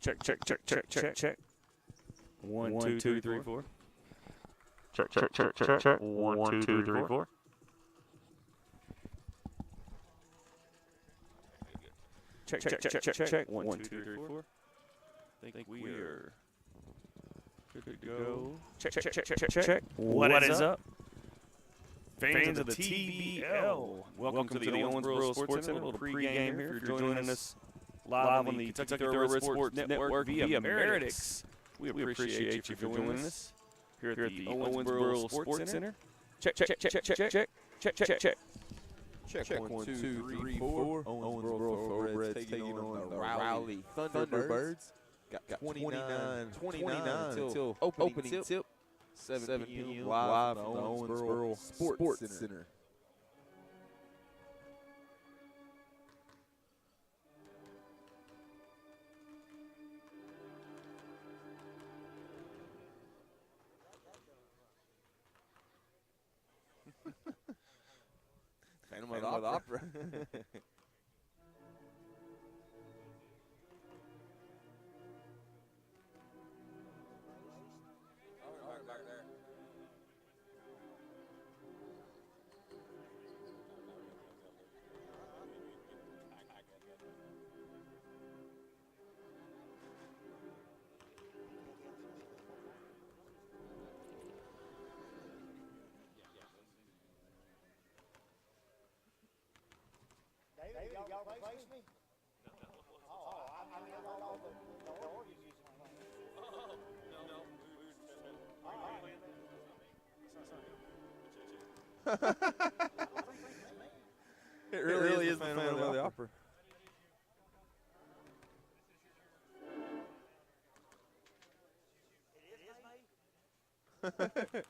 Check, check, check, check, check, check. 1, 2, 3, 4. Check, check, check, check, check. 1, 2, 3, 4. Check, check, check, check, check. 1, 2, 3, 4. I think we are good to go. Check, check, check, check, check, check. What is up? Fans of the TBL. Welcome to the Owensboro Sports Center. A little pregame here. If you're joining us live on the Kentucky Thoroughbreds Sports Network via Meredix, we appreciate you for joining us here at the Owensboro Sports Center. Check, check, check, check, check, check, check, check, check, check. Check 1, 2, 3, 4. Owensboro Thoroughbreds taking on the Raleigh Thunderbirds. Got 29 until opening tip. 7 p.m. live from the Owensboro Sports Center. Phantom of the Opera. Y'all face me? Oh, I mean, all the organs using my It really is the Phantom of the Opera. It is me?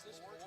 this board.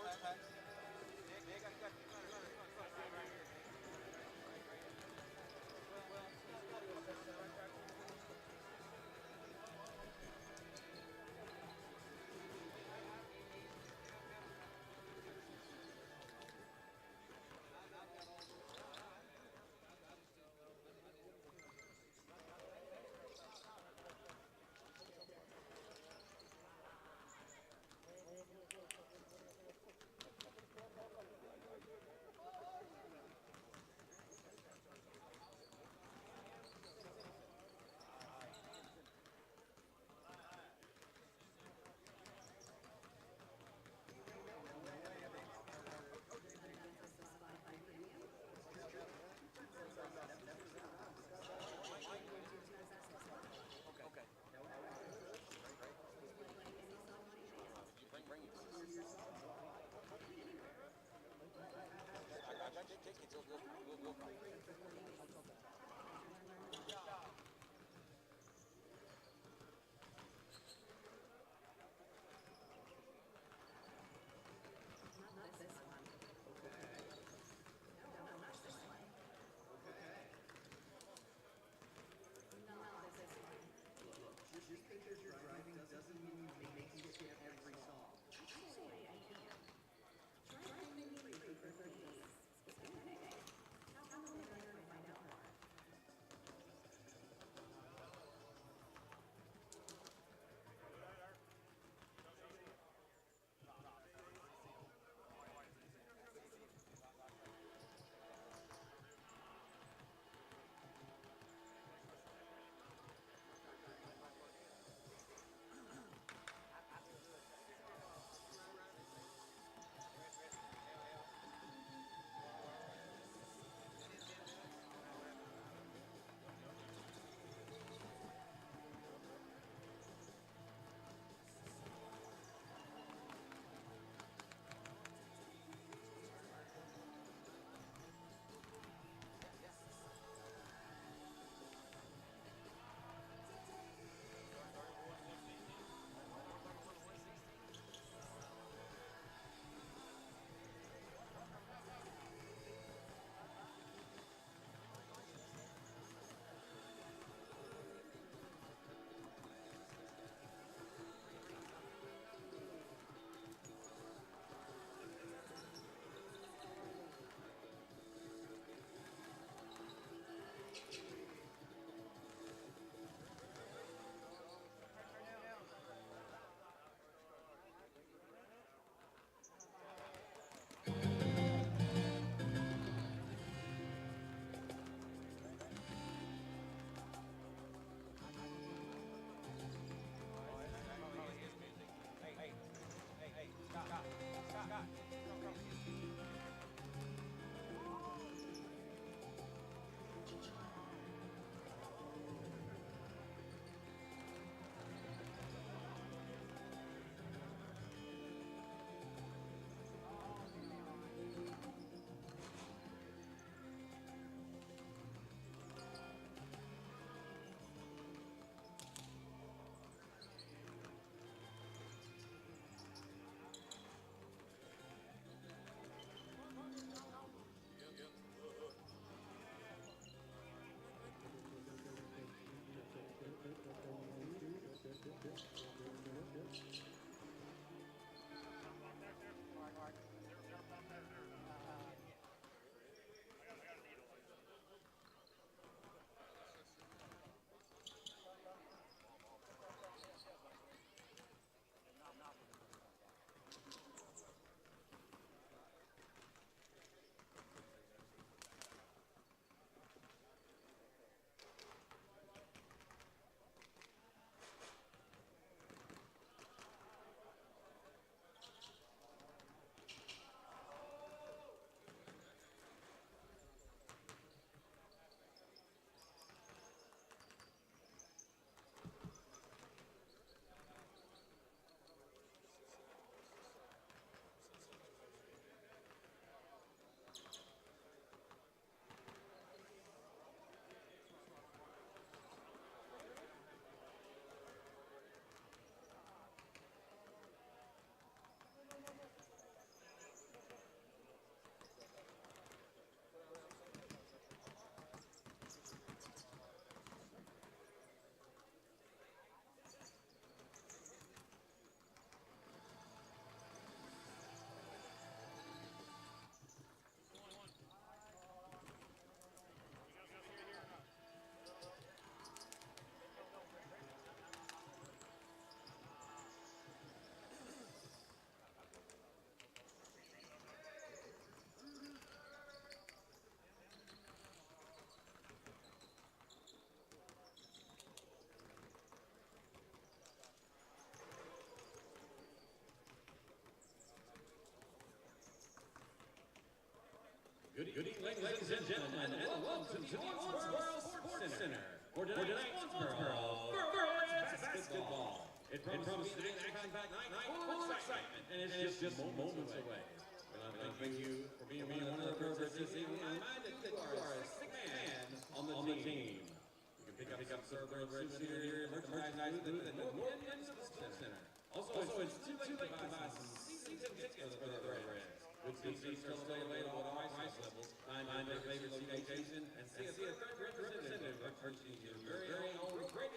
Good evening, ladies and gentlemen, and welcome to the Owensboro Sports Center for tonight's Owensboro Firebirds basketball. It promises to be an action-packed night full of excitement, and it's just moments away. Well, I thank you for being one of the Thoroughbreds this evening. I'm reminded that you are a sixth man on the team. You can pick up Thoroughbreds souvenirs, merchandise, and more ends of the Sports Center. Also, it's too late to buy some season tickets for the Thoroughbreds. Good seats still available at all price levels. Find their favorite location and see a Thoroughbred representative purchasing your very own great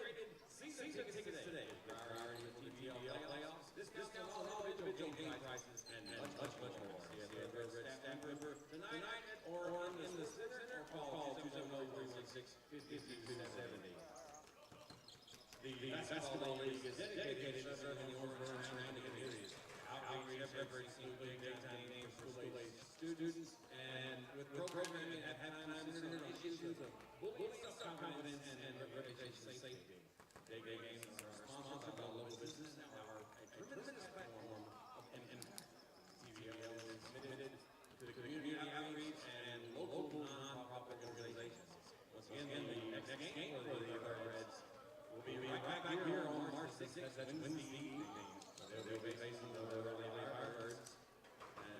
season tickets today. Priority with TBL playoffs, discounts on all individual game prices, and much more. See a Thoroughbred staff member tonight or in the center, or call 270-316-5270. The basketball league is dedicated to serving the Owensboro and surrounding communities. Outreach efforts include daytime games for school-age students, and with programming at halftime centered on issues of bullying, self-confidence, and reputation safety. Day games are sponsored by local business and are a tremendous platform, and TBL is committed to the community outreach and local non-profit organizations. Once again, the next game for the Thoroughbreds will be right back here on March 6th. That's Wednesday evening. They'll be facing the Raleigh Firebirds.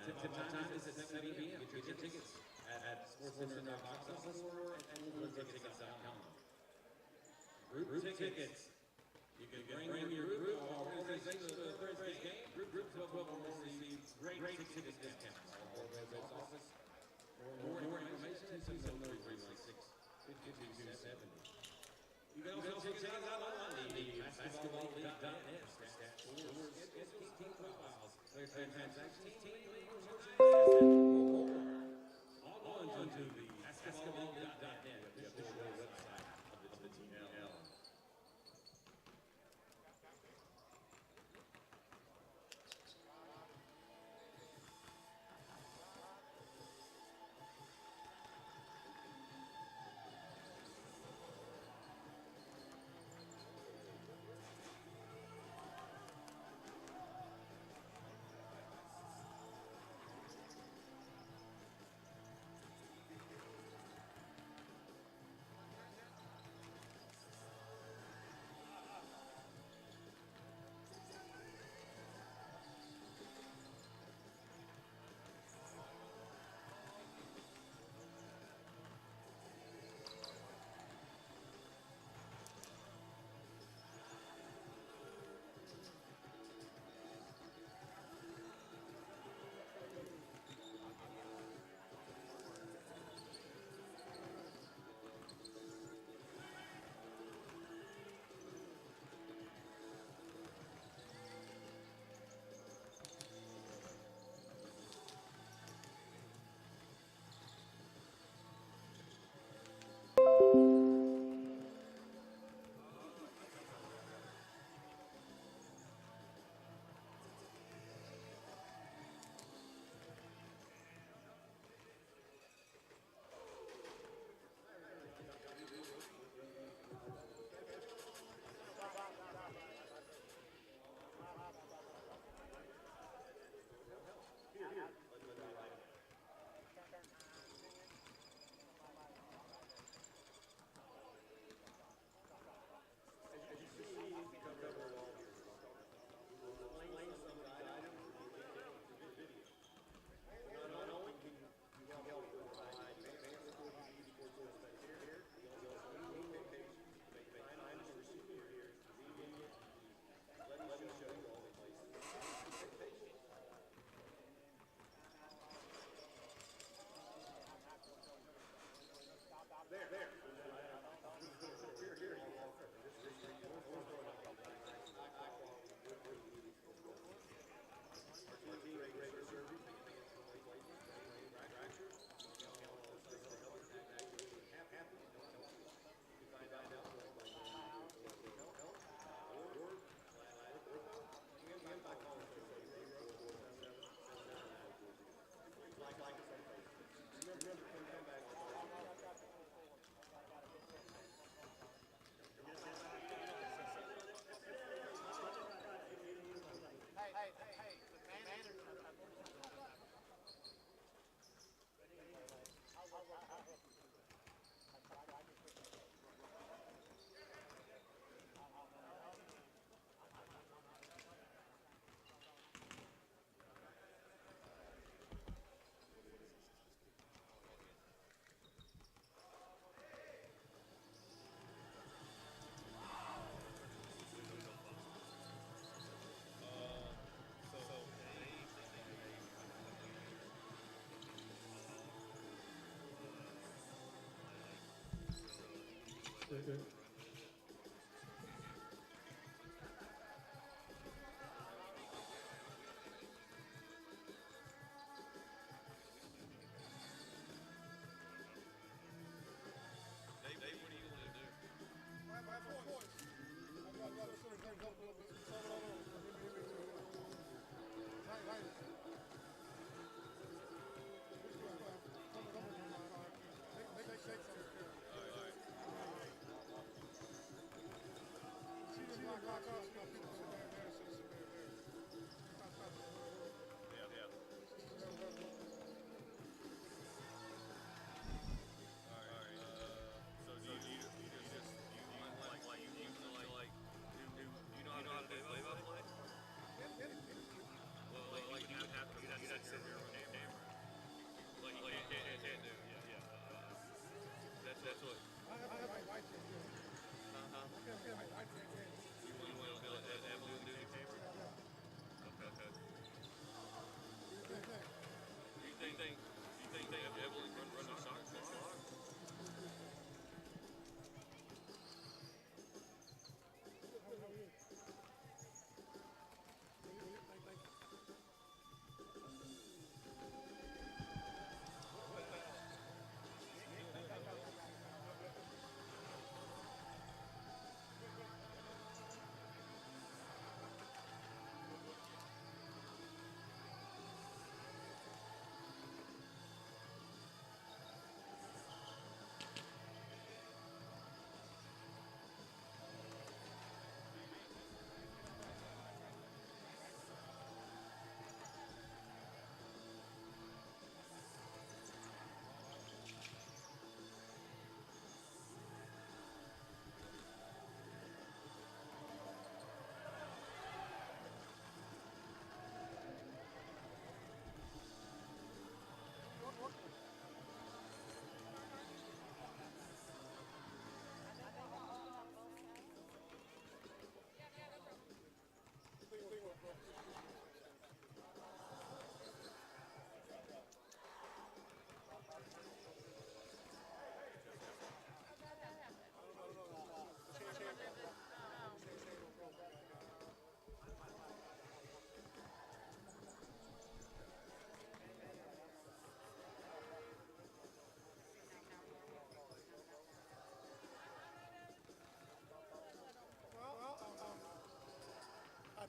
Tip time is at 7 p.m. Get your tickets at Sports Center box office and tickets.com. Group tickets. You can bring your group or organization to the Thursday game. Group 12 will receive great ticket discounts. Thoroughbreds office. For more information, 270-316-5270. You can also check us out online at basketball.net. Team profiles, player transactions, team more. All on to the basketball.net, the official website of the TBL.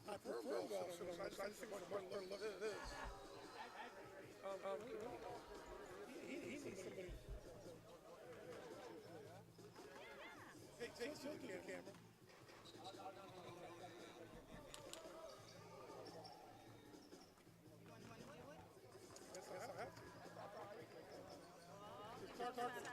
I prefer golf, so I just think what look at this. He needs somebody. Take to the camera. Yes, I have to.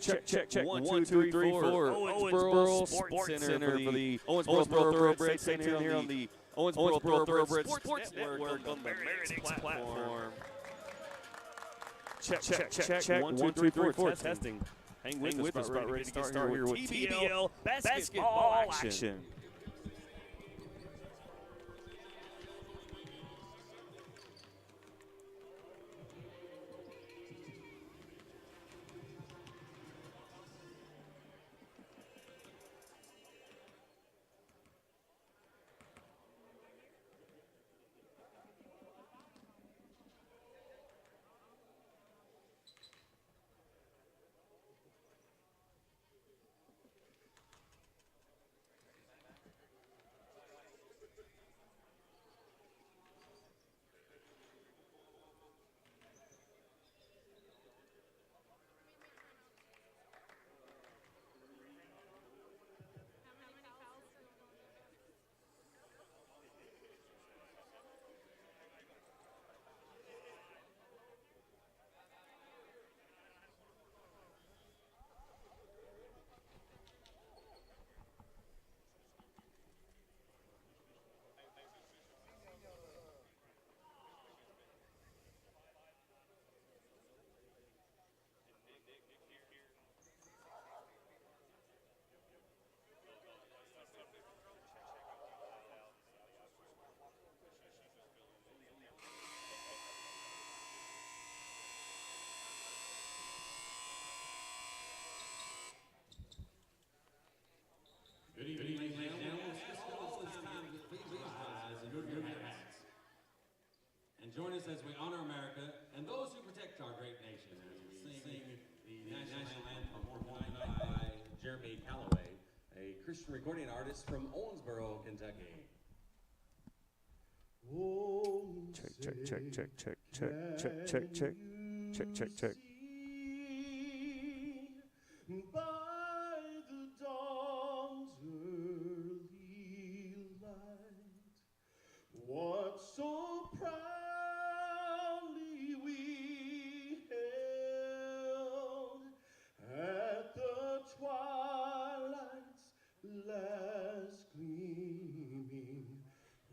Check. 1, 2, 3, 4. Owensboro Sports Center for the Owensboro Thoroughbreds. Stay tuned here on the Owensboro Thoroughbreds Sports Network on the Meritix platform. Check. 1, 2, 3, 4. Testing. Hang with us. About ready to get started here with TBL basketball action. Good evening, ladies and gentlemen. It's time to please rise and move your hats. And join us as we honor America and those who protect our great nation as we sing the national anthem performed by Jeremy Calloway, a Christian recording artist from Owensboro, Kentucky. Check. By the dawn's early light, what so proudly we hailed at the twilight's last gleaming,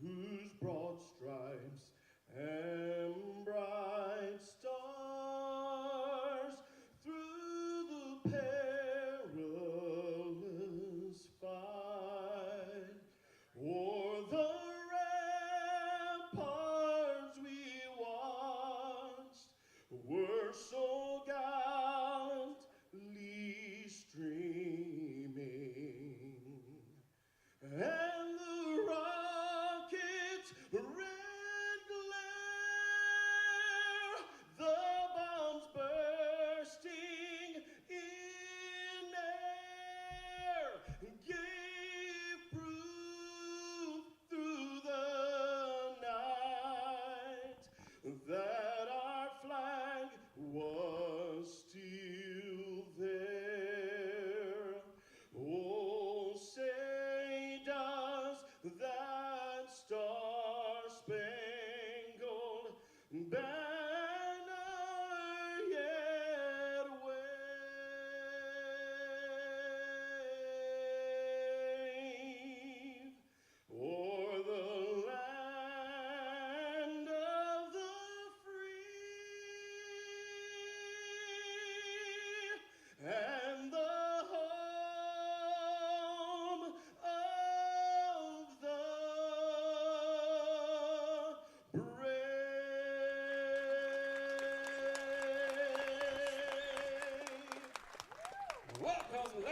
whose broad stripes and bright stars through the perilous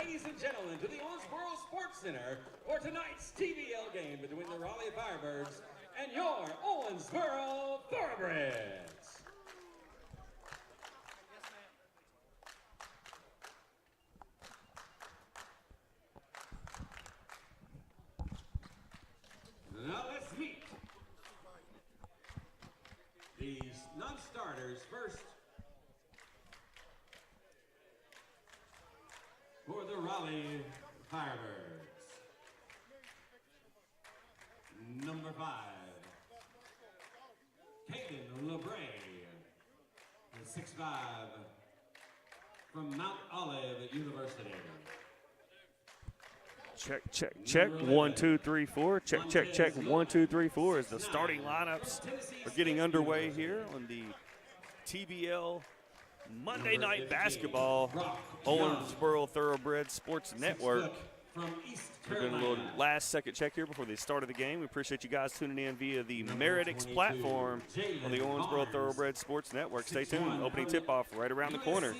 ladies and gentlemen, to the Owensboro Sports Center for tonight's TBL game between the Raleigh Firebirds and your Owensboro Thoroughbreds. Now let's meet these non-starters first. For the Raleigh Firebirds, number 5, Caden LeBray, 6'5", from Mount Olive University. Check. 1, 2, 3, 4. Check. 1, 2, 3, 4 as the starting lineups are getting underway here on the TBL Monday Night Basketball Owensboro Thoroughbreds Sports Network. We're doing a little last-second check here before the start of the game. We appreciate you guys tuning in via the Meritix platform on the Owensboro Thoroughbreds Sports Network. Stay tuned. Opening tip-off right around the corner.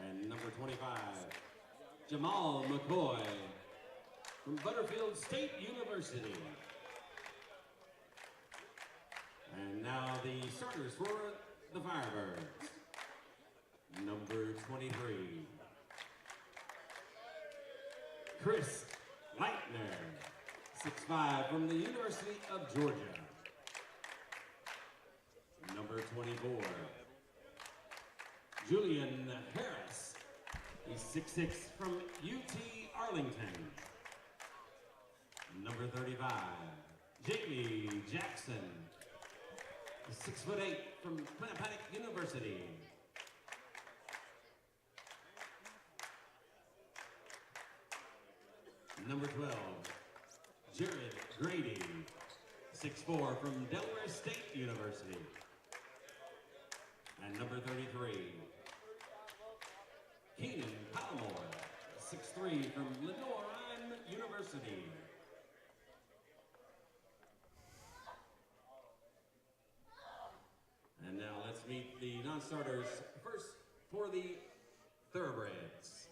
And number 25, Jamal McCoy from Butterfield State University. And now the starters for the Firebirds. Number 23, Chris Leitner, 6'5", from the University of Georgia. Number 24, Julian Harris, he's 6'6", from UT Arlington. Number 35, Jamie Jackson, 6'8", from Quinnipiac University. Number 12, Jared Grady, 6'4", from Delaware State University. And number 33, Keenan Palmore, 6'3", from Lenoir University. And now let's meet the non-starters first for the Thoroughbreds.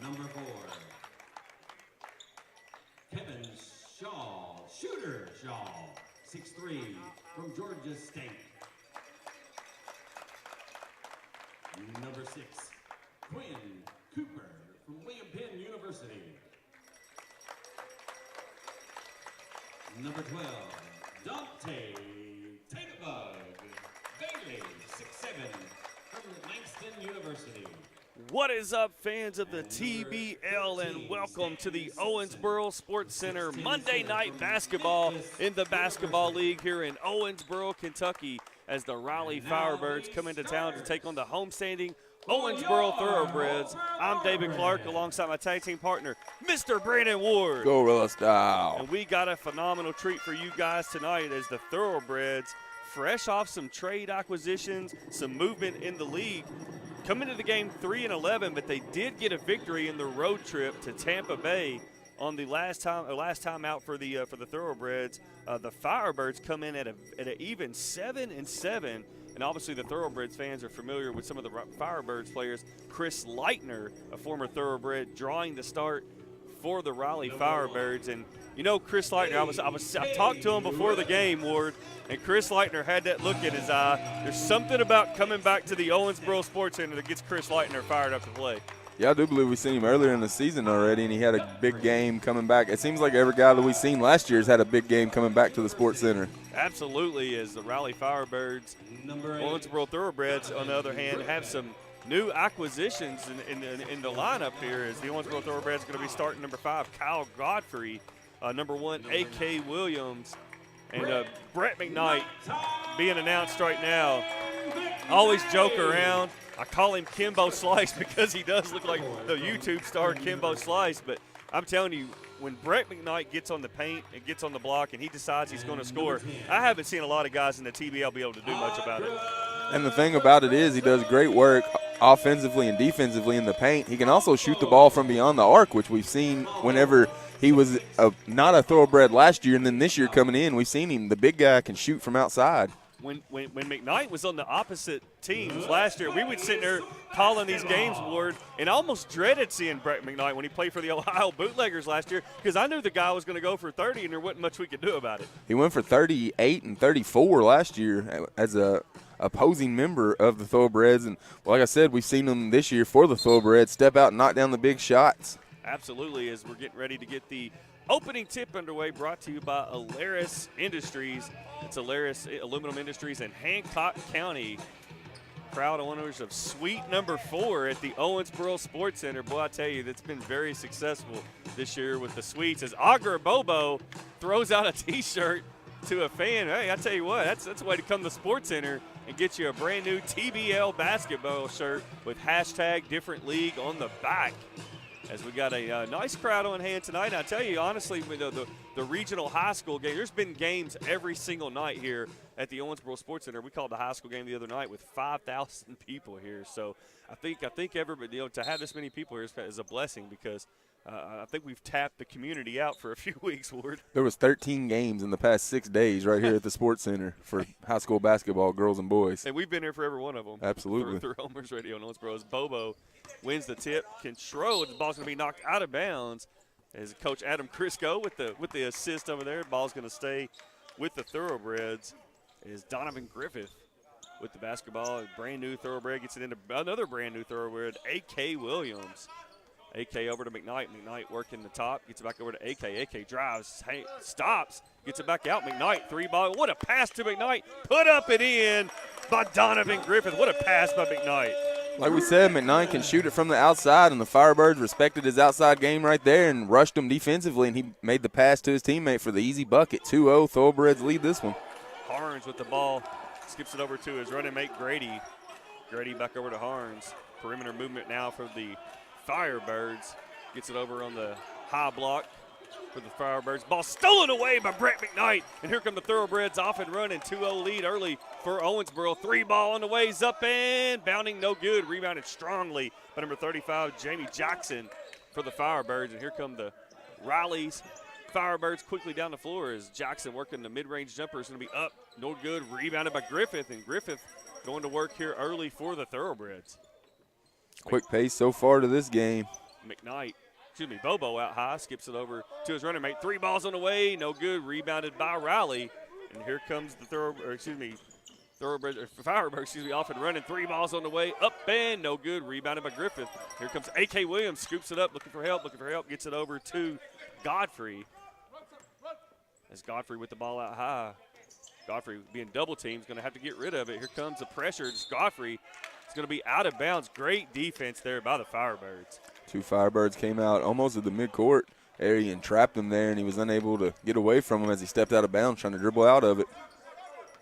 Number 4, Kevin Shaw, Shooter Shaw, 6'3", from Georgia State. Number 6, Quin Cooper, from William Penn University. Number 12, Dante Taterbug Bailey, 6'7", from Langston University. What is up, fans of the TBL, and welcome to the Owensboro Sports Center Monday Night Basketball in the Basketball League here in Owensboro, Kentucky, as the Raleigh Firebirds come into town to take on the homestanding Owensboro Thoroughbreds. I'm David Clark alongside my tag team partner, Mr. Brandon Ward. Gorilla style. And we got a phenomenal treat for you guys tonight as the Thoroughbreds, fresh off some trade acquisitions, some movement in the league, come into the game 3-11, but they did get a victory in the road trip to Tampa Bay on the last time out for the Thoroughbreds. The Firebirds come in at an even 7-7, and obviously the Thoroughbreds fans are familiar with some of the Firebirds players. Chris Leitner, a former Thoroughbred, drawing the start for the Raleigh Firebirds. And you know, Chris Leitner, I talked to him before the game, Ward, and Chris Leitner had that look in his eye. There's something about coming back to the Owensboro Sports Center that gets Chris Leitner fired up to play. Yeah, I do believe we've seen him earlier in the season already, and he had a big game coming back. It seems like every guy that we've seen last year has had a big game coming back to the Sports Center. Absolutely, as the Raleigh Firebirds, Owensboro Thoroughbreds, on the other hand, have some new acquisitions in the lineup here, as the Owensboro Thoroughbreds going to be starting number 5, Kyle Godfrey, number 1, A.K. Williams, and Brett McKnight being announced right now. I always joke around. I call him Kimbo Slice because he does look like the YouTube star Kimbo Slice, but I'm telling you, when Brett McKnight gets on the paint and gets on the block and he decides he's going to score, I haven't seen a lot of guys in the TBL be able to do much about it. And the thing about it is he does great work offensively and defensively in the paint. He can also shoot the ball from beyond the arc, which we've seen whenever he was not a thoroughbred last year, and then this year coming in, we've seen him. The big guy can shoot from outside. When McKnight was on the opposite teams last year, we would sit there calling these games, Ward, and I almost dreaded seeing Brett McKnight when he played for the Ohio Bootleggers last year because I knew the guy was going to go for 30 and there wasn't much we could do about it. He went for 38 and 34 last year as a opposing member of the Thoroughbreds, and like I said, we've seen him this year for the Thoroughbreds step out and knock down the big shots. Absolutely, as we're getting ready to get the opening tip underway, brought to you by Alaris Industries. It's Alaris Aluminum Industries in Hancock County. Proud owners of Suite number 4 at the Owensboro Sports Center. Boy, I tell you, that's been very successful this year with the suites. As Augur Bobo throws out a T-shirt to a fan. Hey, I tell you what, that's a way to come to the Sports Center and get you a brand new TBL basketball shirt with hashtag different league on the back. As we got a nice crowd on hand tonight. And I tell you, honestly, the regional high school game, there's been games every single night here at the Owensboro Sports Center. We called the high school game the other night with 5,000 people here. So I think everybody, to have this many people here is a blessing because I think we've tapped the community out for a few weeks, Ward. There was 13 games in the past 6 days right here at the Sports Center for high school basketball, girls and boys. And we've been here for every one of them. Absolutely. Through Homer's Radio and Owensboro. As Bobo wins the tip, control. The ball's going to be knocked out of bounds. As Coach Adam Crisco with the assist over there. Ball's going to stay with the Thoroughbreds. Is Donovan Griffith with the basketball. A brand new Thoroughbred gets it into another brand new Thoroughbred, A.K. Williams. A.K. over to McKnight. McKnight working the top. Gets it back over to A.K. A.K. drives, stops, gets it back out. McKnight, 3-ball. What a pass to McKnight. Put up and in by Donovan Griffith. What a pass by McKnight. Like we said, McKnight can shoot it from the outside, and the Firebirds respected his outside game right there and rushed him defensively, and he made the pass to his teammate for the easy bucket. 2-0, Thoroughbreds lead this one. Harns with the ball. Skips it over to his running mate, Grady. Grady back over to Harns. Perimeter movement now for the Firebirds. Gets it over on the high block for the Firebirds. Ball stolen away by Brett McKnight. And here come the Thoroughbreds off and running. 2-0 lead early for Owensboro. 3-ball on the ways up and bounding no good. Rebounded strongly by number 35, Jamie Jackson for the Firebirds. And here come the Raleigh's Firebirds quickly down the floor as Jackson working the mid-range jumper is going to be up. No good. Rebounded by Griffith. And Griffith going to work here early for the Thoroughbreds. Quick pace so far to this game. Bobo out high, skips it over to his running mate. 3 balls on the way, no good. Rebounded by Raleigh. And here comes the Firebirds, off and running. 3 balls on the way, up and no good. Rebounded by Griffith. Here comes A.K. Williams, scoops it up, looking for help, gets it over to Godfrey. As Godfrey with the ball out high. Godfrey being double teamed, going to have to get rid of it. Here comes the pressure. It's Godfrey. It's going to be out of bounds. Great defense there by the Firebirds. 2 Firebirds came out almost at the midcourt area and trapped him there, and he was unable to get away from him as he stepped out of bounds trying to dribble out of it.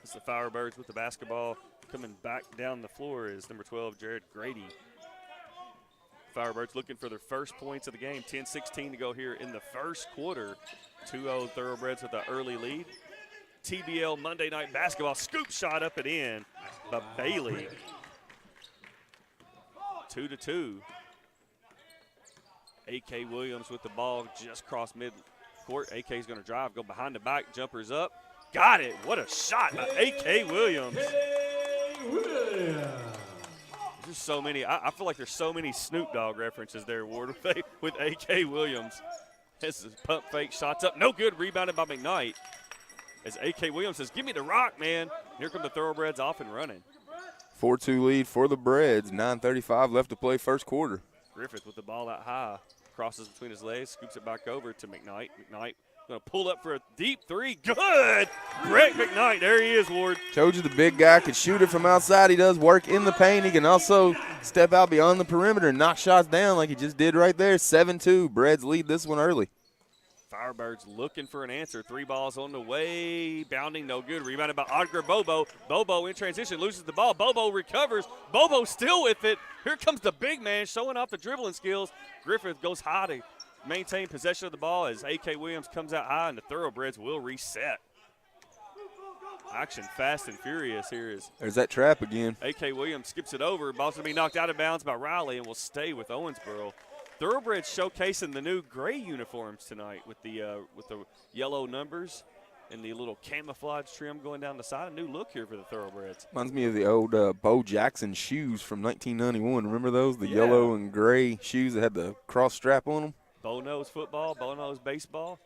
It's the Firebirds with the basketball. Coming back down the floor is number 12, Jared Grady. Firebirds looking for their first points of the game. 10-16 to go here in the first quarter. 2-0 Thoroughbreds with an early lead. TBL Monday Night Basketball. Scoop shot up and in by Bailey. 2-2. A.K. Williams with the ball just crossed mid-court. A.K.'s going to drive, go behind the back, jumpers up. Got it. What a shot by A.K. Williams. There's so many. I feel like there's so many Snoop Dogg references there, Ward, with A.K. Williams. This is pump fake, shots up. No good. Rebounded by McKnight. As A.K. Williams says, give me the rock, man. Here come the Thoroughbreds off and running. 4-2 lead for the Breds. 9:35 left to play first quarter. Griffith with the ball out high. Crosses between his legs, scoops it back over to McKnight. McKnight going to pull up for a deep 3. Good! Brett McKnight. There he is, Ward. Told you the big guy could shoot it from outside. He does work in the paint. He can also step out beyond the perimeter and knock shots down like he just did right there. 7-2. Breds lead this one early. Firebirds looking for an answer. 3 balls on the way. Bounding, no good. Rebounded by Augur Bobo. Bobo in transition, loses the ball. Bobo recovers. Bobo still with it. Here comes the big man showing off the dribbling skills. Griffith goes high to maintain possession of the ball as A.K. Williams comes out high, and the Thoroughbreds will reset. Action fast and furious here is. There's that trap again. A.K. Williams skips it over. Ball's going to be knocked out of bounds by Raleigh and will stay with Owensboro. Thoroughbreds showcasing the new gray uniforms tonight with the yellow numbers and the little camouflage trim going down the side. A new look here for the Thoroughbreds. Reminds me of the old Bo Jackson shoes from 1991. Remember those? The yellow and gray shoes that had the cross strap on them? Bow nose football, bow nose baseball.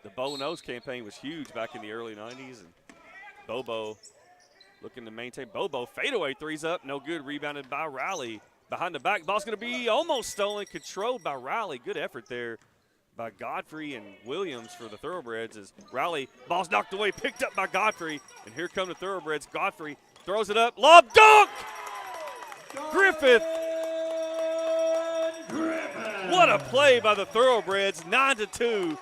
The bow nose campaign was huge back in the early 90s. And Bobo looking to maintain. Bobo fadeaway threes up. No good. Rebounded by Raleigh. Behind the back. Ball's going to be almost stolen. Controlled by Raleigh. Good effort there by Godfrey and Williams for the Thoroughbreds as Raleigh, ball's knocked away, picked up by Godfrey, and here come the Thoroughbreds. Godfrey throws it up, lob dunk! Griffith! What a play by the Thoroughbreds, 9-2.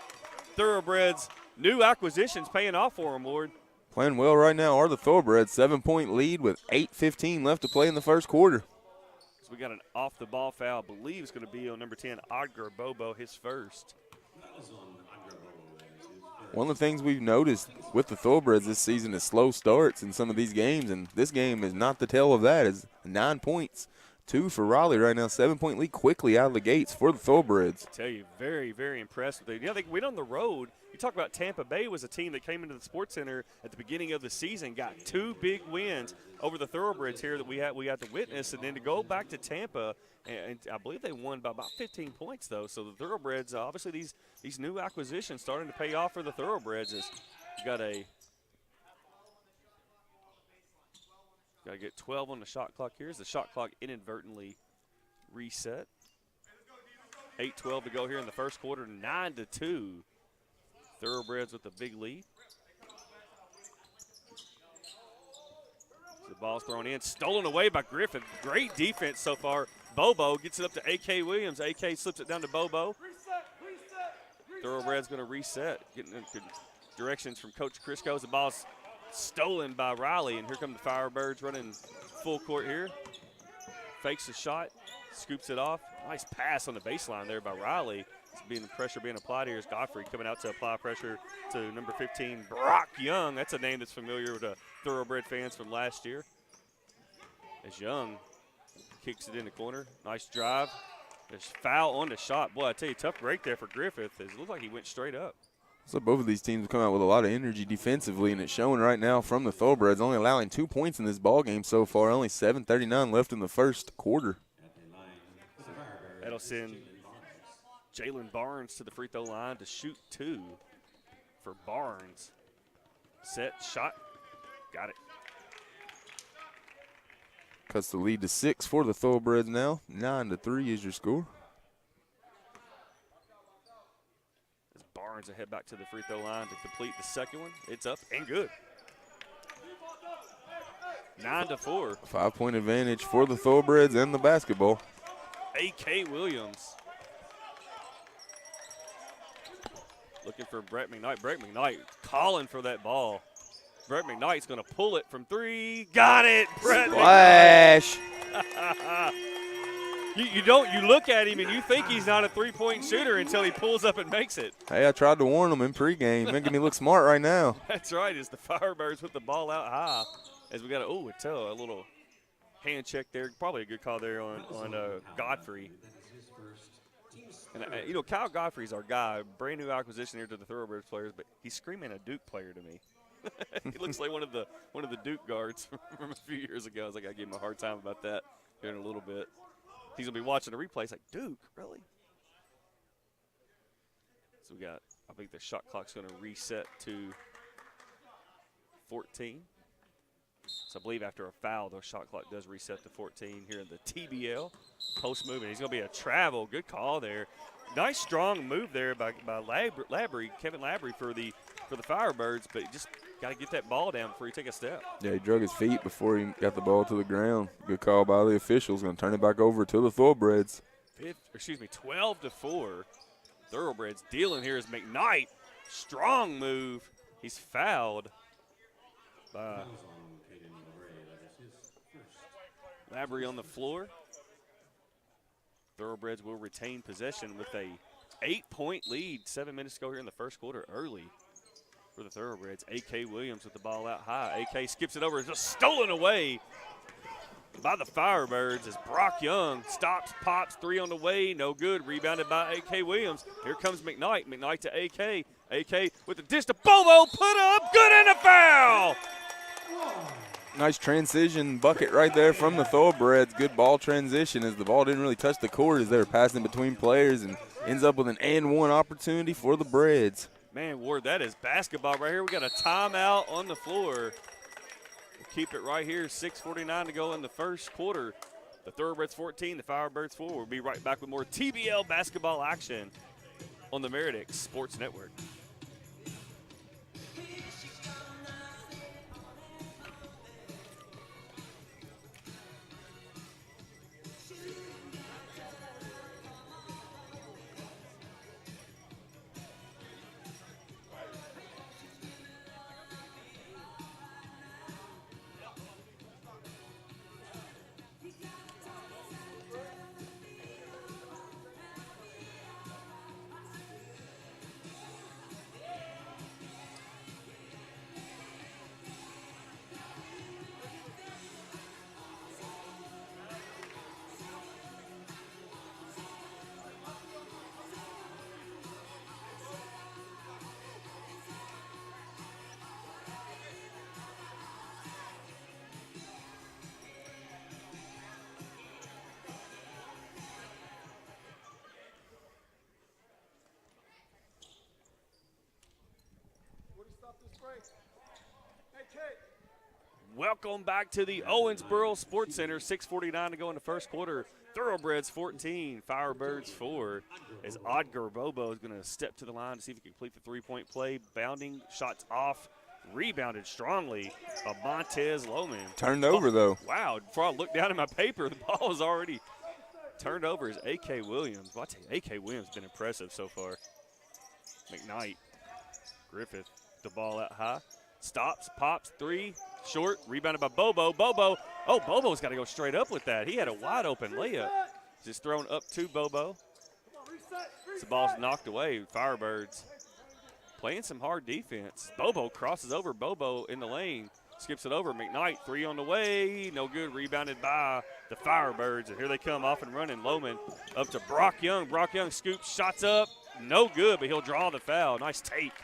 Thoroughbreds, new acquisitions paying off for them, Lord. Playing well right now are the Thoroughbreds. 7-point lead with 8:15 left to play in the first quarter. So we got an off-the-ball foul. I believe it's going to be on number 10, Odger Bobo, his first. One of the things we've noticed with the Thoroughbreds this season is slow starts in some of these games, and this game is not the tale of that. It's 9 points, 2 for Raleigh right now. 7-point lead quickly out of the gates for the Thoroughbreds. I tell you, very, very impressed with it. Yeah, they went on the road. You talk about Tampa Bay was a team that came into the Sports Center at the beginning of the season, got 2 big wins over the Thoroughbreds here that we had to witness, and then to go back to Tampa, and I believe they won by about 15 points though. So the Thoroughbreds, obviously these new acquisitions starting to pay off for the Thoroughbreds. As you got to get 12 on the shot clock here. As the shot clock inadvertently reset. 8:12 to go here in the first quarter. 9-2. Thoroughbreds with a big lead. The ball's thrown in, stolen away by Griffith. Great defense so far. Bobo gets it up to A.K. Williams. A.K. slips it down to Bobo. Thoroughbred's going to reset. Getting directions from Coach Crisco. The ball's stolen by Riley, and here come the Firebirds running full court here. Fakes the shot, scoops it off. Nice pass on the baseline there by Riley. Pressure being applied here is Godfrey coming out to apply pressure to number 15, Brock Young. That's a name that's familiar with the Thoroughbred fans from last year. As Young kicks it in the corner. Nice drive. There's foul on the shot. Boy, I tell you, tough break there for Griffith. It looked like he went straight up. So both of these teams have come out with a lot of energy defensively, and it's showing right now from the Thoroughbreds, only allowing 2 points in this ball game so far. Only 7:39 left in the first quarter. That'll send Jalen Barnes to the free throw line to shoot 2 for Barnes. Set, shot, got it. Cuts the lead to 6 for the Thoroughbreds now. 9-3 is your score. As Barnes will head back to the free throw line to complete the second one. It's up and good. 9-4. 5-point advantage for the Thoroughbreds and the basketball. A.K. Williams. Looking for Brett McKnight. Brett McKnight calling for that ball. Brett McKnight's going to pull it from 3. Got it, Brett Splash. You look at him and you think he's not a three-point shooter until he pulls up and makes it. Hey, I tried to warn him in pregame, making me look smart right now. That's right, as the Firebirds put the ball out high. As we got a little hand check there. Probably a good call there on Godfrey. And, Kyle Godfrey's our guy, brand new acquisition here to the Thoroughbreds players, but he's screaming a Duke player to me. He looks like one of the Duke guards from a few years ago. I was like, I gave him a hard time about that here in a little bit. He's going to be watching the replay. He's like, Duke, really? So I think the shot clock's going to reset to 14. So I believe after a foul, the shot clock does reset to 14 here in the TBL. Post movement. He's going to be a travel. Good call there. Nice strong move there by Labry, Kevin Labry for the Firebirds, but you just got to get that ball down before you take a step. Yeah, he drug his feet before he got the ball to the ground. Good call by the officials. Going to turn it back over to the Thoroughbreds. 12-4. Thoroughbreds dealing here is McKnight. Strong move. He's fouled by Labry on the floor. Thoroughbreds will retain possession with a 8-point lead. 7 minutes to go here in the first quarter early for the Thoroughbreds. A.K. Williams with the ball out high. A.K. skips it over. It's just stolen away by the Firebirds as Brock Young stops, pops, 3 on the way, no good. Rebounded by A.K. Williams. Here comes McKnight. McKnight to A.K. A.K. with the dish to Bobo, put up, good and a foul. Nice transition bucket right there from the Thoroughbreds. Good ball transition as the ball didn't really touch the court as they were passing between players, and ends up with an and-one opportunity for the Breds. Man, Ward, that is basketball right here. We got a timeout on the floor. We'll keep it right here. 6:49 to go in the first quarter. The Thoroughbreds 14, the Firebirds 4. We'll be right back with more TBL basketball action on the Meredith Sports Network. Welcome back to the Owensboro Sports Center. 6:49 to go in the first quarter. Thoroughbreds 14, Firebirds 4. As Odger Bobo is going to step to the line to see if he can complete the three-point play. Bounding, shots off, rebounded strongly by Montez Loman. Turned over, though. Wow, before I looked down at my paper, the ball was already turned over as A.K. Williams. Well, I tell you, A.K. Williams has been impressive so far. McKnight, Griffith, the ball out high. Stops, pops, 3, short, rebounded by Bobo. Bobo, oh, Bobo's got to go straight up with that. He had a wide open layup. Just thrown up to Bobo. The ball's knocked away. Firebirds playing some hard defense. Bobo crosses over Bobo in the lane. Skips it over. McKnight, 3 on the way. No good. Rebounded by the Firebirds. And here they come off and running. Loman up to Brock Young. Brock Young scoops, shots up. No good, but he'll draw the foul. Nice take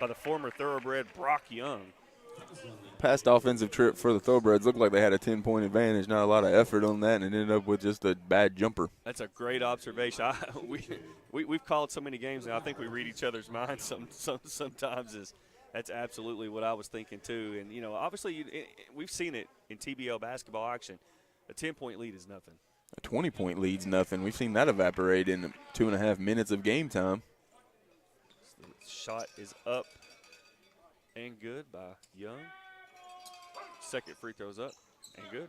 by the former Thoroughbred Brock Young. Past offensive trip for the Thoroughbreds looked like they had a 10-point advantage. Not a lot of effort on that, and it ended up with just a bad jumper. That's a great observation. We've called so many games now. I think we read each other's minds sometimes. That's absolutely what I was thinking too. And, you know, obviously we've seen it in TBL basketball action. A 10-point lead is nothing. A 20-point lead's nothing. We've seen that evaporate in 2.5 minutes of game time. Shot is up and good by Young. Second free throw's up and good.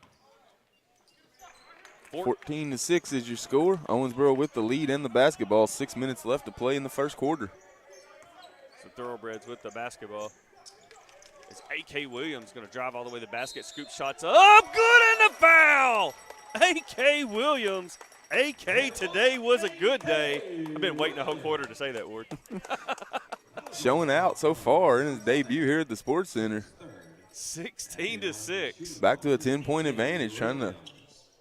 14-6 is your score. Owensboro with the lead and the basketball. 6 minutes left to play in the first quarter. So Thoroughbreds with the basketball. It's A.K. Williams going to drive all the way to the basket. Scoop shots up. Good and the foul. A.K. Williams. A.K. today was a good day. I've been waiting a whole quarter to say that, Ward. Showing out so far in his debut here at the Sports Center. 16-6. Back to a 10-point advantage, trying to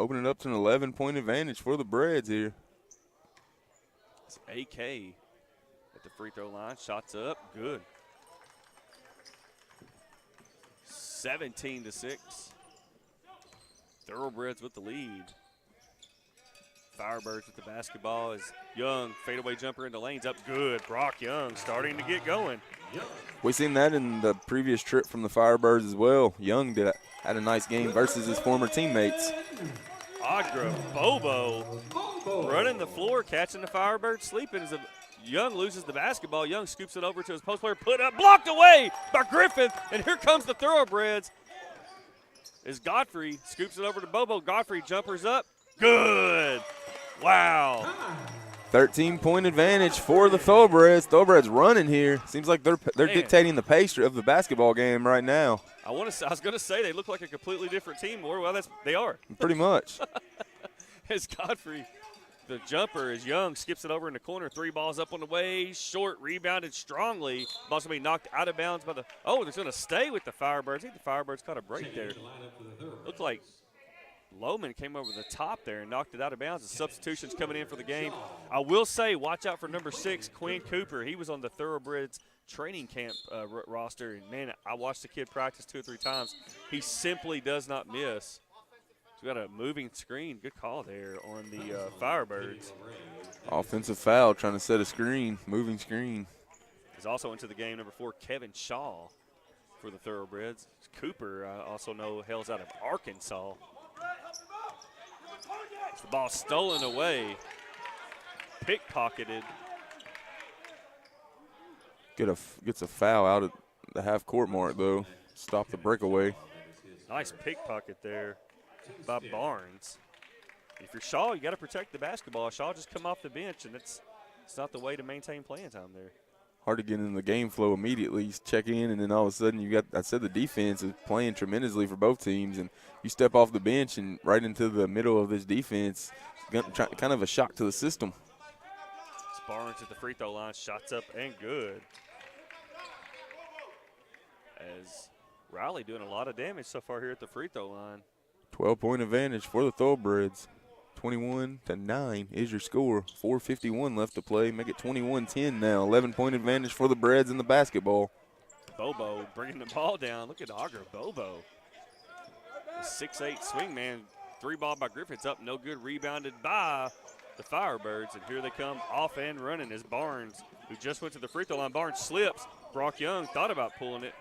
open it up to an 11-point advantage for the Breds here. It's A.K. at the free throw line. Shots up. Good. 17-6. Thoroughbreds with the lead. Firebirds with the basketball as Young, fadeaway jumper in the lanes, up good. Brock Young starting to get going. We seen that in the previous trip from the Firebirds as well. Young had a nice game versus his former teammates. Agra Bobo running the floor, catching the Firebirds sleeping as Young loses the basketball. Young scoops it over to his post player, put up, blocked away by Griffith, and here comes the Thoroughbreds. As Godfrey scoops it over to Bobo. Godfrey jumpers up, good. Wow. 13-point advantage for the Thoroughbreds. Thoroughbreds running here. Seems like they're dictating the pace of the basketball game right now. I was going to say they look like a completely different team. Well, they are. Pretty much. As Godfrey, the jumper, as Young skips it over in the corner. 3 balls up on the way. Short, rebounded strongly. Ball's going to be knocked out of bounds by they're going to stay with the Firebirds. I think the Firebirds caught a break there. Looks like Lohman came over the top there and knocked it out of bounds. The substitutions coming in for the game. I will say, watch out for number 6, Quin Cooper. He was on the Thoroughbreds training camp roster. And, man, I watched the kid practice 2 or 3 times. He simply does not miss. So we got a moving screen. Good call there on the Firebirds. Offensive foul, trying to set a screen, moving screen. He's also into the game, number 4, Kevin Shaw for the Thoroughbreds. Cooper, I also know, hails out of Arkansas. The ball stolen away, pickpocketed. Gets a foul out at the half-court mark, though. Stop the breakaway. Nice pickpocket there by Barnes. If you're Shaw, you got to protect the basketball. Shaw just come off the bench, and it's not the way to maintain playing time there. Hard to get in the game flow immediately. You check in, and then all of a sudden you got, I said, the defense is playing tremendously for both teams, and you step off the bench and right into the middle of this defense, kind of a shock to the system. Barnes at the free throw line, shots up and good. As Raleigh doing a lot of damage so far here at the free throw line. 12-point advantage for the Thoroughbreds. 21-9 is your score. 4:51 left to play. Make it 21-10 now. 11-point advantage for the Breds in the basketball. Bobo bringing the ball down. Look at Auger Bobo. The 6'8 swing man. 3 ball by Griffiths up. No good. Rebounded by the Firebirds. And here they come off and running as Barnes, who just went to the free throw line. Barnes slips. Brock Young thought about pulling it.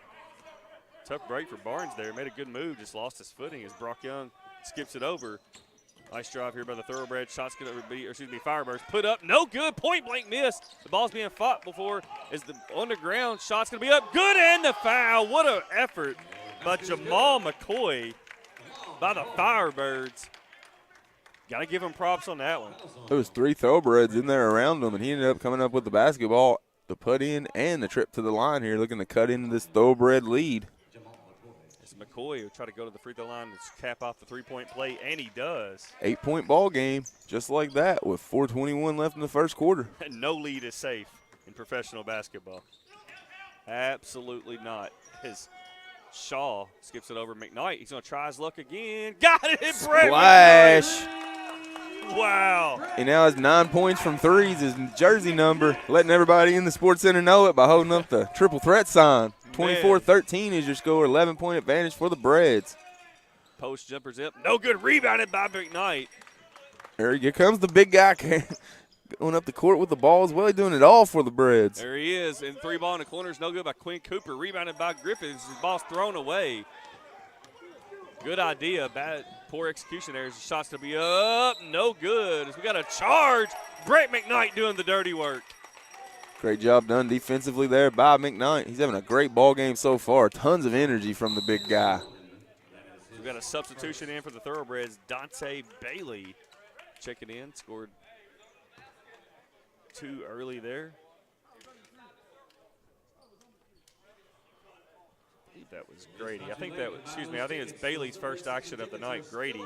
Tough break for Barnes there. Made a good move. Just lost his footing as Brock Young skips it over. Nice drive here by the Thoroughbreds. Shots going to be, Firebirds. Put up, no good. Point blank miss. The ball's being fought before as the on the ground. Shot's going to be up. Good, and the foul. What an effort by Jamal McCoy by the Firebirds. Got to give him props on that one. There was 3 Thoroughbreds in there around him, and he ended up coming up with the basketball, the put in, and the trip to the line here, looking to cut into this Thoroughbred lead. McCoy will try to go to the free throw line and cap off the 3-point play, and he does. 8-point ball game, just like that, with 4:21 left in the first quarter. And no lead is safe in professional basketball. Absolutely not. His Shaw skips it over McKnight. He's going to try his luck again. Got it, Brett Splash. McKnight. Wow. He now has 9 points from threes, his jersey number, letting everybody in the Sports Center know it by holding up the triple threat sign. 24-13 is your score, 11-point advantage for the Breds. Post jumpers up, no good, rebounded by McKnight. Here comes the big guy going up the court with the ball as well. He's doing it all for the Breds. There he is, and 3 ball in the corner is no good by Quin Cooper, rebounded by Griffiths. His ball's thrown away. Good idea, bad, poor execution there. His shot's going to be up, no good. As we got a charge, Brett McKnight doing the dirty work. Great job done defensively there by McKnight. He's having a great ball game so far. Tons of energy from the big guy. We've got a substitution in for the Thoroughbreds. Dante Bailey checking in. Scored 2 early there. I believe that was Grady. I think it's Bailey's first action of the night. Grady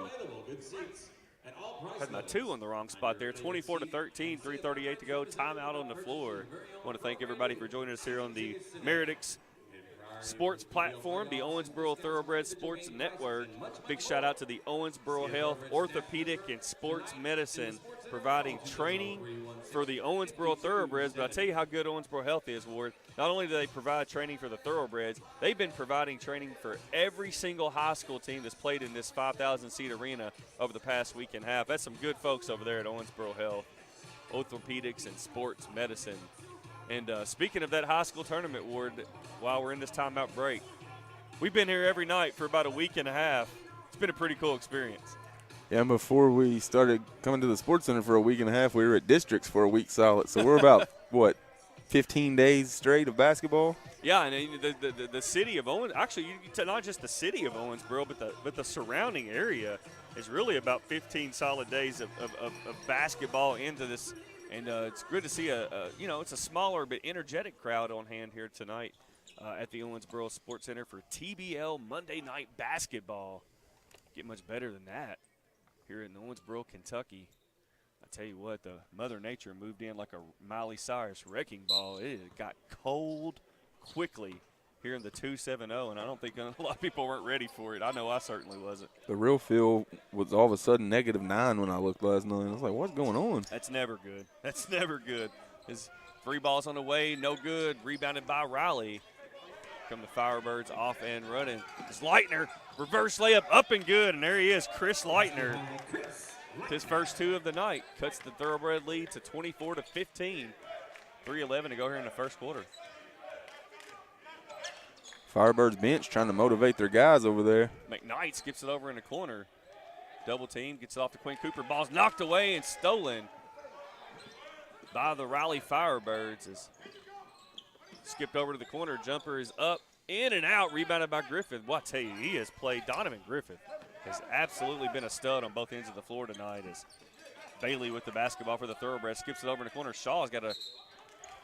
had my 2 on the wrong spot there. 24-13, 3:38 to go. Timeout on the floor. I want to thank everybody for joining us here on the Meridix Sports platform, the Owensboro Thoroughbreds Sports Network. Big shout out to the Owensboro Health Orthopedic and Sports Medicine, providing training for the Owensboro Thoroughbreds. But I'll tell you how good Owensboro Health is, Ward. Not only do they provide training for the Thoroughbreds, they've been providing training for every single high school team that's played in this 5,000-seat arena over the past week and a half. That's some good folks over there at Owensboro Health, Orthopedics and Sports Medicine. And speaking of that high school tournament, Ward, while we're in this timeout break, we've been here every night for about a week and a half. It's been a pretty cool experience. Yeah, before we started coming to the Sports Center for a week and a half, we were at Districts for a week solid. So we're about, 15 days straight of basketball? Yeah, and the city of Owens, actually, not just the city of Owensboro, but the surrounding area is really about 15 solid days of basketball into this. And it's good to see it's a smaller but energetic crowd on hand here tonight at the Owensboro Sports Center for TBL Monday Night Basketball. Get much better than that here in Owensboro, Kentucky. I tell you what, the Mother Nature moved in like a Miley Cyrus wrecking ball. It got cold quickly here in the 2-7-0, and I don't think a lot of people weren't ready for it. I know I certainly wasn't. The real feel was all of a sudden -9 when I looked last night. I was like, what's going on? That's never good. That's never good. His 3 balls on the way, no good. Rebounded by Raleigh. Come the Firebirds off and running. It's Leitner, reverse layup, up and good, and there he is, Chris Leitner. His first 2 of the night. Cuts the Thoroughbred lead to 24-15. 3:11 to go here in the first quarter. Firebirds bench trying to motivate their guys over there. McKnight skips it over in the corner. Double team, gets it off to Quin Cooper. Ball's knocked away and stolen by the Raleigh Firebirds. Is skipped over to the corner. Jumper is up, in and out, rebounded by Griffith. Well, I tell you, he has played. Donovan Griffith has absolutely been a stud on both ends of the floor tonight. As Bailey with the basketball for the Thoroughbreds, skips it over in the corner. Shaw's got a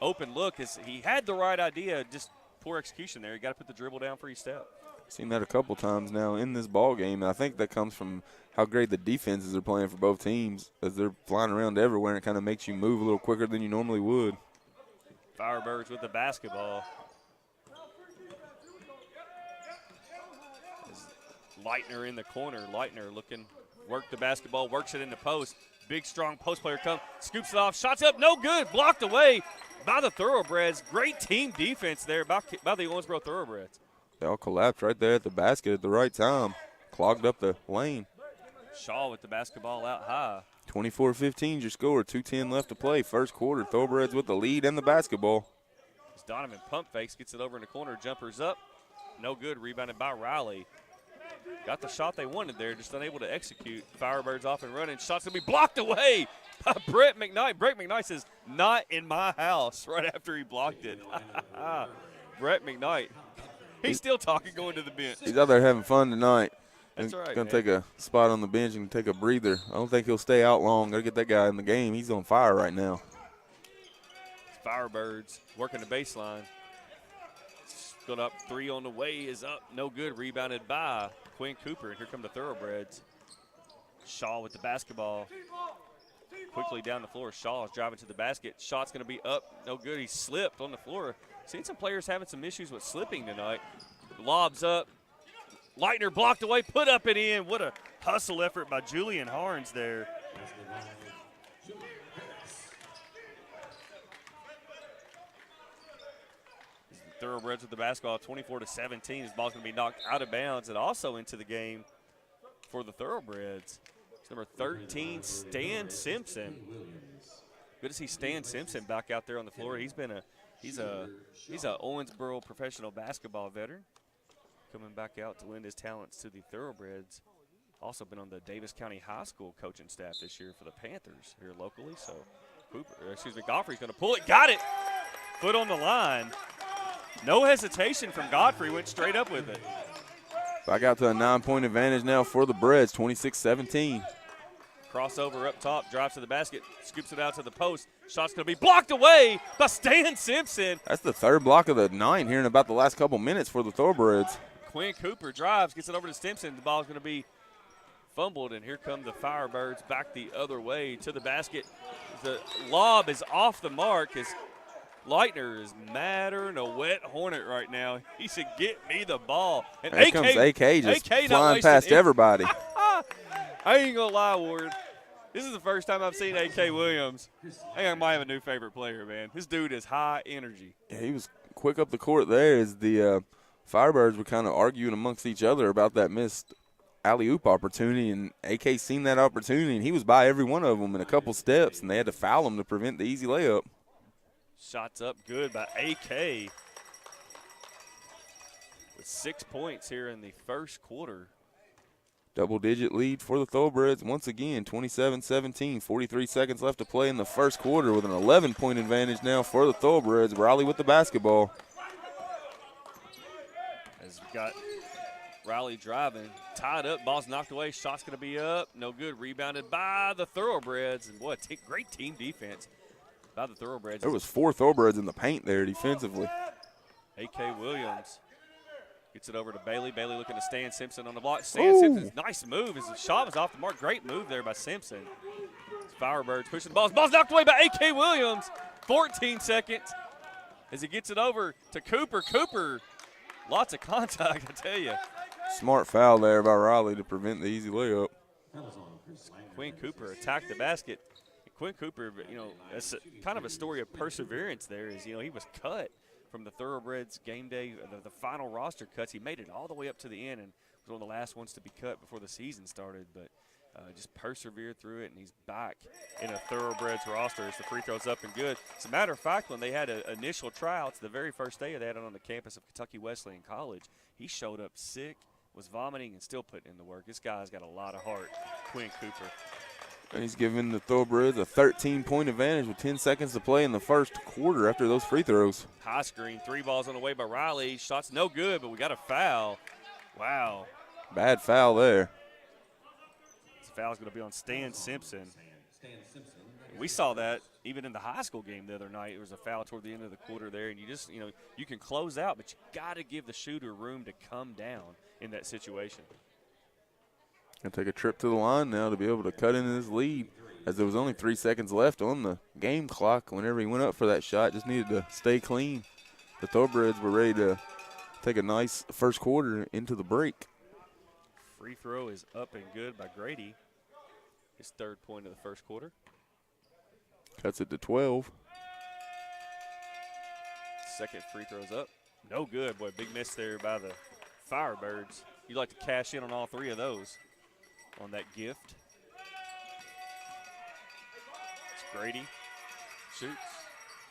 open look. As he had the right idea, just poor execution there. You got to put the dribble down for your step. Seen that a couple times now in this ball game. And I think that comes from how great the defenses are playing for both teams, as they're flying around everywhere, and it kind of makes you move a little quicker than you normally would. Firebirds with the basketball. Leitner in the corner. Leitner looking, work the basketball, works it in the post. Big, strong post player comes, scoops it off, shots up, no good, blocked away by the Thoroughbreds. Great team defense there by the Owensboro Thoroughbreds. They all collapsed right there at the basket at the right time. Clogged up the lane. Shaw with the basketball out high. 24-15 your score, 2:10 left to play. First quarter, Thoroughbreds with the lead and the basketball. As Donovan pump fakes, gets it over in the corner, jumpers up. No good, rebounded by Raleigh. Got the shot they wanted there, just unable to execute. Firebirds off and running. Shot's going to be blocked away by Brett McKnight. Brett McKnight says, not in my house, right after he blocked it. Brett McKnight. He's still talking going to the bench. He's out there having fun tonight. That's right, Going to take a spot on the bench and take a breather. I don't think he'll stay out long. Got to get that guy in the game. He's on fire right now. Firebirds working the baseline. Stood up, 3 on the way is up, no good. Rebounded by Quin Cooper, and here come the Thoroughbreds. Shaw with the basketball. Quickly down the floor, Shaw is driving to the basket. Shot's going to be up, no good. He slipped on the floor. Seen some players having some issues with slipping tonight. Lobs up. Leitner blocked away, put up and in. What a hustle effort by Julian Harns there. Thoroughbreds with the basketball, 24-17. His ball's going to be knocked out of bounds and also into the game for the Thoroughbreds. It's number 13, Stan Simpson. Good to see Stan Simpson back out there on the floor. He's a Owensboro professional basketball veteran, coming back out to lend his talents to the Thoroughbreds. Also been on the Davis County High School coaching staff this year for the Panthers here locally. So Godfrey's going to pull it. Got it. Foot on the line. No hesitation from Godfrey, went straight up with it. Back out to a 9-point advantage now for the Breds, 26-17. Crossover up top, drives to the basket, scoops it out to the post. Shot's going to be blocked away by Stan Simpson. That's the third block of the night here in about the last couple minutes for the Thoroughbreds. Quin Cooper drives, gets it over to Simpson. The ball's going to be fumbled, and here come the Firebirds back the other way to the basket. The lob is off the mark as Leitner is madder than a wet hornet right now. He said, get me the ball. And Here comes AK just flying past everybody. I ain't going to lie, Ward. This is the first time I've seen AK Williams. I think I might have a new favorite player, man. This dude is high energy. Yeah, he was quick up the court there as the Firebirds were kind of arguing amongst each other about that missed alley-oop opportunity, and AK seen that opportunity, and he was by every one of them in a couple steps, and they had to foul him to prevent the easy layup. Shots up good by AK with 6 points here in the first quarter. Double-digit lead for the Thoroughbreds once again, 27-17, 43 seconds left to play in the first quarter with an 11-point advantage now for the Thoroughbreds. Raleigh with the basketball. As we got Raleigh driving, tied up, ball's knocked away, shot's going to be up, no good, rebounded by the Thoroughbreds. And what great team defense by the Thoroughbreds. There was 4 Thoroughbreds in the paint there defensively. AK Williams gets it over to Bailey. Bailey looking to Stan Simpson on the block. Stan Simpson's nice move as the shot was off the mark. Great move there by Simpson. Firebirds pushing the ball. Ball's knocked away by AK Williams. 14 seconds as he gets it over to Cooper. Cooper Lots of contact, I tell you. Smart foul there by Raleigh to prevent the easy layup. Quin Cooper attacked the basket. Quin Cooper, you know, that's kind of a story of perseverance there. Is, you know, he was cut from the Thoroughbreds game day, the final roster cuts. He made it all the way up to the end and was one of the last ones to be cut before the season started. But just persevered through it, and he's back in a Thoroughbreds roster as the free throw's up and good. As a matter of fact, when they had initial tryouts, the very first day they had it on the campus of Kentucky Wesleyan College, he showed up sick, was vomiting, and still putting in the work. This guy's got a lot of heart, Quin Cooper. And he's giving the Thoroughbreds a 13-point advantage with 10 seconds to play in the first quarter after those free throws. High screen, 3 balls on the way by Riley. Shot's no good, but we got a foul. Wow. Bad foul there. This foul's going to be on Stan Simpson. We saw that even in the high school game the other night. There was a foul toward the end of the quarter there, and you just, you know, you can close out, but you got to give the shooter room to come down in that situation. Gonna take a trip to the line now to be able to cut into this lead, as there was only 3 seconds left on the game clock whenever he went up for that shot. Just needed to stay clean. The Thoroughbreds were ready to take a nice first quarter into the break. Free throw is up and good by Grady. His 3rd point of the first quarter. Cuts it to 12. Second free throw's up. No good. Boy, big miss there by the Firebirds. You'd like to cash in on all 3 of those on that gift. It's Grady. Shoots.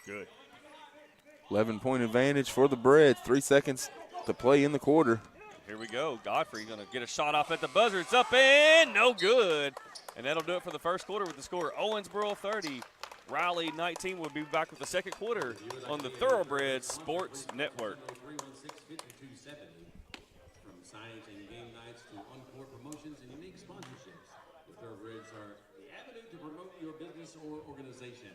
Good. 11-point advantage for the Breds. 3 seconds to play in the quarter. Here we go. Godfrey going to get a shot off at the buzzer. It's up and no good. And that'll do it for the first quarter with the score Owensboro 30, Raleigh 19. We'll be back with the second quarter on the Thoroughbreds Sports Network. From signage and game nights to on-court promotions and unique sponsorships, the Thoroughbreds are the avenue to promote your business or organization.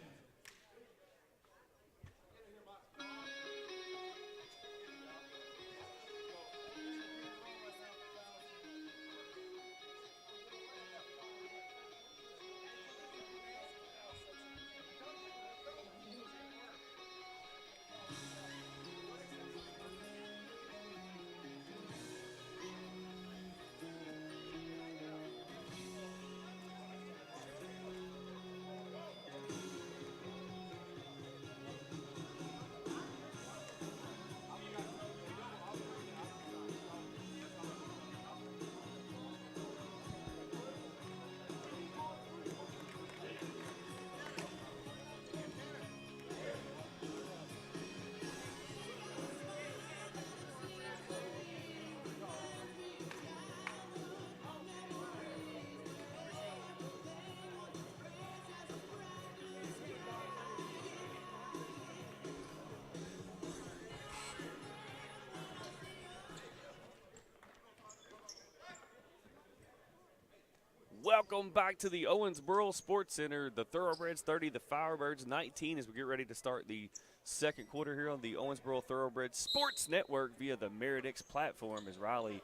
Welcome back to the Owensboro Sports Center. The Thoroughbreds 30, the Firebirds 19 as we get ready to start the second quarter here on the Owensboro Thoroughbreds Sports Network via the Meridix platform, as Riley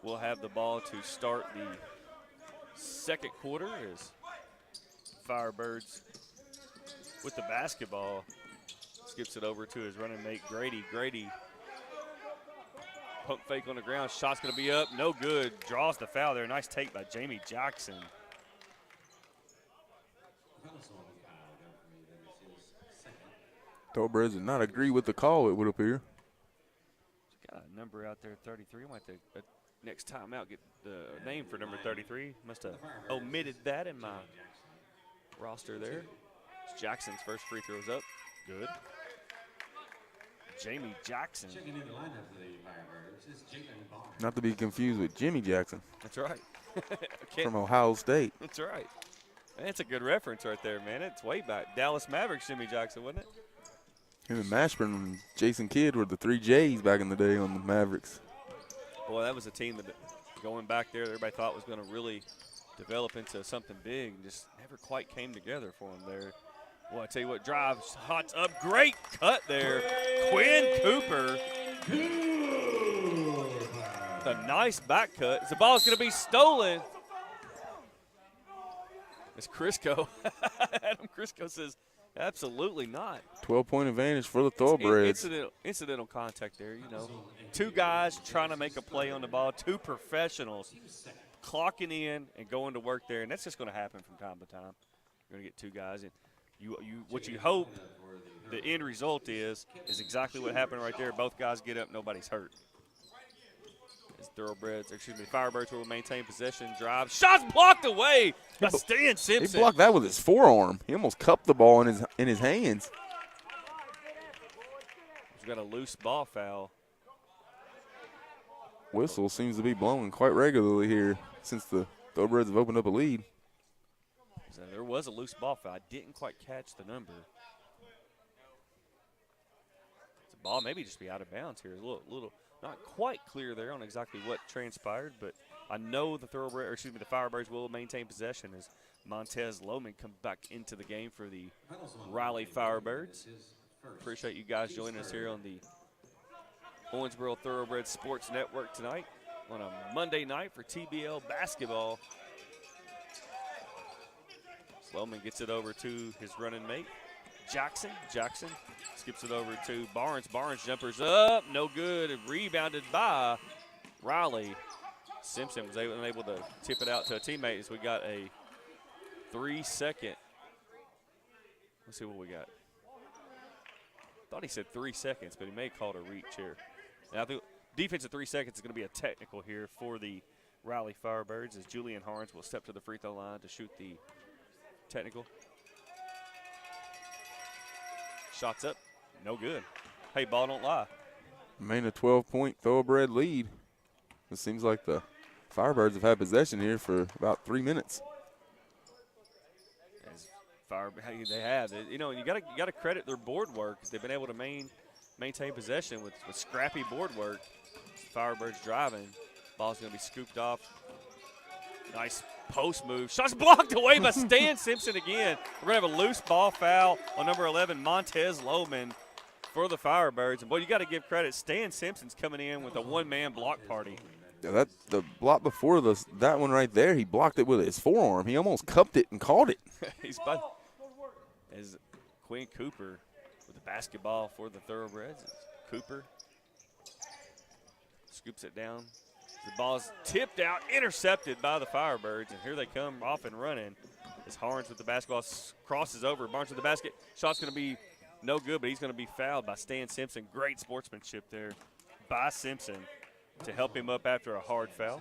will have the ball to start the second quarter as Firebirds with the basketball skips it over to his running mate Grady. Grady, pump fake on the ground. Shot's going to be up. No good. Draws the foul there. Nice take by Jamie Jackson. Thoroughbreds did not agree with the call, it would appear. Got a number out there, 33. Might have to, next time out, get the name for number 33. Must have omitted that in my roster there. It's Jackson's first free throw's up. Good. Jamie Jackson. Not to be confused with Jimmy Jackson. That's right. From Ohio State. That's right. That's a good reference right there, man. It's way back. Dallas Mavericks, Jimmy Jackson, wasn't it? Him and Mashburn and Jason Kidd were the 3 J's back in the day on the Mavericks. Boy, that was a team that going back there, everybody thought was going to really develop into something big. Just never quite came together for them there. Well, I tell you what, drive, shots up, great cut there. Quin Cooper. A nice back cut. The ball's going to be stolen. It's Crisco. Adam Crisco says, Absolutely not. 12-point advantage for the Thoroughbreds. Incidental contact there, you know. Two guys trying to make a play on the ball, two professionals clocking in and going to work there, and that's just going to happen from time to time. You're going to get two guys, and what you hope the end result is exactly what happened right there. Both guys get up, nobody's hurt. As Firebirds will maintain possession, drive, shots blocked away by Stan Simpson. He blocked that with his forearm. He almost cupped the ball in his hands. He's got a loose ball foul. Whistle seems to be blowing quite regularly here since the Thoroughbreds have opened up a lead. So there was a loose ball foul. I didn't quite catch the number. The ball maybe just be out of bounds here. A little not quite clear there on exactly what transpired, but I know the Firebirds will maintain possession as Montez Loman comes back into the game for the Raleigh Firebirds. Appreciate you guys joining us here on the Owensboro Thoroughbreds Sports Network tonight on a Monday night for TBL basketball. Loman gets it over to his running mate, Jackson. Jackson skips it over to Barnes. Barnes jumpers up, no good. Rebounded by Raleigh. Simpson was unable to tip it out to a teammate as we got a 3-second. Let's see what we got. Thought he said 3 seconds, but he may have called a reach here. And I think defense of 3 seconds is going to be a technical here for the Raleigh Firebirds as Julian Harns will step to the free throw line to shoot the technical. Shots up, no good. Hey, ball don't lie. Main a 12-point Thoroughbred lead. It seems like the Firebirds have had possession here for about 3 minutes. They have. You know, you got to credit their board work because they've been able to maintain possession with scrappy board work. Firebirds driving. Ball's going to be scooped off. Nice post move. Shots blocked away by Stan Simpson again. We're going to have a loose ball foul on number 11, Montez Loman, for the Firebirds. And, boy, you got to give credit. Stan Simpson's coming in with a one-man block party. Yeah, the block before that one right there, he blocked it with his forearm. He almost cupped it and caught it. As Quin Cooper with the basketball for the Thoroughbreds. Cooper scoops it down. The ball's tipped out, intercepted by the Firebirds, and here they come off and running. As Harns with the basketball crosses over. Barnes with the basket. Shot's going to be no good, but he's going to be fouled by Stan Simpson. Great sportsmanship there by Simpson to help him up after a hard foul.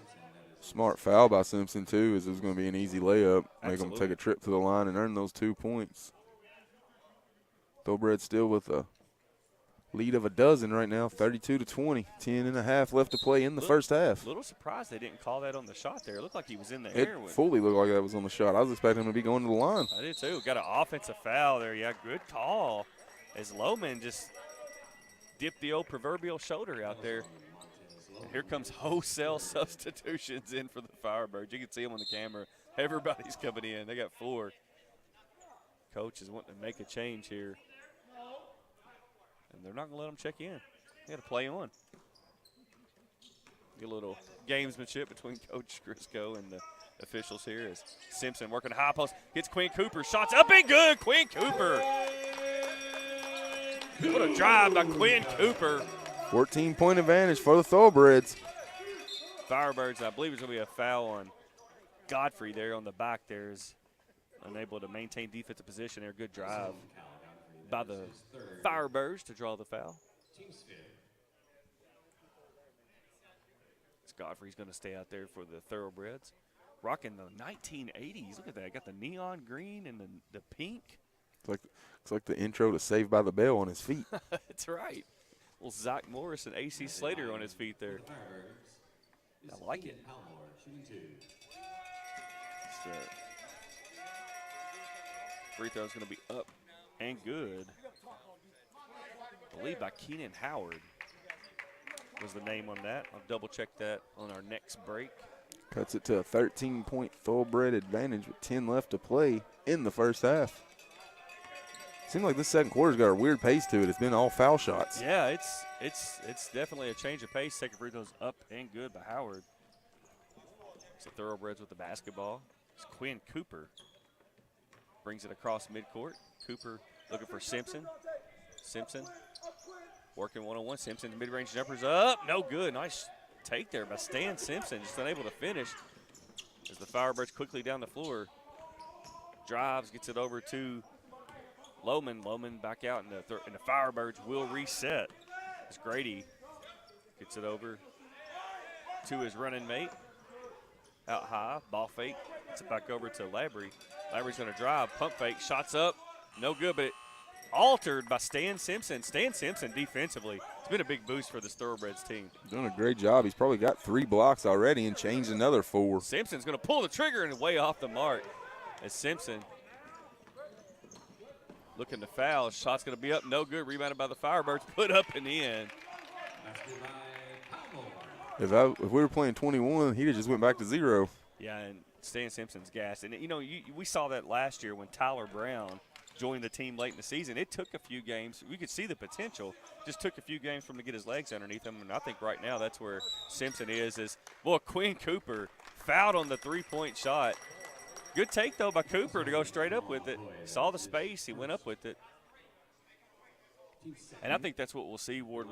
Smart foul by Simpson, too, as it was going to be an easy layup. Make Absolutely. them take a trip to the line and earn those 2 points. Thoroughbreds still with a lead of a dozen right now, 32-20. 10.5 left to play in the first half. A little surprised they didn't call that on the shot there. It looked like he was in the air. It fully looked like that was on the shot. I was expecting him to be going to the line. I did too. Got an offensive foul there. Yeah, good call. As Loman just dipped the old proverbial shoulder out there. And here comes wholesale substitutions in for the Firebirds. You can see them on the camera. Everybody's coming in. They got 4. Coach is wanting to make a change here. And they're not going to let them check in. They got to play on. Get a little gamesmanship between Coach Crisco and the officials here as Simpson working the high post. Gets Quin Cooper. Shots up and good. Quin Cooper. What a drive by Quin Cooper. 14-point advantage for the Thoroughbreds. Firebirds, I believe there's going to be a foul on Godfrey there on the back there. Is unable to maintain defensive position there. Good drive by the Firebirds to draw the foul. Godfrey's going to stay out there for the Thoroughbreds. Rocking the 1980s. Look at that. Got the neon green and the pink. It's like the intro to Saved by the Bell on his feet. That's right. Little Zach Morris and A.C. Slater on his feet there. I like it. Free throw is going to be up and good. I believe by Keenan Howard was the name on that. I'll double check that on our next break. Cuts it to a 13-point Thoroughbred advantage with 10 left to play in the first half. Seems like this second quarter's got a weird pace to it. It's been all foul shots. Yeah, it's definitely a change of pace. Second free throw's up and good by Howard. It's the Thoroughbreds with the basketball. It's Quin Cooper. Brings it across midcourt. Cooper Looking for Simpson. Simpson working one-on-one. Simpson's mid-range jumper's up. No good. Nice take there by Stan Simpson. Just unable to finish as the Firebirds quickly down the floor. Drives, gets it over to Lohman. Lohman back out, and the Firebirds will reset as Grady gets it over to his running mate. Out high, ball fake. Gets it back over to Labry. Labry's going to drive, pump fake, shots up. No good, but altered by Stan Simpson. Stan Simpson defensively. It's been a big boost for this Thoroughbreds team. Doing a great job. He's probably got 3 blocks already and changed another 4. Simpson's going to pull the trigger and way off the mark as Simpson looking to foul. Shot's going to be up, no good. Rebounded by the Firebirds, put up and in. If we were playing 21, he'd have just went back to 0. Yeah, and Stan Simpson's gassed. And, you know, we saw that last year when Tyler Brown joined the team late in the season. It took a few games. We could see the potential. Just took a few games for him to get his legs underneath him. And I think right now that's where Simpson is. Boy, Quin Cooper fouled on the three-point shot. Good take, though, by Cooper to go straight up with it. Saw the space. He went up with it. And I think that's what we'll see, Ward,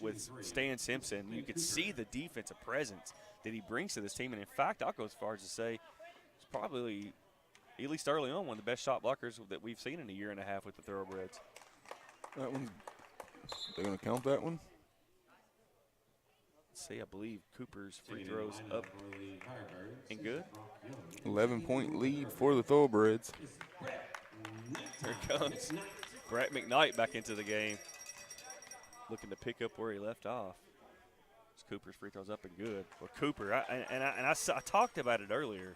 with Stan Simpson. You could see the defensive presence that he brings to this team. And, in fact, I'll go as far as to say it's probably, at least early on, one of the best shot blockers that we've seen in a year and a half with the Thoroughbreds. That one, they're going to count that one? Let's see, I believe Cooper's free throws up and good. 11-point lead for the Thoroughbreds. Here comes Brett McKnight back into the game, looking to pick up where he left off. Cooper's free throws up and good. Well, Cooper, I talked about it earlier.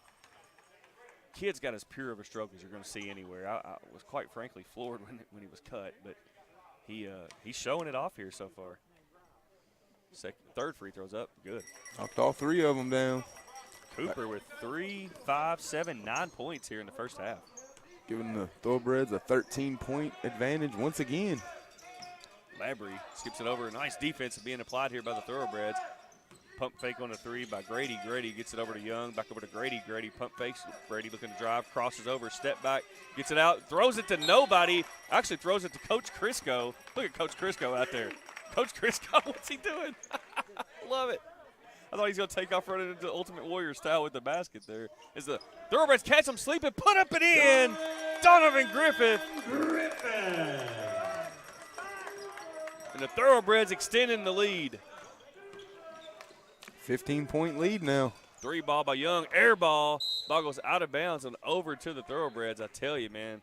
Kid's got as pure of a stroke as you're going to see anywhere. I was quite frankly floored when he was cut, but he's showing it off here so far. Third free throws up, good. Knocked all 3 of them down. Cooper with 3, 5, 7, 9 points here in the first half. Giving the Thoroughbreds a 13-point advantage once again. Labry skips it over. Nice defense being applied here by the Thoroughbreds. Pump fake on a 3 by Grady. Grady gets it over to Young. Back over to Grady. Grady pump fakes. Grady looking to drive. Crosses over. Step back. Gets it out. Throws it to nobody. Actually throws it to Coach Crisco. Look at Coach Crisco out there. Coach Crisco, what's he doing? Love it. I thought he's going to take off running into Ultimate Warrior style with the basket there. As the Thoroughbreds catch him sleeping. Put up and in. Donovan Griffith. And the Thoroughbreds extending the lead. 15-point lead now. 3 ball by Young. Air ball. Ball goes out of bounds and over to the Thoroughbreds. I tell you, man.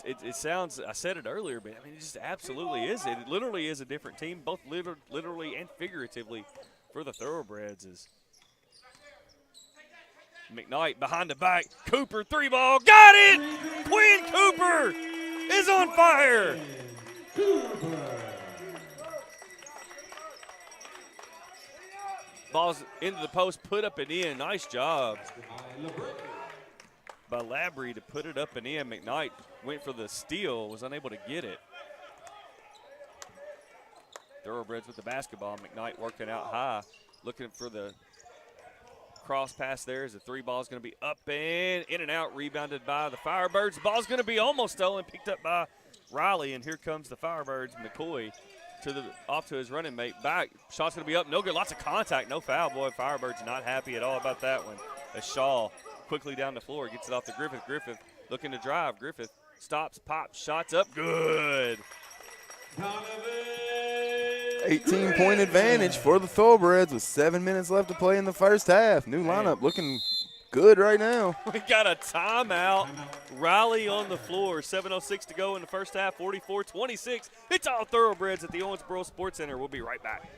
It sounds, I said it earlier, but I mean, it just absolutely is. It literally is a different team, both literally and figuratively for the Thoroughbreds. McKnight behind the back. Cooper, 3 ball. Got it! Quin Cooper is on fire. Ball's into the post, put up and in. Nice job by Labry to put it up and in. McKnight went for the steal, was unable to get it. Thoroughbreds with the basketball. McKnight working out high, looking for the cross pass there as the 3 ball is going to be up and in and out, rebounded by the Firebirds. Ball's going to be almost stolen, picked up by Riley, and here comes the Firebirds. McCoy off to his running mate. Back, shot's going to be up, no good, lots of contact, no foul. Boy, Firebirds not happy at all about that one. As Shaw quickly down the floor, gets it off to Griffith. Griffith looking to drive. Griffith stops, pops, shots up, good. 18-point advantage for the Thoroughbreds with 7 minutes left to play in the first half. New lineup looking good right now. We got a timeout. Raleigh on the floor. 7:06 to go in the first half, 44-26. It's all Thoroughbreds at the Owensboro Sports Center. We'll be right back.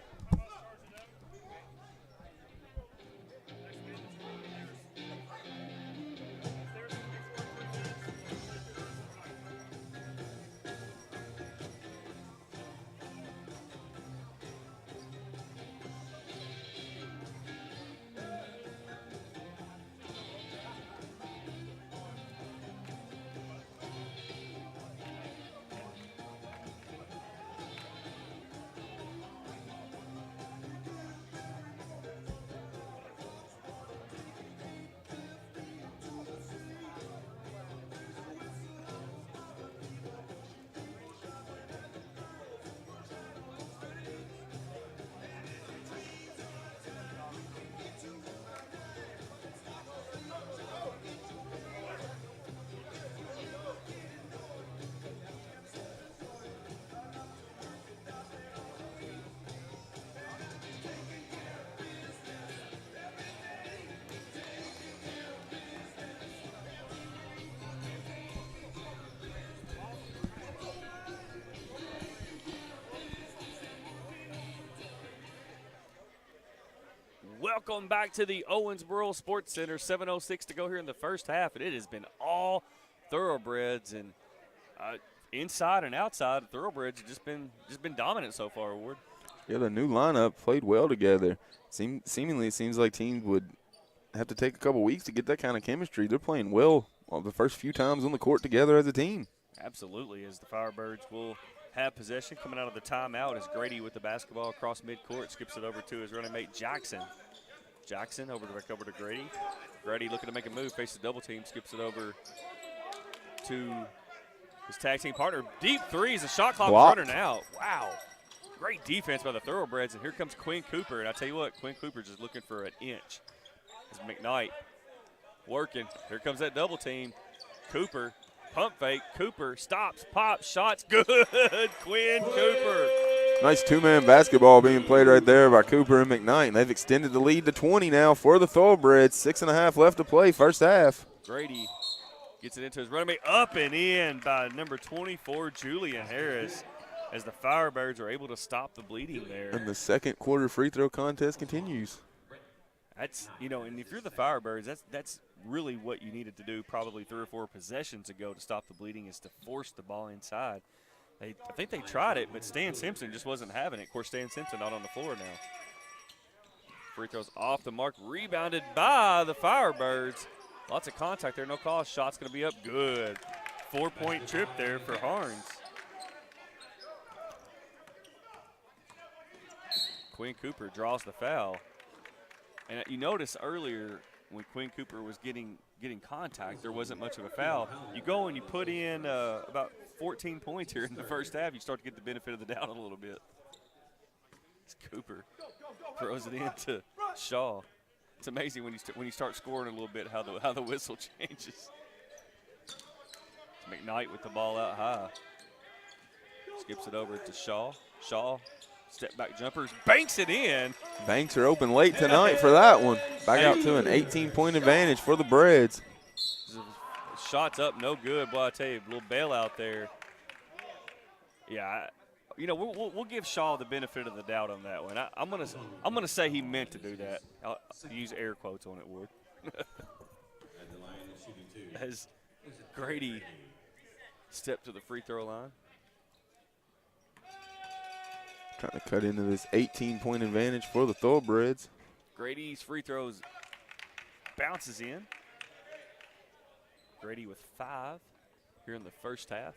Welcome back to the Owensboro Sports Center. 7:06 to go here in the first half, and it has been all Thoroughbreds, and inside and outside, Thoroughbreds have just been dominant so far, Ward. Yeah, the new lineup played well together. Seemingly, it seems like teams would have to take a couple weeks to get that kind of chemistry. They're playing well the first few times on the court together as a team. Absolutely, as the Firebirds will have possession coming out of the timeout as Grady with the basketball across midcourt skips it over to his running mate Jackson. Jackson back over to Grady. Grady looking to make a move, faces double team, skips it over to his tag team partner. Deep threes, the shot clock running out. Wow. Great defense by the Thoroughbreds, and here comes Quin Cooper. And I tell you what, Quin Cooper just looking for an inch. As McKnight working. Here comes that double team. Cooper, pump fake. Cooper stops, pops, shots. Good. Quin Cooper. Nice two-man basketball being played right there by Cooper and McKnight. And they've extended the lead to 20 now for the Thoroughbreds. 6.5 left to play, first half. Grady gets it into his running mate. Up and in by number 24, Julian Harris, as the Firebirds are able to stop the bleeding there. And the second quarter free throw contest continues. That's, and if you're the Firebirds, that's really what you needed to do probably 3 or 4 possessions ago to stop the bleeding, is to force the ball inside. I think they tried it, but Stan Simpson just wasn't having it. Of course, Stan Simpson not on the floor now. Free throws off the mark, rebounded by the Firebirds. Lots of contact there, no call. Shot's going to be up good. 4-point trip there for Harns. Quin Cooper draws the foul. And you notice earlier when Quin Cooper was getting contact, there wasn't much of a foul. You go and you put in about 14 points here in the first half, you start to get the benefit of the doubt a little bit. It's Cooper throws it into Shaw. It's amazing when you start scoring a little bit how the whistle changes. McKnight with the ball out high. Skips it over to Shaw. Shaw, step back jumpers, banks it in. Banks are open late tonight for that one. Back out to an 18-point advantage for the Breds. Shots up, no good. Boy, I tell you, a little bailout there. Yeah, we'll give Shaw the benefit of the doubt on that one. I'm gonna say he meant to do that. I'll use air quotes on it, Ward. As Grady stepped to the free throw line. Trying to cut into this 18-point advantage for the Thoroughbreds. Grady's free throws bounces in. Grady with 5 here in the first half.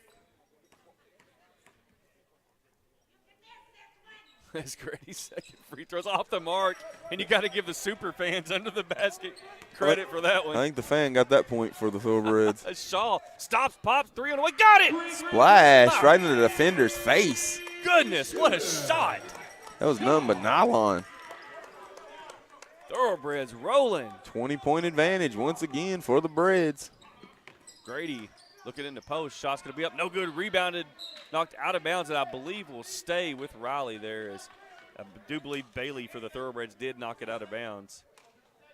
As Grady's second free throws off the mark, and you got to give the super fans under the basket credit for that one. I think the fan got that point for the Thoroughbreds. Shaw stops, pops, 3 on the way, got it! Splash right into the defender's face. Goodness, what a shot! That was nothing but nylon. Thoroughbreds rolling. 20-point advantage once again for the Breds. Grady looking in the post. Shot's going to be up. No good. Rebounded. Knocked out of bounds, and I believe will stay with Raleigh there. As I do believe Bailey for the Thoroughbreds did knock it out of bounds.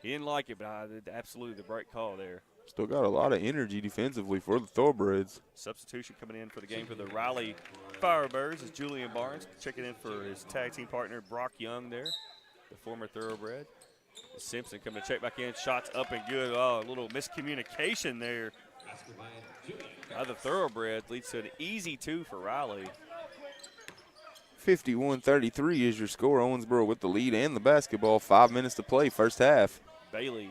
He didn't like it, but absolutely the right call there. Still got a lot of energy defensively for the Thoroughbreds. Substitution coming in for the game for the Raleigh Firebirds is Julian Barnes checking in for his tag team partner Brock Young there, the former Thoroughbred. Simpson coming to check back in. Shots up and good. Oh, a little miscommunication there. The Thoroughbreds leads to an easy 2 for Raleigh. 51-33 is your score. Owensboro with the lead and the basketball. 5 minutes to play, first half. Bailey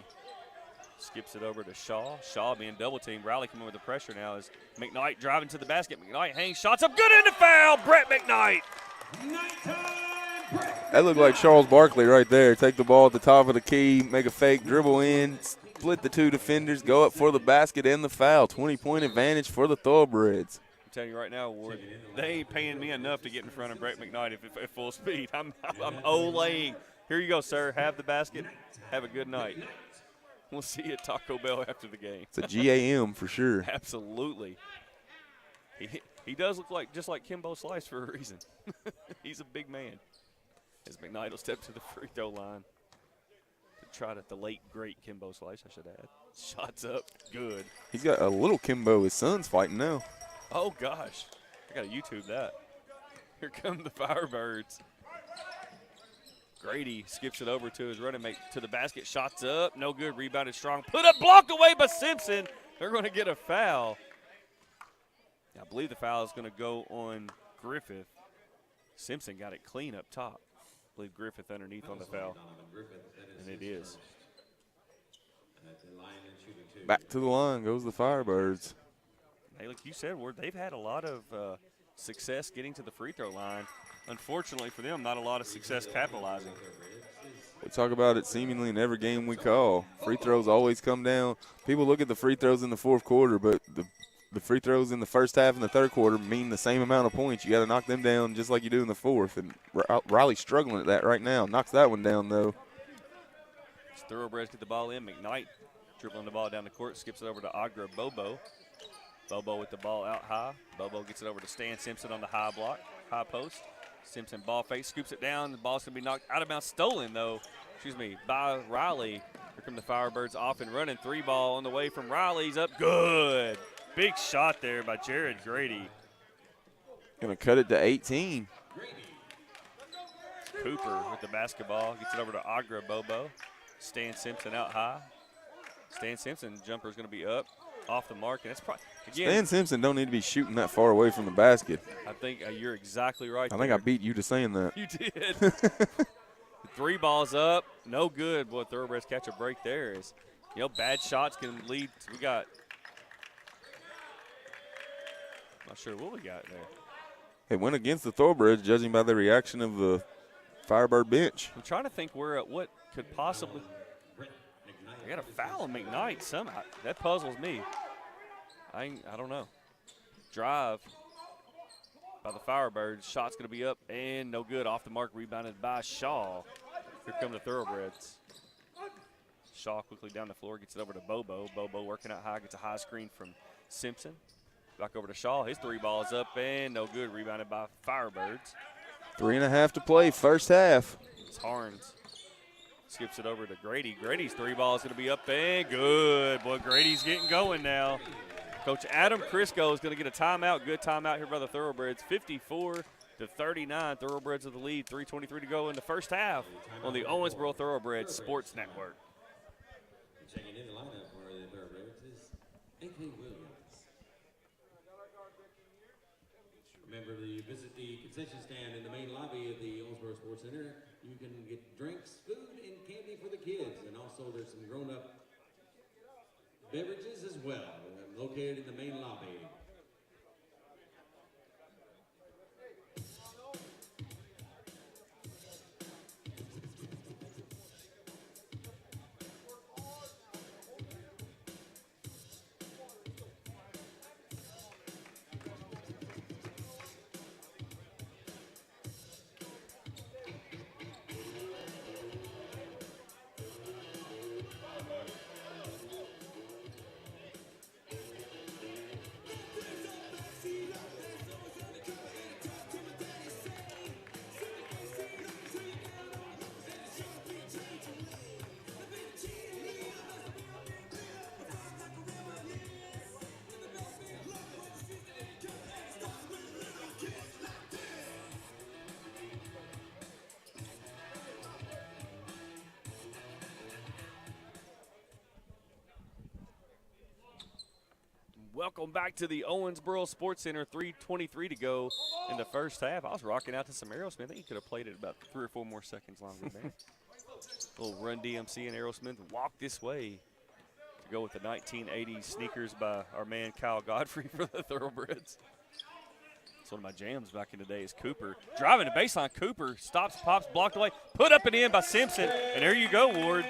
skips it over to Shaw. Shaw being double teamed. Raleigh coming with the pressure now as McKnight driving to the basket. McKnight hangs, shots up, good into foul. Brett McKnight. That looked like Charles Barkley right there. Take the ball at the top of the key, make a fake, dribble in, split the 2 defenders, go up for the basket and the foul. 20-point advantage for the Thoroughbreds. I'm telling you right now, Ward, they ain't paying me enough to get in front of Brett McKnight at full speed. I'm olaying. Here you go, sir. Have the basket. Have a good night. We'll see you at Taco Bell after the game. It's a GAM for sure. Absolutely. He does look just like Kimbo Slice for a reason. He's a big man. As McKnight will step to the free throw line to try the late, great Kimbo Slice, I should add. Shots up, good. He's got a little Kimbo. His son's fighting now. Oh, gosh. I got to YouTube that. Here come the Firebirds. Grady skips it over to his running mate to the basket. Shots up. No good. Rebounded strong. Put up. Blocked away by Simpson. They're going to get a foul. I believe the foul is going to go on Griffith. Simpson got it clean up top. I believe Griffith underneath on the foul. And it is. Back to the line goes the Firebirds. Hey, like you said, they've had a lot of success getting to the free throw line. Unfortunately for them, not a lot of success capitalizing. We talk about it seemingly in every game we call. Free throws always come down. People look at the free throws in the fourth quarter, but the free throws in the first half and the third quarter mean the same amount of points. You got to knock them down just like you do in the fourth. And Raleigh's struggling at that right now. Knocks that one down, though. Thoroughbreds get the ball in. McKnight dribbling the ball down the court, skips it over to Agra Bobo. Bobo with the ball out high. Bobo gets it over to Stan Simpson on the high block, high post. Simpson ball fake, scoops it down. The ball's going to be knocked out of bounds, stolen, though, by Riley. Here come the Firebirds off and running. 3-ball on the way from Riley. He's up good. Big shot there by Jared Grady. Going to cut it to 18. Cooper with the basketball. Gets it over to Agra Bobo. Stan Simpson out high. Stan Simpson jumper is going to be up, off the mark, and it's probably again. Stan Simpson don't need to be shooting that far away from the basket. I think you're exactly right. I think I beat you to saying that. You did. 3 balls up, no good. Boy, Thoroughbreds catch a break there. Bad shots can lead. We got. Not sure what we got there. It went against the Thoroughbreds, judging by the reaction of the Firebird bench. I'm trying to think what could possibly. I got a foul on McKnight somehow. That puzzles me. I don't know. Drive by the Firebirds. Shot's going to be up and no good. Off the mark, rebounded by Shaw. Here come the Thoroughbreds. Shaw quickly down the floor, gets it over to Bobo. Bobo working out high, gets a high screen from Simpson. Back over to Shaw. His 3-ball is up and no good. Rebounded by Firebirds. 3.5 to play, first half. It's Harns. Skips it over to Grady. Grady's 3-ball is going to be up and good. Boy, Grady's getting going now. Coach Adam Crisco is going to get a timeout. Good timeout here by the Thoroughbreds. 54-39. Thoroughbreds with the lead. 3:23 to go in the first half on the Owensboro Thoroughbreds Sports Network. Checking in the lineup for the Thoroughbreds is A.K. Williams. Remember to visit the concession stand in the main lobby of the Owensboro Sports Center. You can get drinks, food, and candy for the kids. And also there's some grown-up beverages as well, located in the main lobby. Welcome back to the Owensboro Sports Center. 3:23 to go in the first half. I was rocking out to some Aerosmith. I think he could have played it about 3 or 4 more seconds longer there. Little Run DMC and Aerosmith walk this way to go with the 1980s sneakers by our man Kyle Godfrey for the Thoroughbreds. It's one of my jams back in the day is Cooper. Driving the baseline, Cooper stops, pops, blocked away, put up and in by Simpson. And there you go, Ward.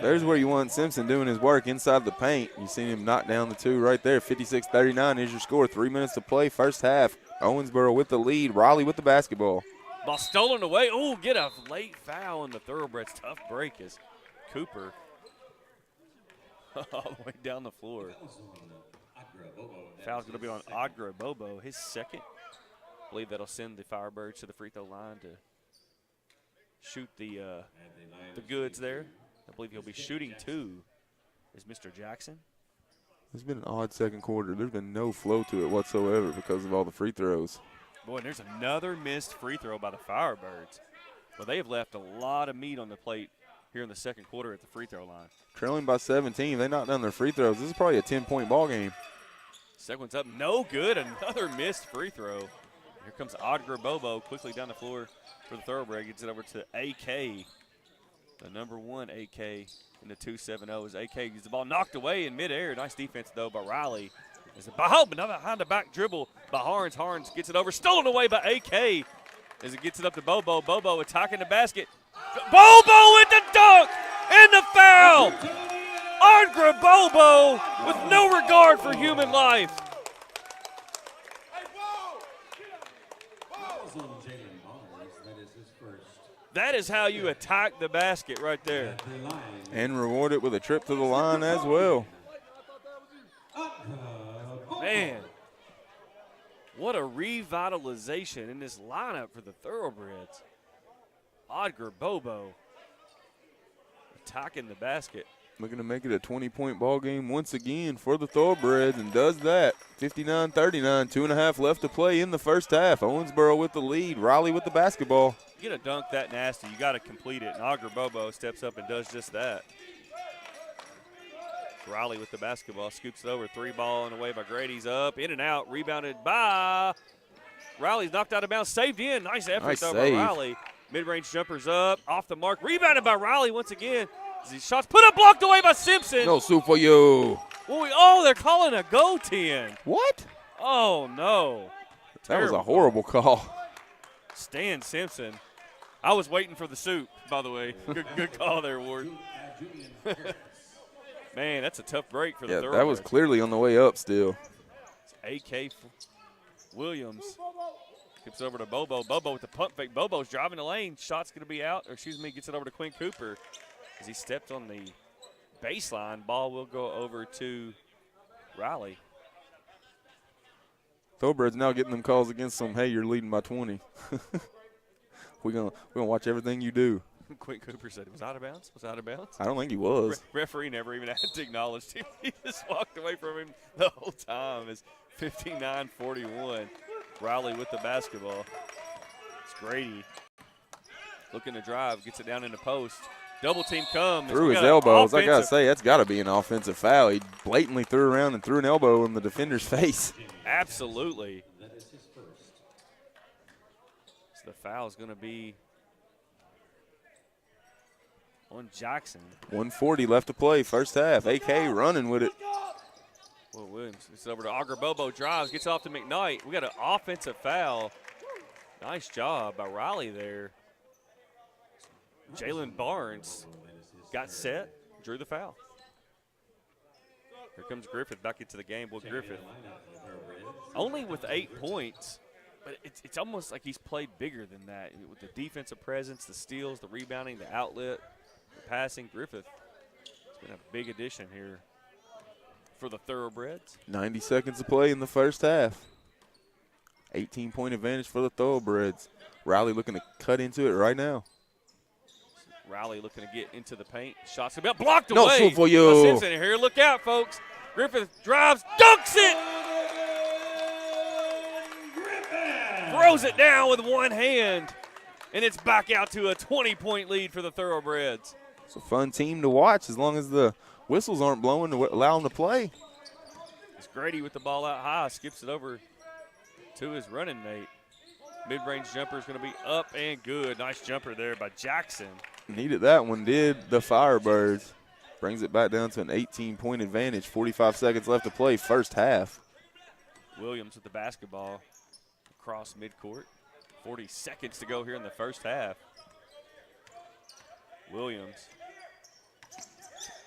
There's where you want Simpson doing his work inside the paint. You seen him knock down the 2 right there. 56-39 is your score. 3 minutes to play, first half. Owensboro with the lead. Raleigh with the basketball. Ball stolen away. Oh, get a late foul in the Thoroughbreds. Tough break as Cooper all the way down the floor. Foul's going to be on Agra Bobo, his second. I believe that'll send the Firebirds to the free throw line to shoot the goods there. I believe he'll be shooting 2 is Mr. Jackson. It's been an odd second quarter. There's been no flow to it whatsoever because of all the free throws. Boy, there's another missed free throw by the Firebirds. Well, they have left a lot of meat on the plate here in the second quarter at the free throw line. Trailing by 17. They knocked down their free throws. This is probably a 10-point ball game. Second one's up. No good. Another missed free throw. Here comes Odger Bobo quickly down the floor for the Thoroughbred. Gets it over to AK. The number 1 AK in the 2-7-0 is AK. Gets the ball knocked away in midair. Nice defense, though, by Raleigh. Behind the back dribble by Harns. Harns gets it over. Stolen away by AK as it gets it up to Bobo. Bobo attacking the basket. Bobo with the dunk and the foul. Ardra Bobo with no regard for human life. That is how you attack the basket right there. And reward it with a trip to the line as well. Man, what a revitalization in this lineup for the Thoroughbreds. Odger Bobo attacking the basket. Looking to make it a 20-point ball game once again for the Thoroughbreds, and does that. 59-39, 2.5 left to play in the first half. Owensboro with the lead, Raleigh with the basketball. You get a dunk that nasty, you got to complete it, and Odger Bobo steps up and does just that. Raleigh with the basketball, scoops it over, 3-ball and away by Grady's up, in and out, rebounded by Raleigh's knocked out of bounds, saved in. Nice effort though by Raleigh. Mid-range jumpers up, off the mark, rebounded by Raleigh once again. These shots put up, blocked away by Simpson. No soup for you. Oh, they're calling a go-10. What? Oh, no. That was a horrible call. Stan Simpson. I was waiting for the soup, by the way. Good call there, Ward. Man, that's a tough break for the Thoroughbreds. That was clearly on the way up still. It's AK Williams. Gives it over to Bobo. Bobo with the pump fake. Bobo's driving the lane. Shot's going to be out. Or excuse me, gets it over to Quin Cooper. As he stepped on the baseline, ball will go over to Raleigh. Thoroughbreds now getting them calls against them. Hey, you're leading by 20. We're gonna watch everything you do. Quin Cooper said it was out of bounds. Was out of bounds. I don't think he was. Referee never even had to acknowledge him. He just walked away from him the whole time. It's 59-41. Raleigh with the basketball. It's Grady looking to drive, gets it down in the post. Double team comes. Through his elbows. I got to say, that's got to be an offensive foul. He blatantly threw around and threw an elbow in the defender's face. Absolutely. So the foul is going to be on Jackson. 1:40 left to play, first half. AK running with it. Will Williams gets over to Auger. Bobo drives, gets off to McKnight. We got an offensive foul. Nice job by Raleigh there. Jalen Barnes got set, drew the foul. Here comes Griffith back into the game. Well, Griffith only with 8 points, but it's almost like he's played bigger than that. With the defensive presence, the steals, the rebounding, the outlet, the passing, Griffith has been a big addition here for the Thoroughbreds. 90 seconds to play in the first half. 18-point advantage for the Thoroughbreds. Raleigh looking to cut into it right now. Raleigh looking to get into the paint. Shots about blocked no away. No for you. Simpson here. Look out, folks. Griffith drives, dunks it. Throws it down with one hand, and it's back out to a 20-point lead for the Thoroughbreds. It's a fun team to watch as long as the whistles aren't blowing to allow them to play. It's Grady with the ball out high, skips it over to his running mate. Mid-range jumper is going to be up and good. Nice jumper there by Jackson. Needed that one, did the Firebirds. Brings it back down to an 18-point advantage. 45 seconds left to play, first half. Williams with the basketball across midcourt. 40 seconds to go here in the first half. Williams.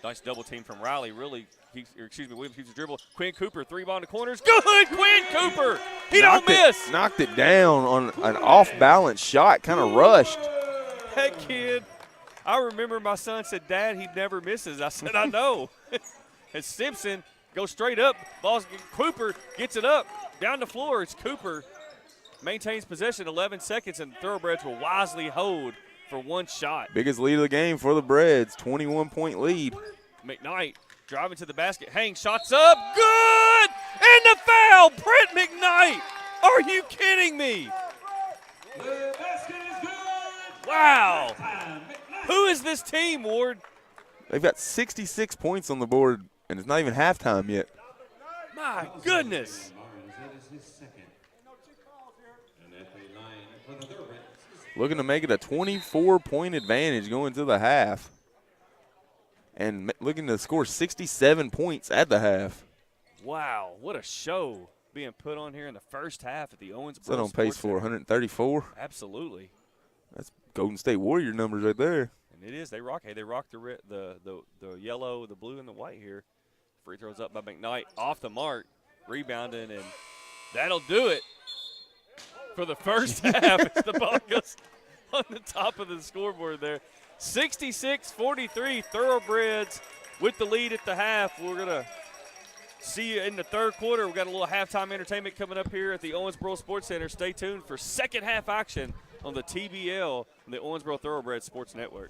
Nice double team from Raleigh. Williams keeps the dribble. Quin Cooper, 3-ball in the corners. Good, Quin Cooper. He don't miss. Knocked it down on an off-balance shot, kind of rushed. That kid, I remember my son said, Dad, he never misses. I said, I know. And Simpson goes straight up. Cooper gets it up. Down the floor, it's Cooper. Maintains possession, 11 seconds, and the Thoroughbreds will wisely hold for one shot. Biggest lead of the game for the Breds, 21-point lead. McKnight driving to the basket, hangs, shots up, good! And the foul, Brent McKnight Are you kidding me? The basket is good. Wow. Time. Who is this team, Ward? They've got 66 points on the board, and it's not even halftime yet. My goodness. Barnes, that is his second. And at the line for the Thoroughbreds. Looking to make it a 24-point advantage going to the half. And looking to score 67 points at the half. Wow, what a show being put on here in the first half at the Owensboro. Set on pace for 134. Absolutely. That's Golden State Warrior numbers right there. And it is. They rock. Hey, they rock the yellow, the blue, and the white here. Free throws up by McKnight. Off the mark. Rebounding, and that'll do it for the first half. As the ball goes on the top of the scoreboard there. 66-43, Thoroughbreds with the lead at the half. We're going to see you in the third quarter. We've got a little halftime entertainment coming up here at the Owensboro Sports Center. Stay tuned for second half action on the TBL on the Owensboro Thoroughbreds Sports Network.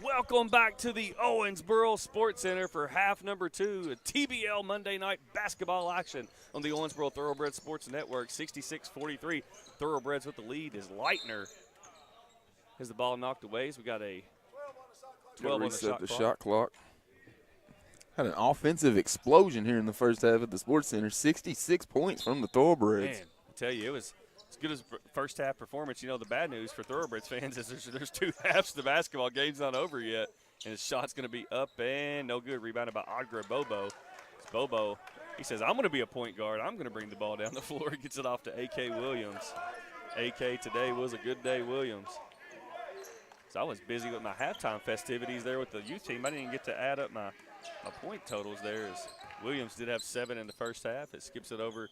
Welcome back to the Owensboro Sports Center for half number 2 of TBL Monday night basketball action on the Owensboro Thoroughbreds Sports Network. 66-43. Thoroughbreds with the lead is Leitner. Has the ball knocked away, so we got a 12 on the shot clock. Had an offensive explosion here in the first half at the Sports Center. 66 points from the Thoroughbreds. Man, I tell you, it was as good as first half performance. You know, the bad news for Thoroughbreds fans is there's 2 halves of the basketball. Game's not over yet. And his shot's going to be up and no good. Rebounded by Agra Bobo. It's Bobo, he says, I'm going to be a point guard. I'm going to bring the ball down the floor. He gets it off to A.K. Williams. A.K. today was a good day, Williams. So I was busy with my halftime festivities there with the youth team. I didn't even get to add up my point totals there. As Williams did have 7 in the first half. It skips it over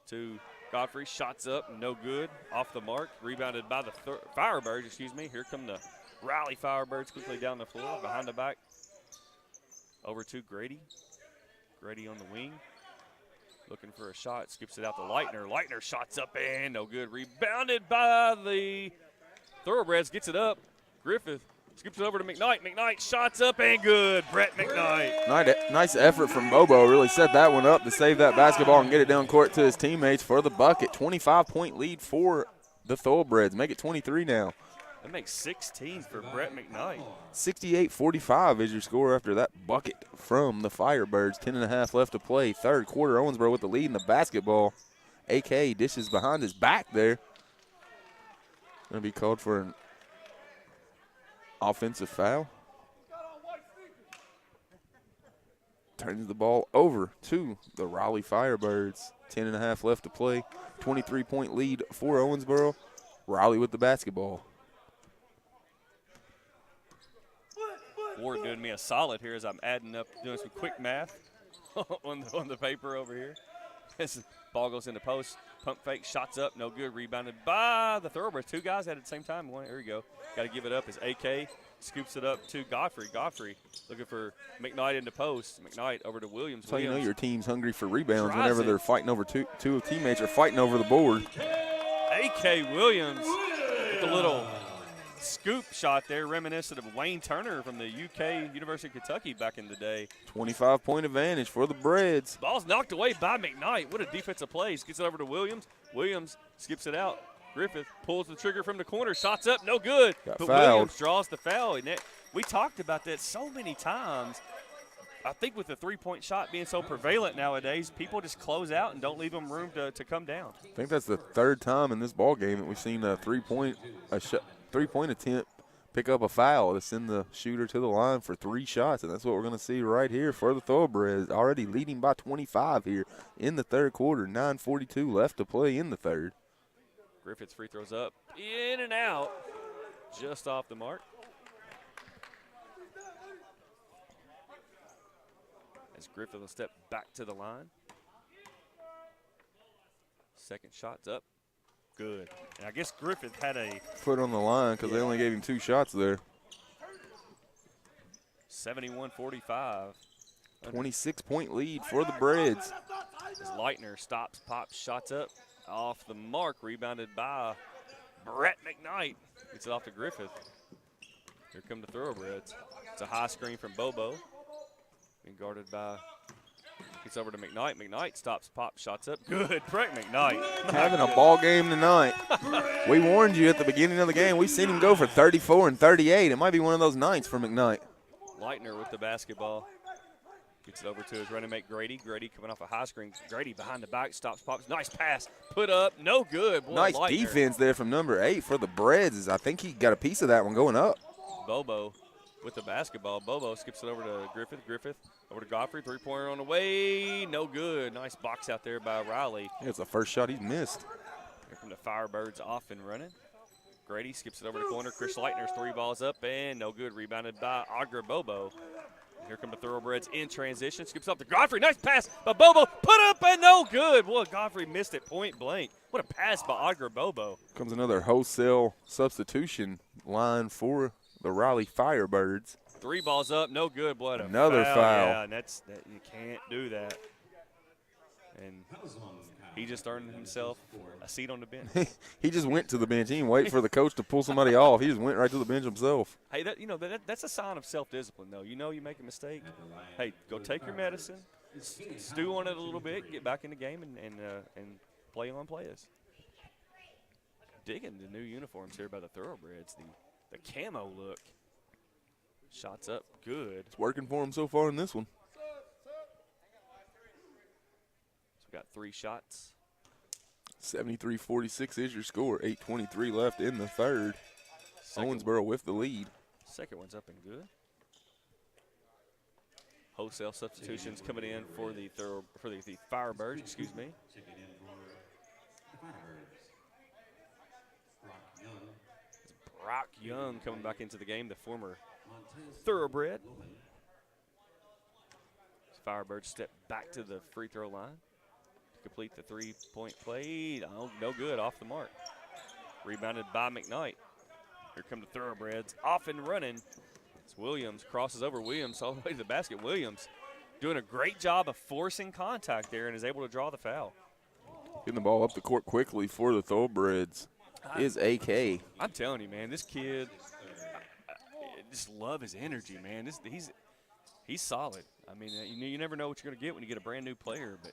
to Godfrey. Shots up, no good. Off the mark. Rebounded by the Firebirds, excuse me. Here come the Raleigh Firebirds quickly down the floor. Behind the back. Over to Grady. Grady on the wing. Looking for a shot. Skips it out to Leitner. Leitner shots up and no good. Rebounded by the Thoroughbreds. Gets it up. Griffith skips it over to McKnight. McKnight shots up and good. Brett McKnight. Nice effort from Bobo. Really set that one up to save that basketball and get it down court to his teammates for the bucket. 25-point lead for the Thoroughbreds. Make it 23 now. That makes 16 for Brett McKnight. 68-45 is your score after that bucket from the Firebirds. 10.5 left to play. Third quarter, Owensboro with the lead in the basketball. AK dishes behind his back there. Going to be called for an offensive foul. Turns the ball over to the Raleigh Firebirds. 10.5 left to play. 23-point lead for Owensboro. Raleigh with the basketball. Ward doing me a solid here as I'm adding up, doing some quick math on the paper over here. This ball goes in the post. Pump fake, shots up, no good. Rebounded by the Thoroughbreds. 2 guys at it at the same time. There we go. Got to give it up as AK scoops it up to Godfrey. Godfrey looking for McKnight in the post. McKnight over to Williams. So you know your team's hungry for rebounds whenever they're fighting over two teammates are fighting over the board. AK Williams with a little scoop shot there, reminiscent of Wayne Turner from the UK, University of Kentucky back in the day. 25-point advantage for the Breds. Ball's knocked away by McKnight. What a defensive play. He gets it over to Williams. Williams skips it out. Griffith pulls the trigger from the corner. Shots up, no good. Got but fouled. Williams draws the foul. And we talked about that so many times. I think with the three-point shot being so prevalent nowadays, people just close out and don't leave them room to come down. I think that's the 3rd time in this ball game that we've seen a three-point attempt pick up a foul to send the shooter to the line for 3 shots, and that's what we're going to see right here for the Thoroughbreds, already leading by 25 here in the 3rd quarter. 9:42 left to play in the 3rd. Griffith's free throws up, in and out, just off the mark. As Griffith will step back to the line. Second shot's up. Good. And I guess Griffith had a foot on the line because they only gave him 2 shots there. 71-45. 26-point lead for the Breds. As Leitner stops, pops, shots up. Off the mark, rebounded by Brett McKnight. Gets it off to Griffith. Here come the Thoroughbreds. It's a high screen from Bobo. Being guarded by, gets over to McKnight. McKnight stops, pops, shots up. Good, Brett McKnight. Having a ball game tonight. We warned you at the beginning of the game. We've seen him go for 34 and 38. It might be one of those nights for McKnight. Leitner with the basketball. Gets it over to his running mate, Grady. Grady coming off a high screen. Grady behind the back, stops, pops. Nice pass. Put up. No good. Boy, nice Leitner. Defense there from number 8 for the Breds. I think he got a piece of that one going up. Bobo with the basketball. Bobo skips it over to Griffith. Griffith over to Godfrey. 3-pointer on the way. No good. Nice box out there by Riley. It's the first shot he's missed. Here from the Firebirds off and running. Grady skips it over the corner. Chris Leitner's 3 balls up and no good. Rebounded by Agra Bobo. Here come the Thoroughbreds in transition. Skips up to Godfrey. Nice pass by Bobo. Put up and no good. Boy, Godfrey missed it point blank. What a pass by Agra Bobo. Comes another wholesale substitution line for the Raleigh Firebirds. 3 balls up, no good. What another foul. Yeah, and you can't do that. And He just earned himself a seat on the bench. He just went to the bench. He didn't wait for the coach to pull somebody off. He just went right to the bench himself. Hey, that's a sign of self-discipline, though. You know you make a mistake. Hey, go take your medicine, stew on it a little bit, get back in the game, and play on plays. Digging the new uniforms here by the Thoroughbreds, the camo look. Shots up, good. It's working for him so far in this one. So we got 3 shots. 73-46 is your score. 8:23 left in the third. Owensboro with the lead. Second one's up and good. Wholesale substitutions coming in for the Firebirds, excuse me. Checking in for the Firebirds. Brock Young. Brock Young coming back into the game, the former Thoroughbred. Firebirds step back to the free throw line to complete the 3-point play. Oh, no good, off the mark. Rebounded by McKnight. Here come the Thoroughbreds, off and running. It's Williams, crosses over Williams all the way to the basket. Williams doing a great job of forcing contact there and is able to draw the foul. Getting the ball up the court quickly for the Thoroughbreds is AK. I'm telling you, man, this kid, I just love his energy, man. He's solid. I mean, you never know what you're going to get when you get a brand new player, but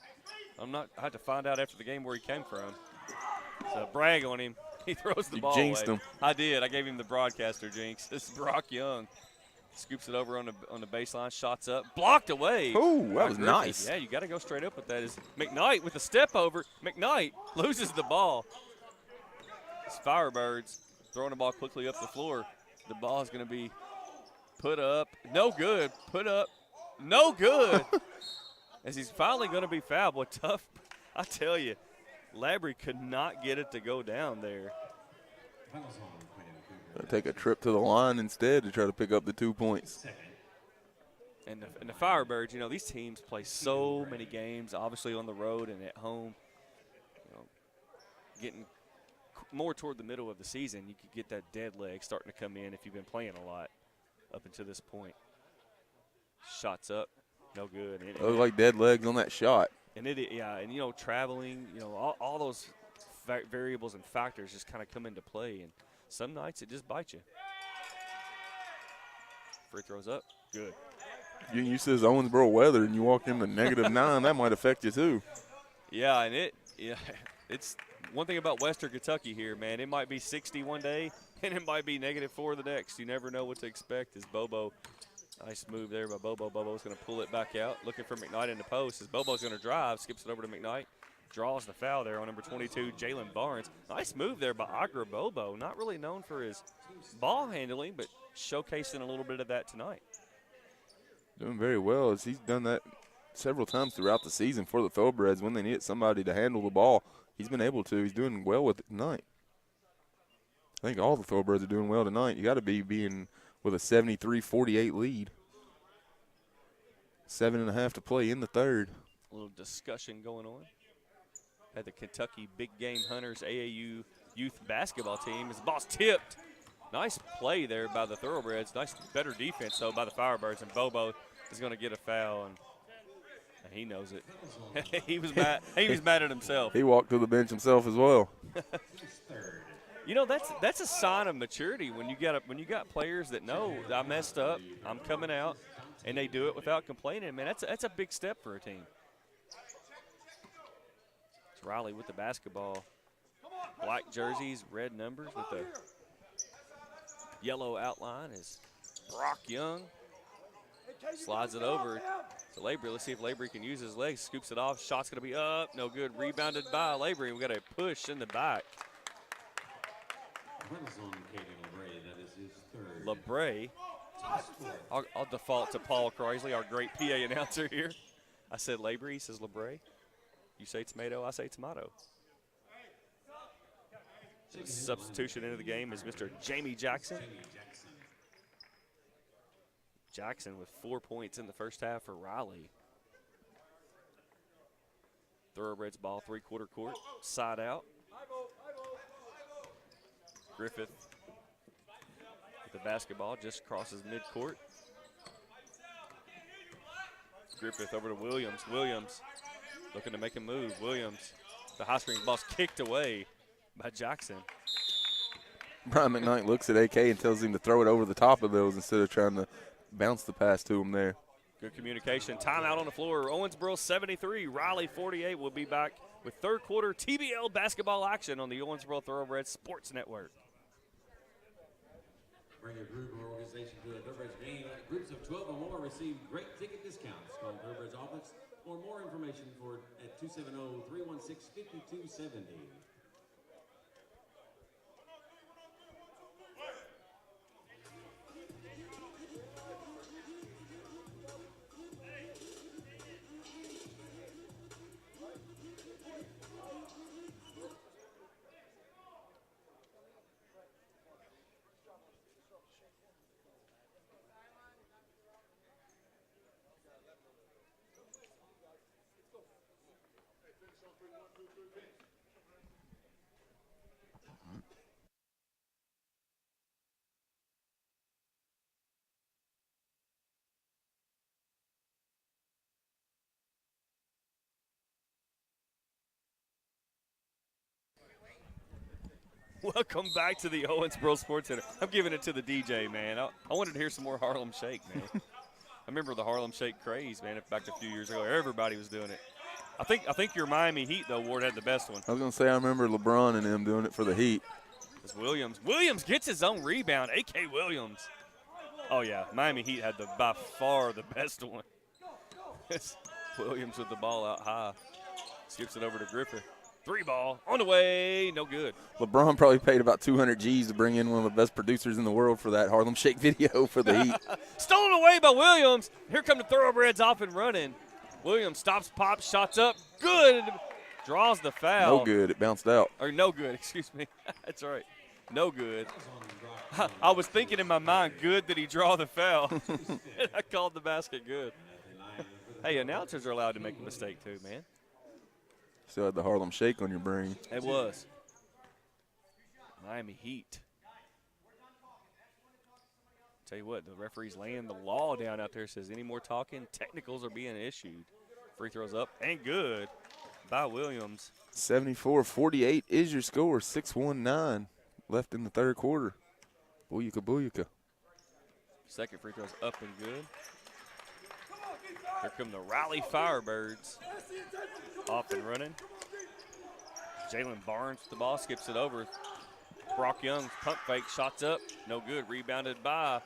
I had to find out after the game where he came from. So brag on him. He throws the ball jinxed away. him. I did. I gave him the broadcaster jinx. This is Brock Young. Scoops it over on the baseline, shots up, blocked away. Oh, that was Griffith. nice. Yeah, you got to go straight up with that. Is McKnight with the step over. McKnight loses the ball. It's Firebirds throwing the ball quickly up the floor. The ball is going to be put up. No good. Put up. No good. As he's finally going to be fouled. Boy, tough. I tell you, Labry could not get it to go down there. Take a trip to the line instead to try to pick up the 2 points. And the Firebirds, these teams play so many games, obviously on the road and at home. Getting more toward the middle of the season, you could get that dead leg starting to come in if you've been playing a lot up until this point. Shots up, no good. Look like dead legs on that shot. And traveling, all those variables and factors just kind of come into play. And some nights it just bites you. Free throws up, good. You says Owensboro weather and you walk into -9, that might affect you too. Yeah, and it's one thing about Western Kentucky here, man. It might be 60 one day and it might be -4 the next. You never know what to expect. As Bobo, nice move there by Bobo. Bobo's going to pull it back out, looking for McKnight in the post. As Bobo's going to drive, skips it over to McKnight. Draws the foul there on number 22, Jalen Barnes. Nice move there by Agra Bobo. Not really known for his ball handling, but showcasing a little bit of that tonight. Doing very well, as he's done that several times throughout the season for the Thoroughbreds. When they need somebody to handle the ball, he's been able to. He's doing well with it tonight. I think all the Thoroughbreds are doing well tonight. You got to be being with a 73-48 lead. 7.5 to play in the third. A little discussion going on. Had the Kentucky Big Game Hunters AAU youth basketball team. His ball's tipped. Nice play there by the Thoroughbreds. Nice, better defense, though, by the Firebirds. And Bobo is going to get a foul, and he knows it. He was mad. He was mad at himself. He walked to the bench himself as well. That's a sign of maturity when you got players that know I messed up, I'm coming out, and they do it without complaining. Man, that's a big step for a team. It's Raleigh with the basketball. Black jerseys, red numbers with the yellow outline is Brock Young. Slides it over to Labry. Let's see if Labry can use his legs. Scoops it off. Shot's going to be up. No good. Rebounded by Labry. We got a push in the back. LeBray. I'll default to Paul Crosley, our great PA announcer here. I said Labry. He says LeBray. You say tomato. I say tomato. Substitution into the game is Mr. Jamie Jackson. Jackson with 4 points in the first half for Raleigh. Thoroughbreds ball, three-quarter court, side out. Griffith with the basketball, just crosses midcourt. Griffith over to Williams. Williams looking to make a move. Williams The high screen ball's kicked away by Jackson. Brian McKnight looks at AK and tells him to throw it over the top of those instead of trying to bounce the pass to him there. Good communication. Timeout on the floor. Owensboro 73, Raleigh 48. We'll be back with third quarter TBL basketball action on the Owensboro Thoroughbreds Sports Network. Bring your group or organization to a Thoroughbreds game. Groups of 12 or more receive great ticket discounts. Call Thoroughbreds office for more information at 270-316-5270. Welcome back to the Owensboro Sports Center. I'm giving it to the DJ, man. I wanted to hear some more Harlem Shake, man. I remember the Harlem Shake craze, man, back a few years ago. Everybody was doing it. I think your Miami Heat, though, Ward, had the best one. I was going to say I remember LeBron and them doing it for the Heat. It's Williams. Williams gets his own rebound. A.K. Williams. Oh, yeah. Miami Heat had by far the best one. It's Williams with the ball out high. Skips it over to Griffith. 3 ball on the way, no good. LeBron probably paid about 200 G's to bring in one of the best producers in the world for that Harlem Shake video for the Heat. Stolen away by Williams. Here come the Thoroughbreds off and running. Williams stops, pops, shots up. Good. Draws the foul. No good. It bounced out. Or no good, excuse me. That's right. No good. I was thinking in my mind, good that he draw the foul. I called the basket good. Hey, announcers are allowed to make a mistake too, man. Still had the Harlem Shake on your brain. It was. Miami Heat. Tell you what, the referee's laying the law down out there. Says any more talking, technicals are being issued. Free throws up and good by Williams. 74-48 is your score. 6-1-9 left in the third quarter. Booyaka, booyaka. Second free throw's up and good. Here come the Raleigh Firebirds. Off and running. Jalen Barnes with the ball, skips it over. Brock Young, pump fake, shots up. No good. Rebounded by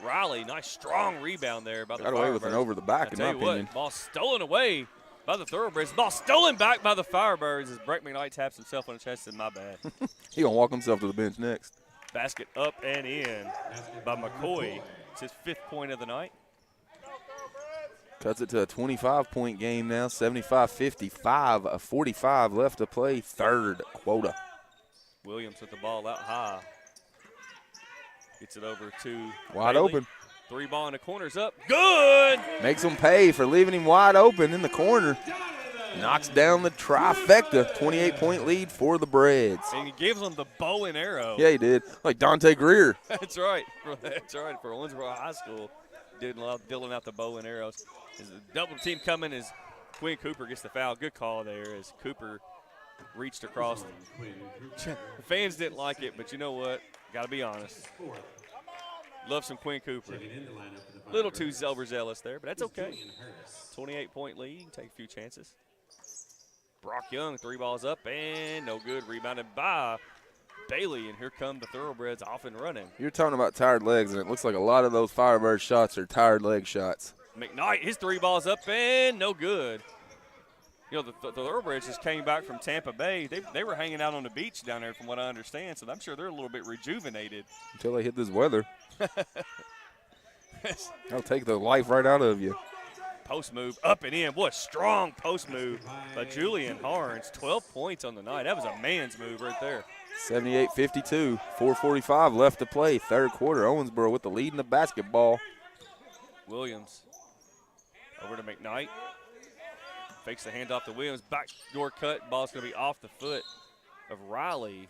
Raleigh. Nice, strong rebound there by the Firebirds. Got away with an over the back, in my opinion. Ball stolen away by the Thoroughbreds. Ball stolen back by the Firebirds as Brett McKnight taps himself on the chest and my bad. He going to walk himself to the bench next. Basket up and in by McCoy. It's his 5th point of the night. Cuts it to a 25-point game now, 75-55, 45 left to play, third quota. Williams with the ball out high. Gets it over to wide Bailey. Open. 3 ball in the corner's up. Good! Makes him pay for leaving him wide open in the corner. Knocks down the trifecta, 28-point lead for the Breds. And he gives them the bow and arrow. Yeah, he did. Like Dante Greer. That's right. That's right. For Owensboro High School, dealing out the bow and arrows. As the double team coming as Quin Cooper gets the foul. Good call there as Cooper reached across. The fans didn't like it, but you know what? Got to be honest. Love some Quin Cooper. A little too overzealous there, but that's okay. 28-point lead. You can take a few chances. Brock Young, 3 balls up and no good. Rebounded by Bailey, and here come the Thoroughbreds off and running. You're talking about tired legs, and it looks like a lot of those Firebird shots are tired leg shots. McKnight, his 3 balls up and no good. You know, the Thoroughbreds just came back from Tampa Bay. They were hanging out on the beach down there from what I understand, so I'm sure they're a little bit rejuvenated. Until they hit this weather. That'll take the life right out of you. Post move up and in. What strong post move by Julian Harns. 12 points on the night. That was a man's move right there. 78-52, 4:45 left to play. Third quarter, Owensboro with the lead in the basketball. Williams over to McKnight. Fakes the handoff to Williams. Backdoor cut. Ball's going to be off the foot of Riley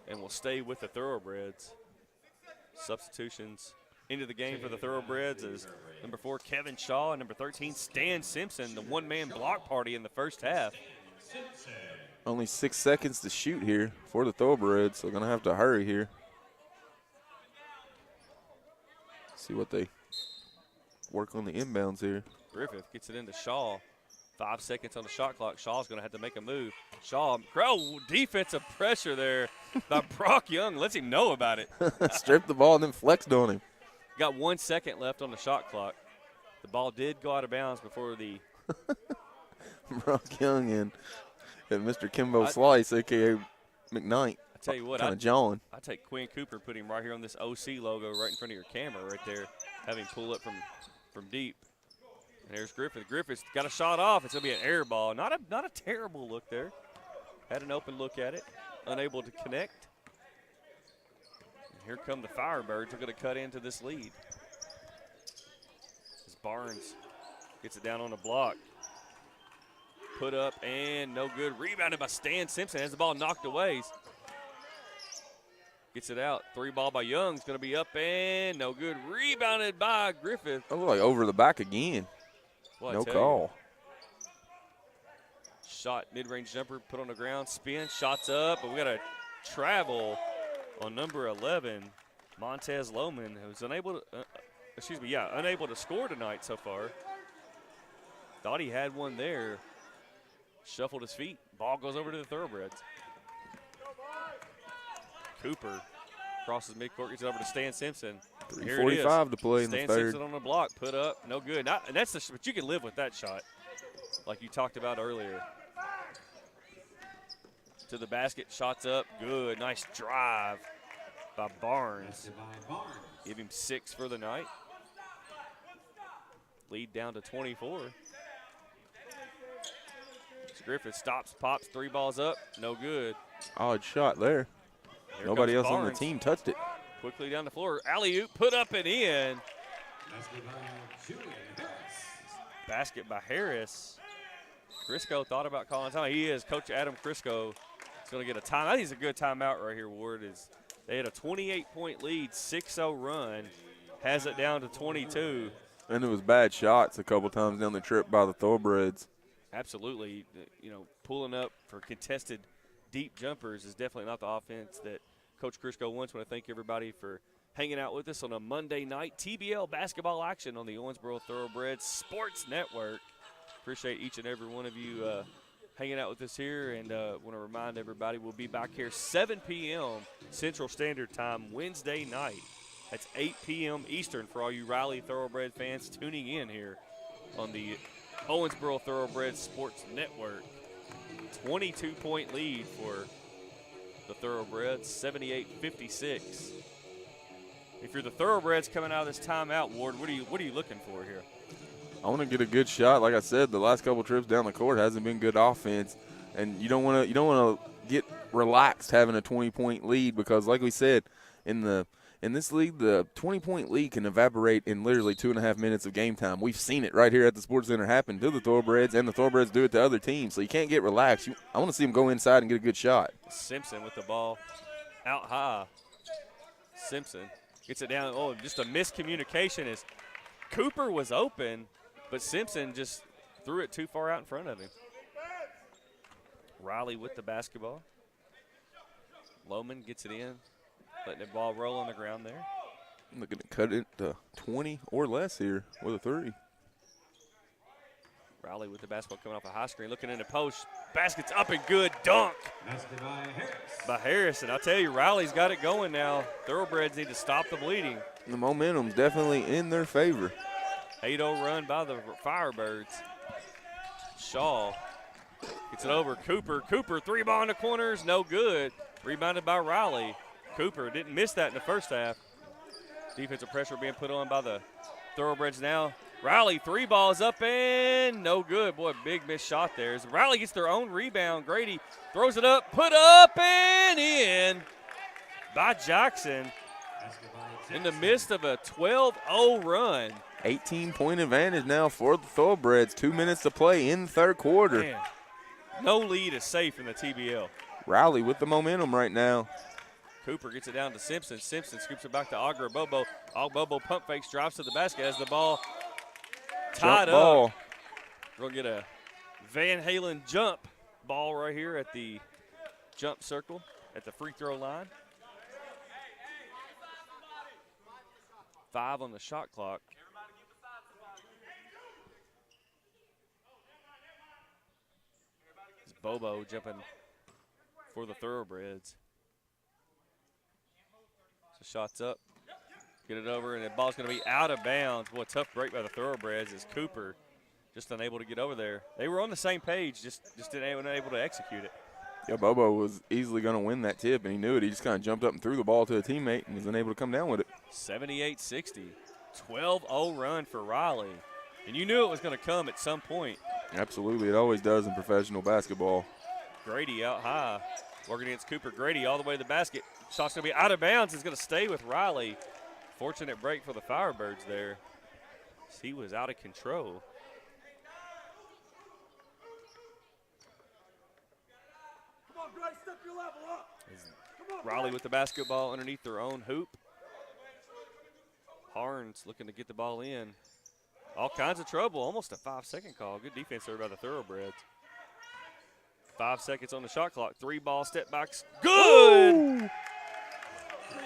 and will stay with the Thoroughbreds. Substitutions into the game for the Thoroughbreds is number 4, Kevin Shaw, and number 13, Stan Simpson, the one-man block party in the first half. Only 6 seconds to shoot here for the Thoroughbreds, so going to have to hurry here. See what they work on the inbounds here. Griffith gets it into Shaw. 5 seconds on the shot clock. Shaw's going to have to make a move. Defensive pressure there by Brock Young. Lets him know about it. Stripped the ball and then flexed on him. Got 1 second left on the shot clock. The ball did go out of bounds before the Brock Young and Mr. Kimbo Slice, a.k.a. McKnight. I tell you what, kind of jawing. I take Quin Cooper and put him right here on this OC logo right in front of your camera right there. Have him pull up from deep. And there's Griffith. Griffith's got a shot off. It's going to be an air ball. Not a terrible look there. Had an open look at it. Unable to connect. And here come the Firebirds. They're going to cut into this lead. As Barnes gets it down on the block. Put up and no good. Rebounded by Stan Simpson. Has the ball knocked away. Gets it out. 3 ball by Young's going to be up and no good. Rebounded by Griffith. Oh, like over the back again. Well, no call. Shot, mid-range jumper, put on the ground, spin, shots up, but we got a travel on number 11, Montez Lohman, who's unable to score tonight so far. Thought he had one there. Shuffled his feet. Ball goes over to the Thoroughbreds. Cooper crosses midcourt, gets it over to Stan Simpson. 3:45 to play in the Stan third. Simpson on the block, put up, no good. But you can live with that shot, like you talked about earlier. To the basket, shots up, good. Nice drive by Barnes. Give him 6 for the night. Lead down to 24. Griffith stops, pops, 3 balls up, no good. Odd shot there. Here Nobody else comes on the Barnes. team touched it. Quickly down the floor, alley-oop, put up and in. Basket by Harris. Crisco thought about calling time. He is. Coach Adam Crisco is going to get a time. I think it's a good timeout right here, Ward. They had a 28-point lead, 6-0 run. Has it down to 22. And it was bad shots a couple times down the trip by the Thoroughbreds. Absolutely. Pulling up for contested deep jumpers is definitely not the offense that Coach Crisco wants. I want to thank everybody for hanging out with us on a Monday night TBL basketball action on the Owensboro Thoroughbreds Sports Network. Appreciate each and every one of you hanging out with us here, and want to remind everybody we'll be back here 7 p.m. Central Standard Time Wednesday night. That's 8 p.m. Eastern for all you Raleigh Thoroughbred fans tuning in here on the Owensboro Thoroughbreds Sports Network. 22-point lead for the Thoroughbreds, 78-56. If you're the Thoroughbreds coming out of this timeout, Ward, what are you looking for here? I want to get a good shot. Like I said, the last couple trips down the court hasn't been good offense, and you don't want to get relaxed having a 20-point lead because, like we said, in this league, the 20-point lead can evaporate in literally 2.5 minutes of game time. We've seen it right here at the Sports Center happen to the Thoroughbreds, and the Thoroughbreds do it to other teams. So you can't get relaxed. I want to see them go inside and get a good shot. Simpson with the ball out high. Simpson gets it down. Oh, just a miscommunication as Cooper was open, but Simpson just threw it too far out in front of him. Riley with the basketball. Lohman gets it in. Letting the ball roll on the ground there. Looking to cut it to 20 or less here with a 3. Raleigh with the basketball coming off a high screen, looking in the post. Basket's up and good. Dunk by Harris. And I'll tell you, Riley's got it going now. Thoroughbreds need to stop the bleeding. The momentum's definitely in their favor. 8-0 run by the Firebirds. Shaw gets it over. Cooper, 3 ball in the corners, no good. Rebounded by Riley. Cooper didn't miss that in the first half. Defensive pressure being put on by the Thoroughbreds now. Riley, 3 balls up and no good. Boy, big missed shot there. As Riley gets their own rebound. Grady throws it up, put up and in by Jackson in the midst of a 12-0 run. 18-point advantage now for the Thoroughbreds. 2 minutes to play in the third quarter. Man, no lead is safe in the TBL. Riley with the momentum right now. Cooper gets it down to Simpson. Simpson scoops it back to Bobo. Bobo pump fakes, drives to the basket, has the ball tied Jump ball. up. We'll get a Van Halen jump ball right here at the jump circle at the free throw line. 5 on the shot clock. It's Bobo jumping for the Thoroughbreds. So shots up. Get it over, and the ball's going to be out of bounds. Boy, tough break by the Thoroughbreds as Cooper just unable to get over there. They were on the same page, just didn't able to execute it. Yeah, Bobo was easily going to win that tip, and he knew it. He just kind of jumped up and threw the ball to a teammate and was unable to come down with it. 78-60. 12-0 run for Raleigh. And you knew it was going to come at some point. Absolutely. It always does in professional basketball. Grady out high. Working against Cooper. Grady all the way to the basket. Shot's going to be out of bounds. It's going to stay with Raleigh. Fortunate break for the Firebirds there. He was out of control. Come on, Grace, step your level up. Raleigh with the basketball underneath their own hoop. Harns looking to get the ball in. All kinds of trouble. Almost a 5-second call. Good defense there by the Thoroughbreds. 5 seconds on the shot clock. 3-ball step backs. Good! Ooh.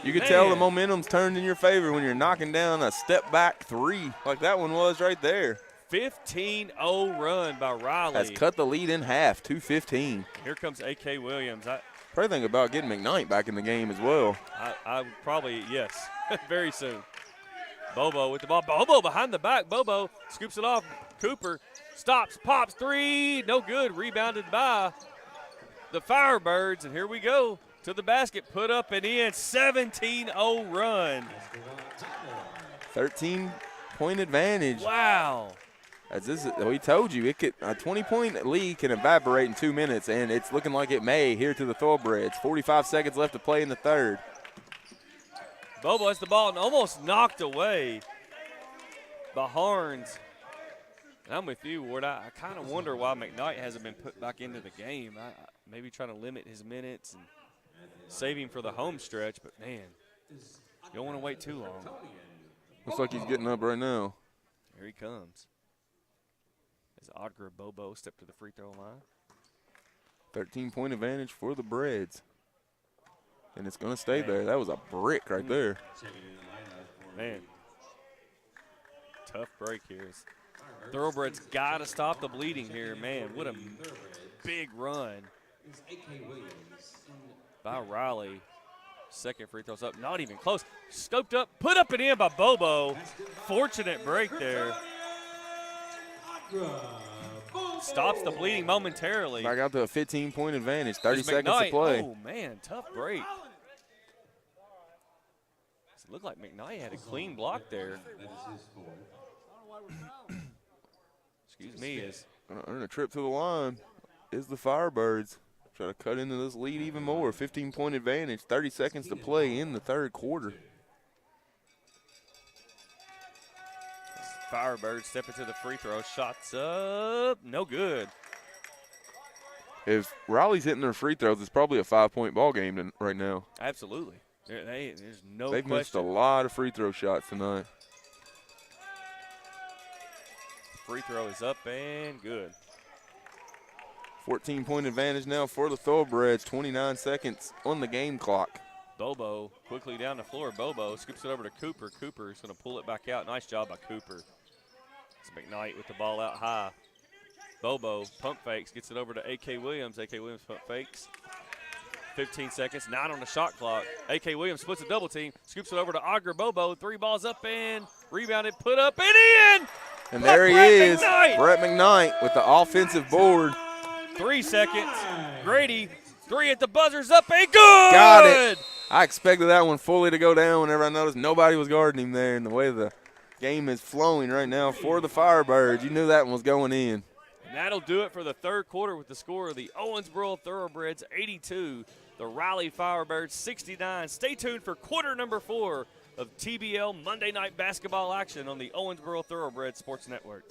You can tell the momentum's turned in your favor when you're knocking down a step back 3 like that one was right there. 15-0 run by Raleigh. Has cut the lead in half, 2:15. Here comes A.K. Williams. Probably think about getting McKnight back in the game as well. I would probably, yes, very soon. Bobo with the ball. Bobo behind the back. Bobo scoops it off. Cooper stops, pops, 3. No good. Rebounded by the Firebirds. And here we go to the basket. Put up and in. 17-0 run. 13-point advantage. Wow. As this is, we told you, it could a 20-point lead can evaporate in 2 minutes, and it's looking like it may here to the Thoughbreds. 45 seconds left to play in the third. Bobo has the ball and almost knocked away by Harns. And I'm with you, Ward. I kind of wonder why McKnight hasn't been put back into the game. Maybe trying to limit his minutes and save him for the home stretch. But, man, you don't want to wait too long. Looks like he's getting up right now. Here he comes. As Odger Bobo step to the free throw line. 13-point advantage for the Breds. And it's going to stay there. That was a brick right there. Man, tough break here. Thoroughbreds got to stop the bleeding here. Man, what a big run by Raleigh. Second free throw's up, not even close. Scoped up, put up and in by Bobo. Fortunate break there. Stops the bleeding momentarily. Back out to a 15-point advantage, 30 seconds to play. Oh, man, tough break. It looked like McKnight had a clean block there. Excuse me. On a trip to the line is the Firebirds. Try to cut into this lead even more. 15-point advantage, 30 seconds to play in the third quarter. Firebirds step into the free throw. Shots up. No good. If Raleigh's hitting their free throws, it's probably a 5-point ball game right now. Absolutely. There's no They've question. missed a lot of free throw shots tonight. Free throw is up and good. 14-point advantage now for the Thoroughbreds. 29 seconds on the game clock. Bobo quickly down the floor. Bobo scoops it over to Cooper. Cooper is going to pull it back out. Nice job by Cooper. It's McKnight with the ball out high. Bobo pump fakes, gets it over to A.K. Williams. A.K. Williams pump fakes. 15 seconds, 9 on the shot clock. A.K. Williams splits a double team, scoops it over to Odger Bobo. 3 balls up and rebounded, put up and in. And there he is, Brett McKnight with the offensive board. 3 seconds. Grady, 3 at the buzzer's up and good. Got it. I expected that one fully to go down whenever I noticed nobody was guarding him there. And the way the game is flowing right now for the Firebirds, you knew that one was going in. And that'll do it for the third quarter with the score of the Owensboro Thoroughbreds 82, the Raleigh Firebirds 69. Stay tuned for quarter number 4 of TBL Monday Night Basketball action on the Owensboro Thoroughbreds Sports Network.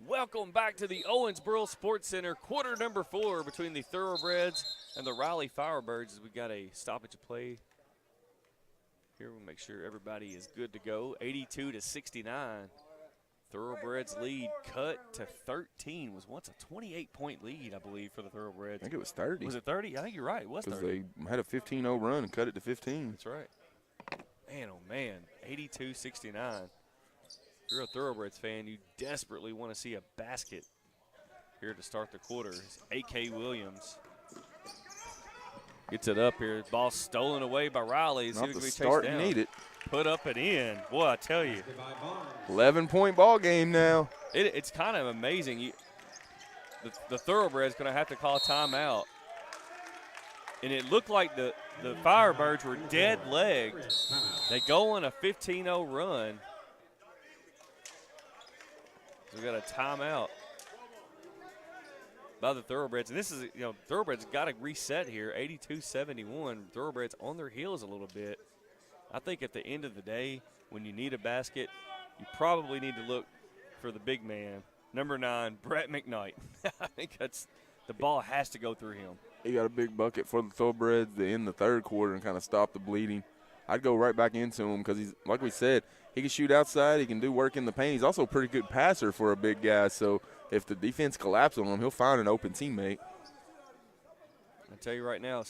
Welcome back to the Owensboro Sports Center, quarter number 4 between the Thoroughbreds and the Raleigh Firebirds. As we got a stoppage of play here. We'll make sure everybody is good to go. 82-69. Thoroughbreds lead cut to 13. Was once a 28-point lead, I believe, for the Thoroughbreds. I think it was 30. Was it 30? I think you're right. It was 30. Because they had a 15-0 run and cut it to 15. That's right. Man, oh, man. 82-69. If you're a Thoroughbreds fan, you desperately want to see a basket here to start the quarter. A.K. Williams gets it up here. Ball stolen away by Raleigh. Not the start you need it. Put up and in. Boy, I tell you. 11-point ball game now. It's kind of amazing. The Thoroughbreds going to have to call a timeout. And it looked like the Firebirds were dead-legged. They go on a 15-0 run. We got a timeout by the Thoroughbreds. And this is, Thoroughbreds got to reset here, 82-71. Thoroughbreds on their heels a little bit. I think at the end of the day, when you need a basket, you probably need to look for the big man, number 9, Brett McKnight. I think the ball has to go through him. He got a big bucket for the Thoroughbreds in the third quarter and kind of stop the bleeding. I'd go right back into him because he's, like we said, he can shoot outside. He can do work in the paint. He's also a pretty good passer for a big guy. So if the defense collapses on him, he'll find an open teammate. I'll tell you right now,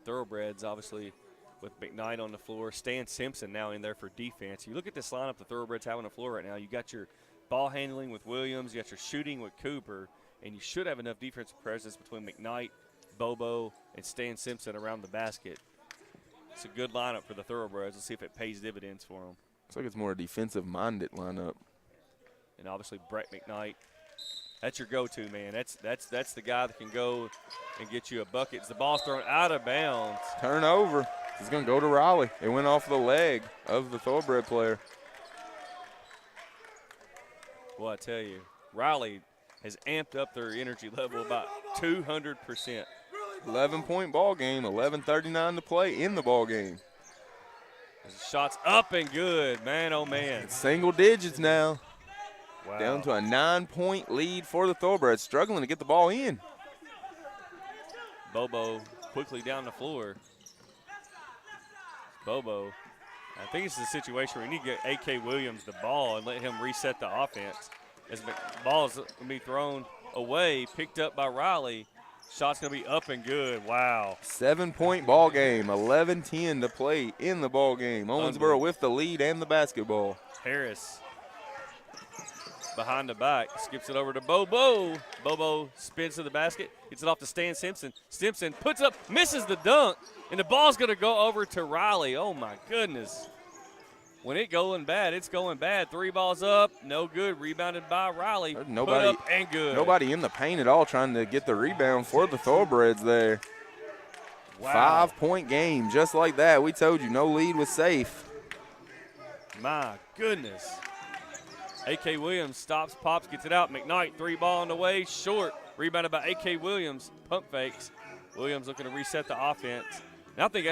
Thoroughbreds obviously with McKnight on the floor. Stan Simpson now in there for defense. You look at this lineup the Thoroughbreds have on the floor right now. You got your ball handling with Williams. You got your shooting with Cooper. And you should have enough defensive presence between McKnight, Bobo, and Stan Simpson around the basket. It's a good lineup for the Thoroughbreds. Let's see if it pays dividends for them. Looks like it's more a defensive-minded lineup. And obviously Brett McKnight, that's your go-to, man. That's the guy that can go and get you a bucket. As the ball's thrown out of bounds. Turnover. It's going to go to Raleigh. It went off the leg of the Thoroughbred player. Well, I tell you, Raleigh has amped up their energy level about 200%. 11-point ball game, 11:39 to play in the ball game. Shots up and good, man, oh man. It's single digits now. Wow. Down to a 9-point lead for the Thoroughbreds, struggling to get the ball in. Bobo quickly down the floor. Bobo, I think it's a situation where you need to get A.K. Williams the ball and let him reset the offense. As the ball is going to be thrown away, picked up by Raleigh. Shot's going to be up and good. Wow. 7-point ball game, 11:10 to play in the ball game. Owensboro with the lead and the basketball. Harris behind the back, skips it over to Bobo. Bobo spins to the basket, gets it off to Stan Simpson. Simpson puts up, misses the dunk, and the ball's going to go over to Raleigh. Oh, my goodness. When it's going bad, it's going bad. 3 balls up, no good. Rebounded by Raleigh. Nobody, put up and good. Nobody in the paint at all trying to get the rebound for the Thoroughbreds there. Wow. 5-point game, just like that. We told you, no lead was safe. My goodness. A.K. Williams stops, pops, gets it out. McKnight, 3 ball on the way, short. Rebounded by A.K. Williams, pump fakes. Williams looking to reset the offense. And I think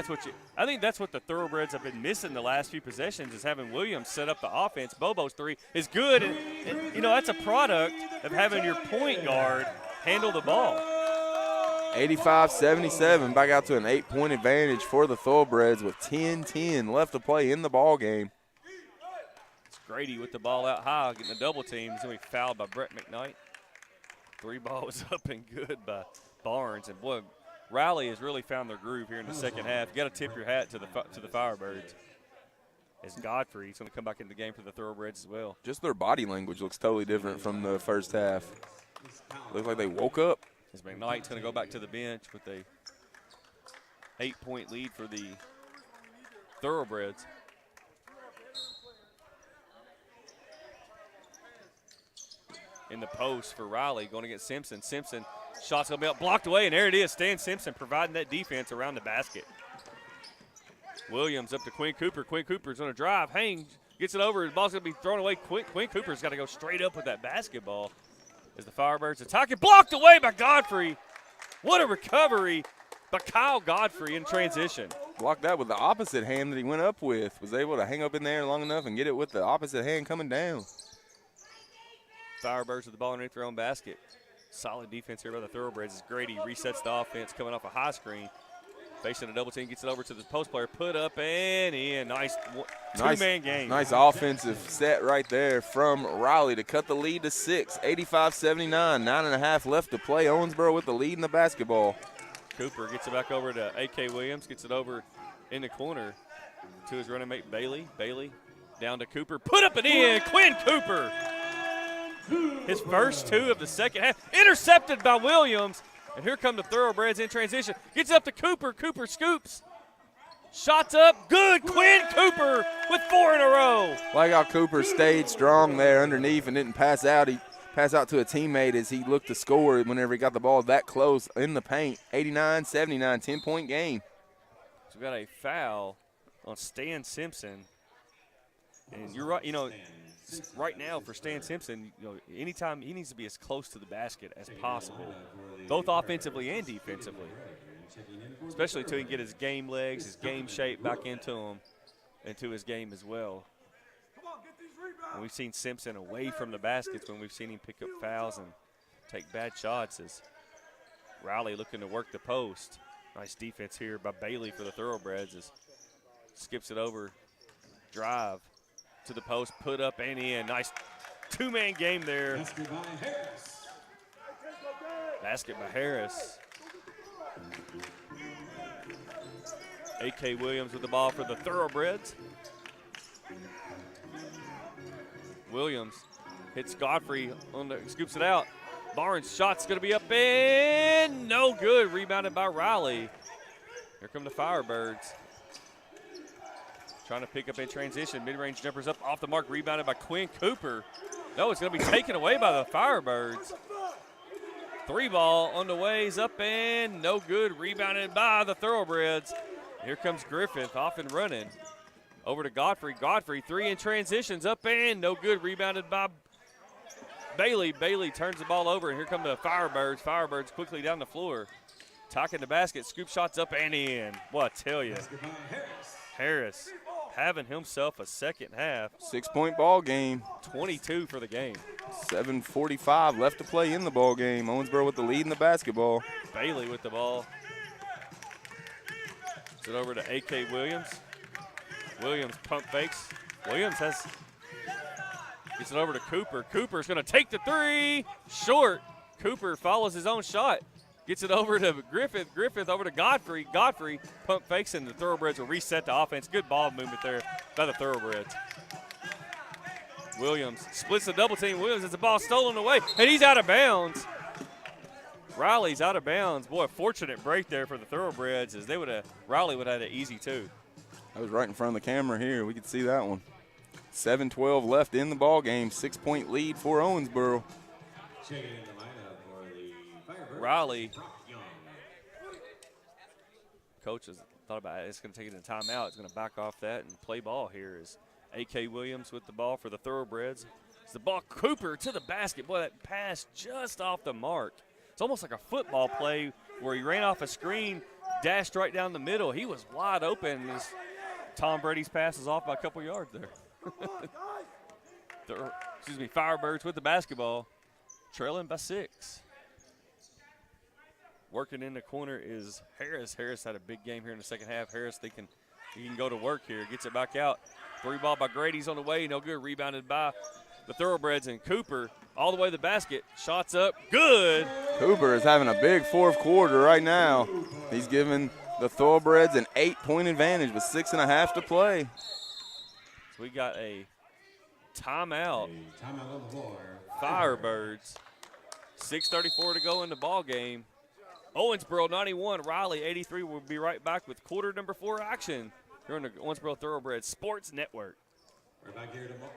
that's what the Thoroughbreds have been missing the last few possessions is having Williams set up the offense. Bobo's 3 is good, and that's a product of having your point guard handle the ball. 85-77, back out to an 8-point advantage for the Thoroughbreds with 10:10 left to play in the ball game. It's Grady with the ball out high, getting a double team. He's going to be fouled by Brett McKnight. 3 balls up and good by Barnes, and boy, Raleigh has really found their groove here in the second half. You got to tip your hat to the Firebirds. As Godfrey's going to come back into the game for the Thoroughbreds as well. Just their body language looks totally different from the first half. Looks like they woke up. As McKnight's going to go back to the bench with a 8-point lead for the Thoroughbreds. In the post for Raleigh, going against Simpson. Simpson, shot's going to be up, blocked away, and there it is. Stan Simpson providing that defense around the basket. Williams up to Quin Cooper. Quin Cooper's going to drive, hang, gets it over. The ball's going to be thrown away. Quin Cooper's got to go straight up with that basketball as the Firebirds attack it. Blocked away by Godfrey. What a recovery by Kyle Godfrey in transition. Blocked that with the opposite hand that he went up with. Was able to hang up in there long enough and get it with the opposite hand coming down. Firebirds with the ball underneath their own basket. Solid defense here by the Thoroughbreds as Grady resets the offense coming off a high screen. Facing a double team, gets it over to the post player. Put up and in. Nice two-man game. Nice offensive set right there from Raleigh to cut the lead to 6. 85-79. 9.5 left to play. Owensboro with the lead in the basketball. Cooper gets it back over to A.K. Williams. Gets it over in the corner to his running mate Bailey. Bailey down to Cooper. Put up and in. Quin Cooper. His first 2 of the second half. Intercepted by Williams. And here come the Thoroughbreds in transition. Gets up to Cooper. Cooper scoops. Shots up. Good. Quin Cooper with 4 in a row. Like how Cooper stayed strong there underneath and didn't pass out. He passed out to a teammate as he looked to score whenever he got the ball that close in the paint. 89-79, 10-point game. So we got a foul on Stan Simpson. And you're right, right now for Stan Simpson, anytime he needs to be as close to the basket as possible, both offensively and defensively, especially until he can get his game legs, his game shape back into his game as well. And we've seen Simpson away from the baskets when we've seen him pick up fouls and take bad shots as Raleigh looking to work the post. Nice defense here by Bailey for the Thoroughbreds as skips it over, drive to the post, put up and in. Nice two-man game there. Basket by Harris. A.K. Williams with the ball for the Thoroughbreds. Williams hits Godfrey scoops it out. Barnes' shot's going to be up and no good. Rebounded by Riley. Here come the Firebirds. Trying to pick up in transition. Mid-range jumpers up off the mark. Rebounded by Quin Cooper. No, it's going to be taken away by the Firebirds. 3 ball on the way is up and no good. Rebounded by the Thoroughbreds. Here comes Griffith off and running. Over to Godfrey. Godfrey, 3 in transitions. Up and no good. Rebounded by Bailey. Bailey turns the ball over, and here come the Firebirds. Firebirds quickly down the floor. Talking the basket. Scoop shots up and in. What I tell you. Harris having himself a second half. 6-point ball game. 22 for the game. 7:45 left to play in the ball game. Owensboro with the lead in the basketball. Bailey with the ball. Gets it over to A.K. Williams. Williams pump fakes. Williams gets it over to Cooper. Cooper's going to take the 3. Short. Cooper follows his own shot. Gets it over to Griffith. Griffith over to Godfrey. Godfrey pump fakes, and the Thoroughbreds will reset the offense. Good ball movement there by the Thoroughbreds. Williams splits the double team. Williams has the ball stolen away, and he's out of bounds. Riley's out of bounds. Boy, a fortunate break there for the Thoroughbreds as Riley would have had it easy too. That was right in front of the camera here. We could see that one. 7:12 left in the ball game. 6-point lead for Owensboro. Riley. Coach has thought about it. It's going to take it in a timeout. It's going to back off that and play ball here as A.K. Williams with the ball for the Thoroughbreds. It's the ball. Cooper to the basket. Boy, that pass just off the mark. It's almost like a football play where he ran off a screen, dashed right down the middle. He was wide open as Tom Brady's pass is off by a couple yards there. Firebirds with the basketball, trailing by 6. Working in the corner is Harris. Harris had a big game here in the second half. Harris thinking he can go to work here. Gets it back out. 3 ball by Grady's on the way. No good. Rebounded by the Thoroughbreds, and Cooper all the way to the basket. Shots up. Good. Cooper is having a big fourth quarter right now. He's giving the Thoroughbreds an 8-point advantage with 6.5 to play. So we got a timeout. Firebirds. 6:34 to go in the ball game. Owensboro 91, Raleigh 83. We'll be right back with quarter number 4 action here on the Owensboro Thoroughbreds Sports Network. We're back here tomorrow.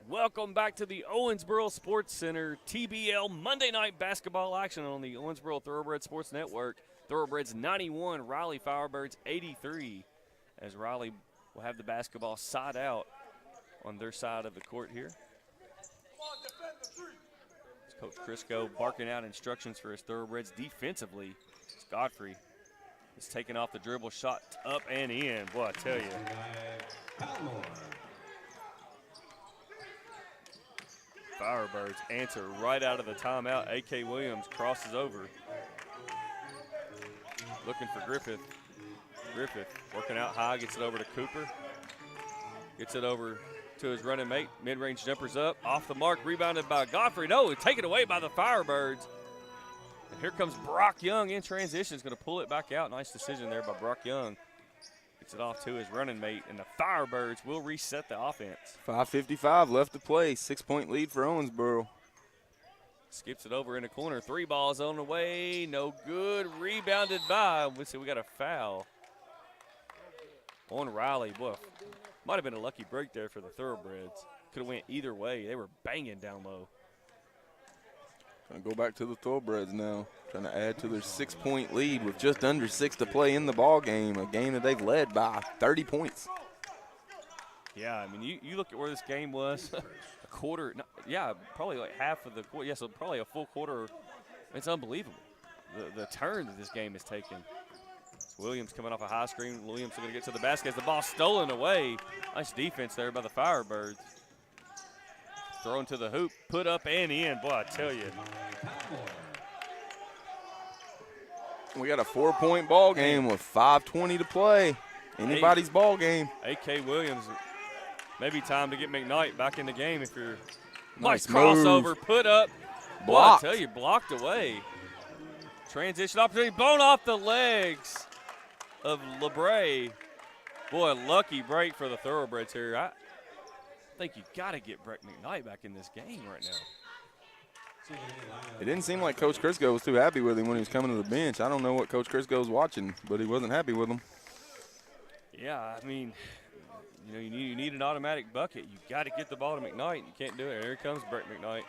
Welcome back to the Owensboro Sports Center TBL Monday night basketball action on the Owensboro Thoroughbreds Sports Network. Thoroughbreds 91, Raleigh Firebirds 83, as Raleigh will have the basketball side out on their side of the court here. It's Coach Crisco barking out instructions for his Thoroughbreds defensively. It's Godfrey is taking off the dribble, shot up and in. Boy, I tell you. Firebirds answer right out of the timeout. A.K. Williams crosses over. Looking for Griffith. Griffith working out high, gets it over to Cooper. Gets it over to his running mate. Mid-range jumpers up, off the mark, rebounded by Godfrey. No, taken away by the Firebirds. And here comes Brock Young in transition. Is going to pull it back out. Nice decision there by Brock Young. Gets it off to his running mate, and the Firebirds will reset the offense. 5:55 left to play. 6-point lead for Owensboro. Skips it over in the corner. 3 balls on the way. No good. Rebounded by. We got a foul on Riley. Boy, might have been a lucky break there for the Thoroughbreds. Could have went either way. They were banging down low. Gonna go back to the Thoroughbreds now, trying to add to their 6-point lead with just under 6 to play in the ball game, a game that they've led by 30 points. Yeah, I mean, you look at where this game was, a quarter, probably like half of the quarter, so probably a full quarter. It's unbelievable, the turn that this game has taken. It's Williams coming off a high screen. Williams is going to get to the basket as the ball stolen away. Nice defense there by the Firebirds. Thrown to the hoop, put up and in. Boy, I tell you. We got a 4-point ball game with 5:20 to play. Anybody's ball game. A.K. Williams, maybe time to get McKnight back in the game if you're. Nice crossover, move. Put up. Blocked. Boy, I tell you, blocked away. Transition opportunity, blown off the legs of LeBray. Boy, lucky break for the Thoroughbreds here. I think you got to get Breck McKnight back in this game right now. It didn't seem like Coach Crisco was too happy with him when he was coming to the bench. I don't know what Coach Crisco was watching, but he wasn't happy with him. Yeah, I mean, you need an automatic bucket. You got to get the ball to McKnight. You can't do it. Here comes Breck McKnight.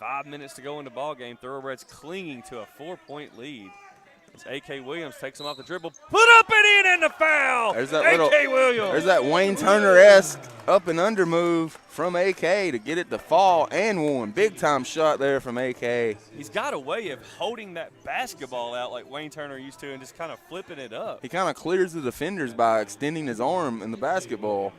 5 minutes to go in the ball game. Thoroughbreds clinging to a 4-point lead. As A.K. Williams takes him off the dribble. Put up and in the foul. There's that A.K. Williams. There's that Wayne Turner-esque up and under move from A.K. to get it to fall and one. Big time shot there from A.K. He's got a way of holding that basketball out like Wayne Turner used to and just kind of flipping it up. He kind of clears the defenders by extending his arm in the basketball.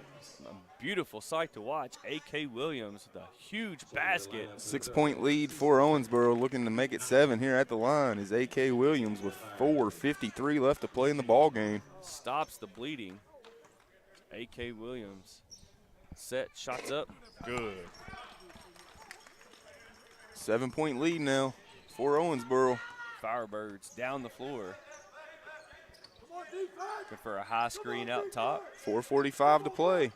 Beautiful sight to watch. A.K. Williams with a huge basket. 6-point lead for Owensboro, looking to make it 7 here at the line is A.K. Williams with 4:53 left to play in the ball game. Stops the bleeding. A.K. Williams. Set, shots up. Good. 7-point lead now for Owensboro. Firebirds down the floor. Good for a high screen out top. 4:45 to play.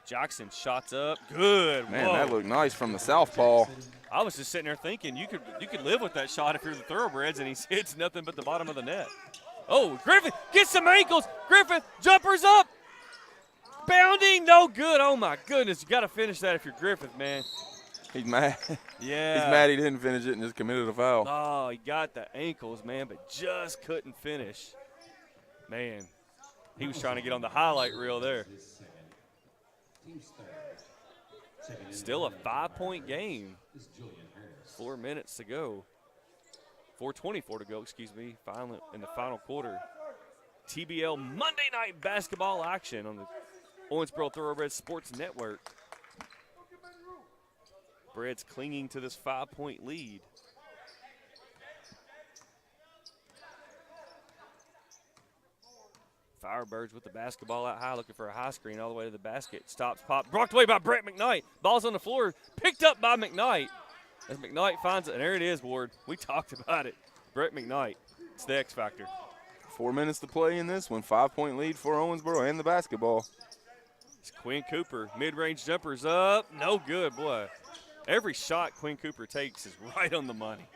Jackson shots up. Good. Man, Whoa. that looked nice from the southpaw. I was just sitting there thinking you could live with that shot if you're the Thoroughbreds, and he hits nothing but the bottom of the net. Oh, Griffith gets some ankles. Griffith jumpers up. Bounding, no good. Oh, my goodness. You got to finish that if you're Griffith, man. He's mad. Yeah. He's mad he didn't finish it and just committed a foul. Oh, he got the ankles, man, but just couldn't finish. Man, he was trying to get on the highlight reel there. Still a 5-point game. 4 minutes to go. 4:24 to go, final, in the final quarter. TBL Monday night basketball action on the Owensboro Thoroughbreds Sports Network. Breds clinging to this 5-point lead. Firebirds with the basketball out high, looking for a high screen all the way to the basket. Stops, pop, blocked away by Brett McKnight. Ball's on the floor, picked up by McKnight. As McKnight finds it, and there it is, Ward. We talked about it. Brett McKnight, it's the X factor. 4 minutes to play in this one. 5-point lead for Owensboro and the basketball. It's Quin Cooper, mid-range jumpers up, no good, boy. Every shot Quin Cooper takes is right on the money.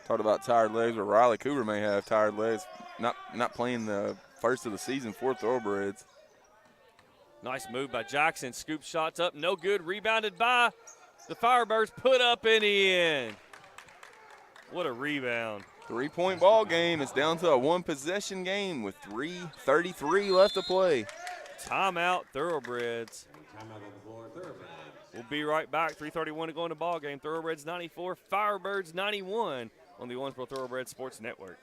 Talked about tired legs, or Riley Cooper may have tired legs. Not playing the first of the season for Thoroughbreds. Nice move by Jackson. Scoop shots up. No good. Rebounded by the Firebirds. Put up in the end. What a rebound. 3-point ball game. It's down to a one-possession game with 3:33 left to play. Timeout, Thoroughbreds. Timeout on the floor, Thoroughbreds. We'll be right back. 3:31 to go in the ball game. Thoroughbreds 94, Firebirds 91 on the Owensboro Thoroughbreds Sports Network.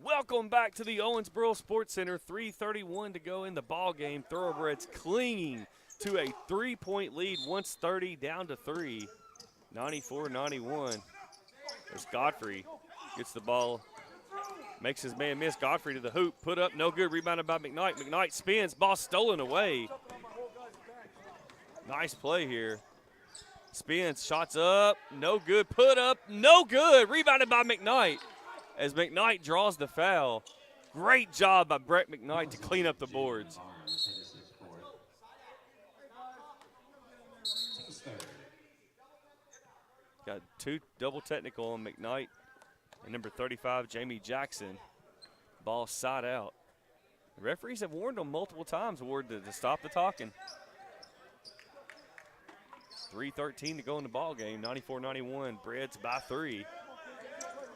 Welcome back to the Owensboro Sports Center. 3:31 to go in the ball game. Thoroughbreds clinging to a 3-point lead. Once 30 down to 3. 94-91. As Godfrey gets the ball, makes his man miss. Godfrey to the hoop, put up, no good. Rebounded by McKnight. McKnight spins, ball stolen away. Nice play here. Spins, shots up, no good. Put up, no good. Rebounded by McKnight. As McKnight draws the foul. Great job by Brett McKnight to clean up the boards. Got 2 double technical on McKnight and number 35, Jamie Jackson. Ball side out. The referees have warned them multiple times, to stop the talking. 3:13 to go in the ball game. 94-91, Breds by 3.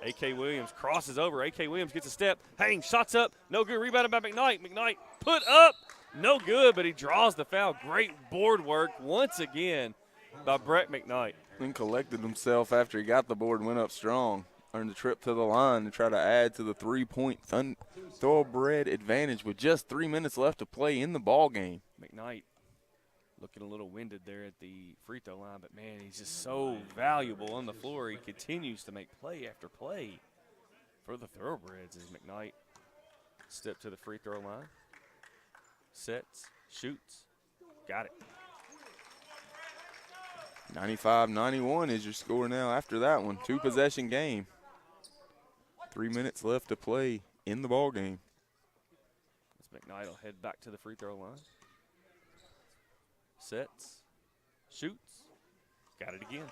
A.K. Williams crosses over. A.K. Williams gets a step. Hangs, shots up. No good. Rebounded by McKnight. McKnight put up. No good, but he draws the foul. Great board work once again by Brett McKnight. And collected himself after he got the board and went up strong. Earned the trip to the line to try to add to the 3-point Thoroughbred advantage with just 3 minutes left to play in the ball game. McKnight looking a little winded there at the free throw line, but man, he's just so valuable on the floor. He continues to make play after play for the Thoroughbreds as McKnight step to the free throw line, sets, shoots, got it. 95-91 is your score now after that one. 2-possession game. 3 minutes left to play in the ball game. As McKnight will head back to the free throw line. Sets, shoots, got it again.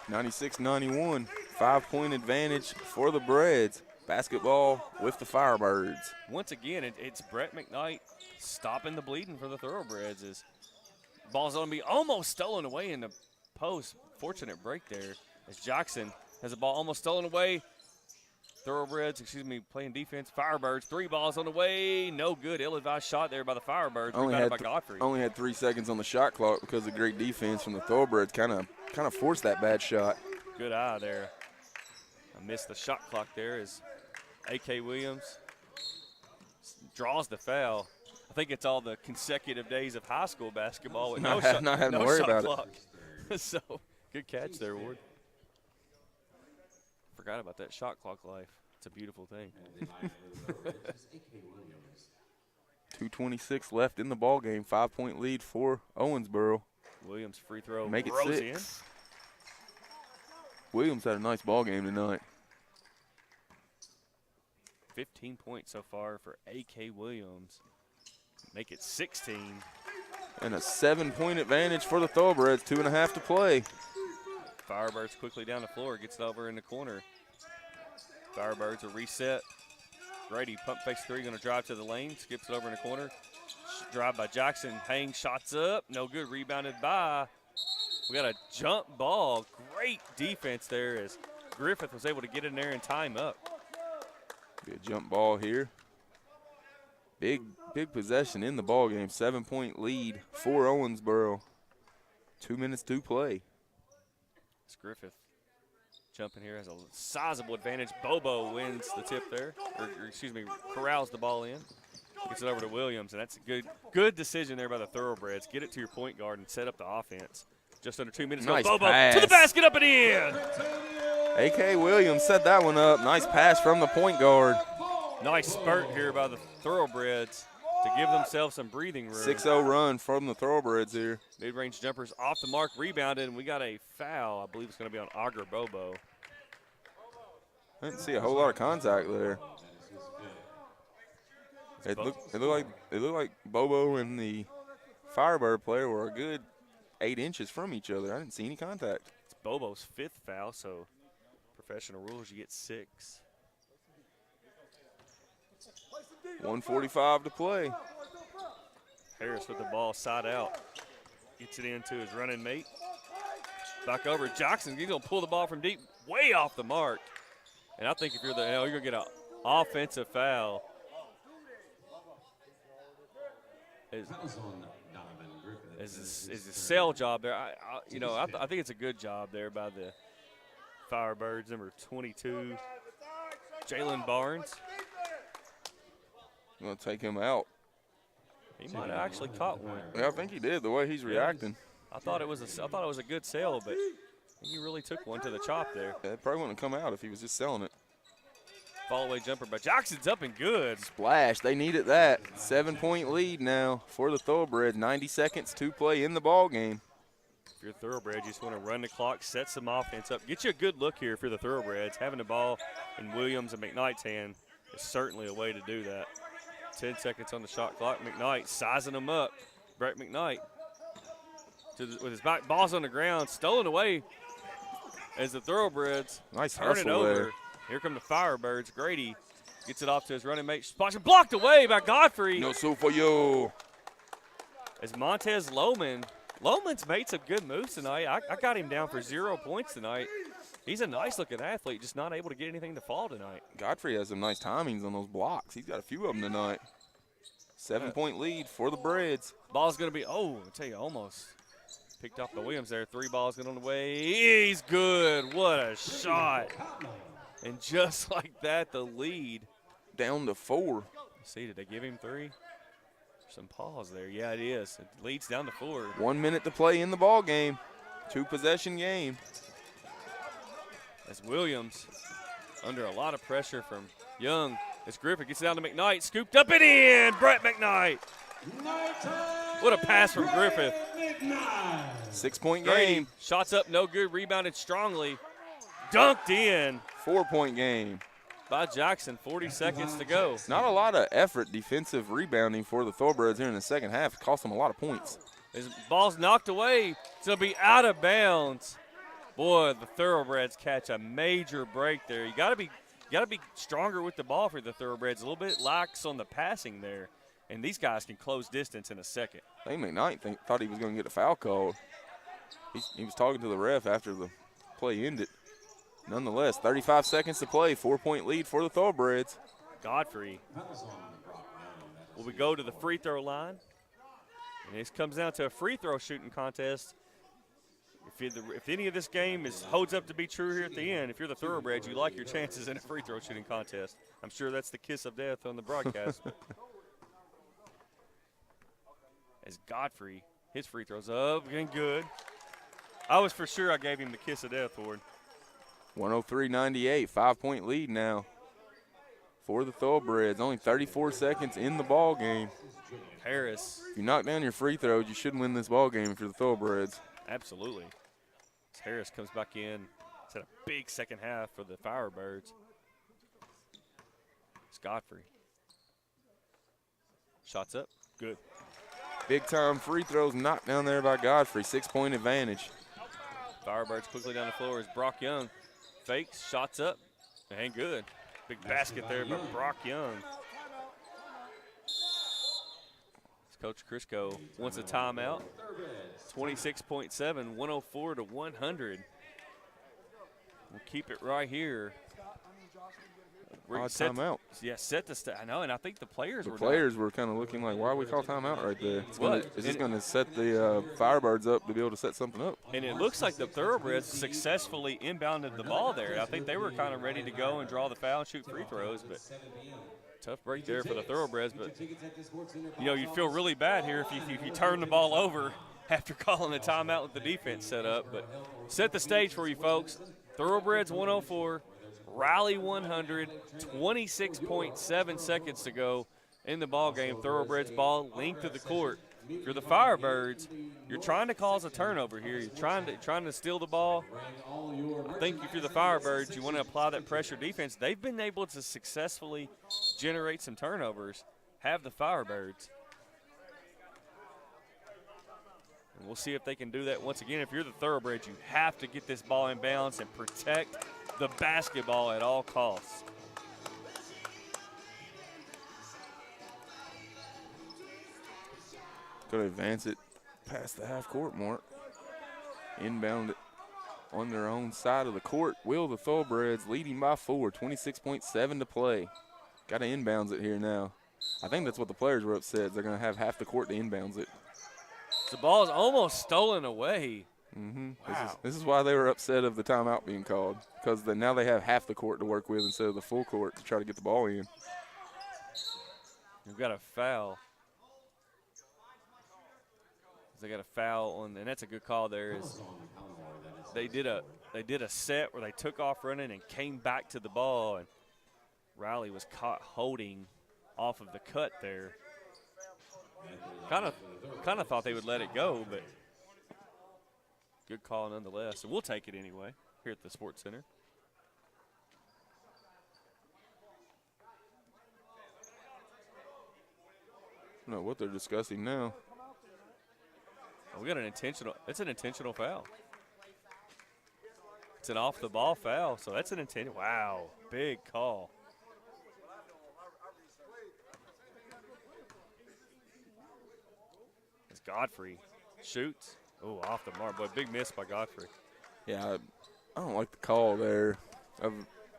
96-91, 5-point advantage for the Breds. Basketball with the Firebirds. Once again, it's Brett McKnight stopping the bleeding for the Thoroughbreds. As ball's going to be almost stolen away in the post. Fortunate break there as Jackson has the ball almost stolen away. Thoroughbreds, playing defense. Firebirds, 3 balls on the way. No good. Ill-advised shot there by the Firebirds. Rebounded by Godfrey. Only had 3 seconds on the shot clock because of great defense from the Thoroughbreds. Kind of forced that bad shot. Good eye there. I missed the shot clock there as A.K. Williams draws the foul. I think it's all the consecutive days of high school basketball with not having to worry about clock. So, good catch there, Ward. Forgot about that shot clock life. It's a beautiful thing. 2:26 left in the ball game. 5-point lead for Owensboro. Williams free throw. Make it throws 6. In. Williams had a nice ball game tonight. 15 points so far for A.K. Williams. Make it 16. And a 7-point advantage for the Thoroughbreds. 2.5 to play. Firebirds quickly down the floor, gets it over in the corner. Firebirds will reset. Grady, pump fake 3, going to drive to the lane, skips it over in the corner. Drive by Jackson, Hang shots up, no good, rebounded by. We got a jump ball. Great defense there as Griffith was able to get in there and tie him up. Good jump ball here Big possession in the ball game. 7-point lead for Owensboro. 2 minutes to play. It's Griffith jumping here, has a sizable advantage. Bobo wins the tip there, or excuse me, corrals the ball in. Gets it over to Williams, and that's a good decision there by the Thoroughbreds. Get it to your point guard and set up the offense. Just under 2 minutes. Nice Bobo pass. to the basket, up and in. A.K. Williams set that one up. Nice pass from the point guard. Nice spurt here by the Thoroughbreds to give themselves some breathing room. 6-0 run from the Thoroughbreds here. Mid-range jumpers off the mark, rebounded, and we got a foul. I believe it's going to be on Auger Bobo. I didn't see a whole lot of contact there. It looked like Bobo and the Firebird player were a good 8 inches from each other. I didn't see any contact. It's Bobo's 5th foul, so professional rules, you get 6. 1:45 to play. Harris with the ball side out. Gets it into his running mate. Back over Jackson. He's going to pull the ball from deep, way off the mark. And I think if you're you're going to get an offensive foul. Is a sell job there. I think it's a good job there by the Firebirds, number 22, Jalen Barnes. I'm going to take him out. He might have actually caught one. Yeah, I think he did, the way he's reacting. I thought it was a good sell, but he really took one to the chop there. Yeah, it probably wouldn't have come out if he was just selling it. Fall-away jumper by Jackson's up and good. Splash. They needed that. 7-point lead now for the Thoroughbreds. 90 seconds to play in the ball game. If you're a Thoroughbred, you just want to run the clock, set some offense up. Get you a good look here for the Thoroughbreds. Having the ball in Williams and McKnight's hand is certainly a way to do that. 10 seconds on the shot clock. McKnight sizing them up. Brett McKnight with his back, balls on the ground, stolen away as the Thoroughbreds nice turn it hustle over. there. Here come the Firebirds. Grady gets it off to his running mate. Splash blocked away by Godfrey. No so for you. As Montez Loman's made some good moves tonight. I got him down for 0 points tonight. He's a nice-looking athlete, just not able to get anything to fall tonight. Godfrey has some nice timings on those blocks. He's got a few of them tonight. 7-point lead for the Breds. Ball's going to be, I'll tell you, almost picked off the Williams there. 3 balls going on the way. He's good. What a shot. And just like that, the lead. Down to 4. See, did they give him 3? Some pause there. Yeah, it is. It leads down to 4. 1 minute to play in the ball game. 2-possession game. As Williams under a lot of pressure from Young. As Griffith gets it down to McKnight. Scooped up and in. Brett McKnight. What a pass from Griffith. 6-point Grady, game. shots up, no good. Rebounded strongly. Dunked in 4-point game. by Jackson. 40 seconds to go. Not a lot of effort defensive rebounding for the Thoughbreds here in the second half. It cost them a lot of points. His ball's knocked away. So it'll be out of bounds. Boy, the Thoroughbreds catch a major break there. You gotta be stronger with the ball for the Thoroughbreds. A little bit lax on the passing there. And these guys can close distance in a second. I think McKnight thought he was going to get a foul call. He was talking to the ref after the play ended. Nonetheless, 35 seconds to play. 4-point lead for the Thoroughbreds. Godfrey. Will we go to the free throw line? And this comes down to a free throw shooting contest. If any of this game holds up to be true here at the end, if you're the Thoroughbreds, you like your chances in a free throw shooting contest. I'm sure that's the kiss of death on the broadcast. As Godfrey, his free throws up and good. I was for sure I gave him the kiss of death for it. 103-98, 5-point lead now for the Thoroughbreds. Only 34 seconds in the ball game. Harris. If you knock down your free throws, you should win this ball game if you're the Thoroughbreds. Absolutely. As Harris comes back in. It's had a big second half for the Firebirds. It's Godfrey. Shots up. Good. Big-time free throws knocked down there by Godfrey. 6-point advantage. Firebirds quickly down the floor as Brock Young fakes, shots up, and good. Big basket there by Brock Young. Coach Crisco wants a timeout. 26.7, 104 to 100. We'll keep it right here timeout. Yeah, set the I know, and I think the players The were players were kind of looking like, why are we call timeout right there? It's just going to set the Firebirds up to be able to set something up. And it looks like the Thoroughbreds successfully inbounded the ball there. I think they were kind of ready to go and draw the foul and shoot free throws, but tough break there for the Thoroughbreds. But, you know, you'd feel really bad here if you turn the ball over after calling a timeout with the defense set up. But set the stage for you folks. Thoroughbreds 104. Raleigh 100, 26.7 seconds to go in the ball game. Thoroughbreds ball length of the court. If you're the Firebirds, you're trying to cause a turnover here. You're trying to steal the ball. I think if you're the Firebirds, you want to apply that pressure defense. They've been able to successfully generate some turnovers. Have the Firebirds. And we'll see if they can do that once again. If you're the Thoroughbreds, you have to get this ball in balance and protect the basketball at all costs. Going to advance it past the half-court mark. Inbound it on their own side of the court. Will the Thoroughbreds leading by 4, 26.7 to play. Got to inbounds it here now. I think that's what the players were upset. They're going to have half the court to inbounds it. The ball is almost stolen away. Wow. This is why they were upset of the timeout being called, because now they have half the court to work with instead of the full court to try to get the ball in. We've got a foul. They got a foul on, and that's a good call there. Is they did a set where they took off running and came back to the ball, and Raleigh was caught holding off of the cut there. Kind of thought they would let it go, but good call nonetheless. So we'll take it anyway here at the Sports Center. I don't know what they're discussing now. We got it's an intentional foul. It's an off the ball foul, so that's an intentional. Wow, big call. As Godfrey shoots. Oh, off the mark. Boy, big miss by Godfrey. Yeah, I don't like the call there of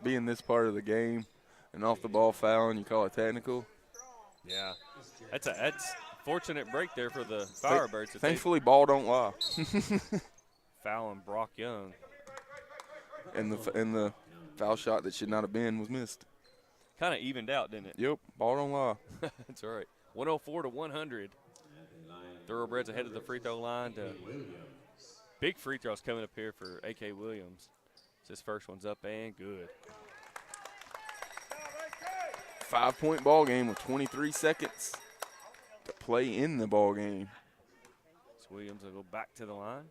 being this part of the game, an off-the-ball foul, and you call it technical. Yeah, that's fortunate break there for the Firebirds. Thankfully, ball don't lie. Fouling Brock Young. And the foul shot that should not have been was missed. Kind of evened out, didn't it? Yep, ball don't lie. That's all right. 104 to 100. Thoroughbreds ahead of the free throw line. Big free throws coming up here for A.K. Williams. This first one's up and good. 5-point ball game with 23 seconds to play in the ball game. So Williams will go back to the line.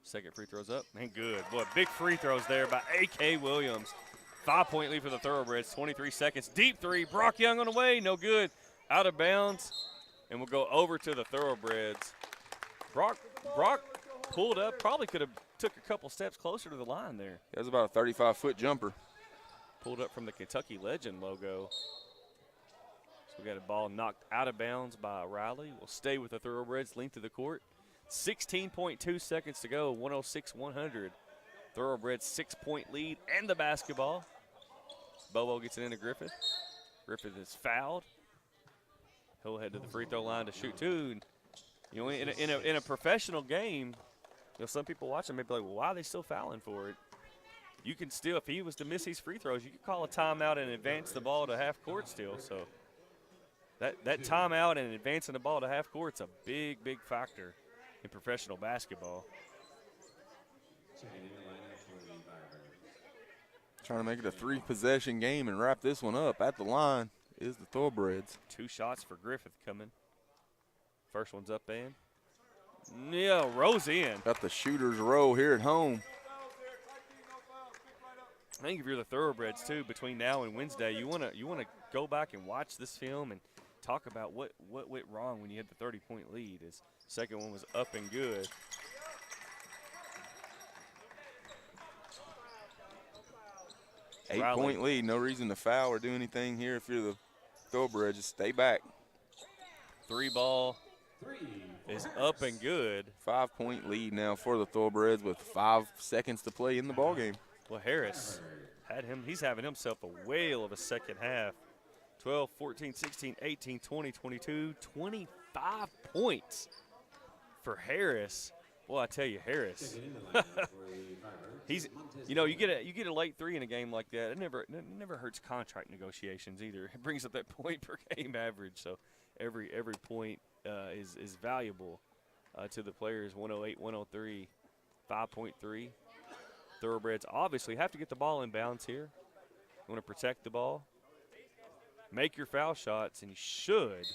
Second free throw's up and good. Boy, big free throws there by A.K. Williams. 5-point lead for the Thoroughbreds. 23 seconds. Deep three. Brock Young on the way. No good. Out of bounds. And we'll go over to the Thoroughbreds. Brock pulled up. Probably could have took a couple steps closer to the line there. That was about a 35-foot jumper. Pulled up from the Kentucky Legend logo. So we got a ball knocked out of bounds by Riley. We'll stay with the Thoroughbreds. Length of the court. 16.2 seconds to go. 106-100. Thoroughbreds 6-point lead and the basketball. Bobo gets it into Griffith. Griffith is fouled. He'll head to the free throw line to shoot two. And, you know, in a professional game, you know, some people watching may be like, well, why are they still fouling for it? You can still, if he was to miss these free throws, you could call a timeout and advance the ball to half court still. So that timeout and advancing the ball to half court's a big, big factor in professional basketball. Trying to make it a 3-possession game and wrap this one up at the line is the Thoroughbreds. 2 shots for Griffith coming. First one's up and yeah, rows in. Got the shooter's row here at home. I think if you're the Thoroughbreds too, between now and Wednesday, you wanna go back and watch this film and talk about what went wrong when you had the 30-point lead. His second one was up and good. Eight-point lead, no reason to foul or do anything here if you're the Thoroughbreds. Just stay back. 3 ball is up and good. 5-point lead now for the Thoroughbreds with 5 seconds to play in the ball game. Well, Harris He's having himself a whale of a second half. 12, 14, 16, 18, 20, 22, 25 points for Harris. Boy, I tell you, Harris. He's, you get a late three in a game like that. It never hurts contract negotiations either. It brings up that point per game average. So every point is valuable to the players. 108, 103, 5.3. Thoroughbreds obviously have to get the ball in bounds here. You want to protect the ball. Make your foul shots, and you should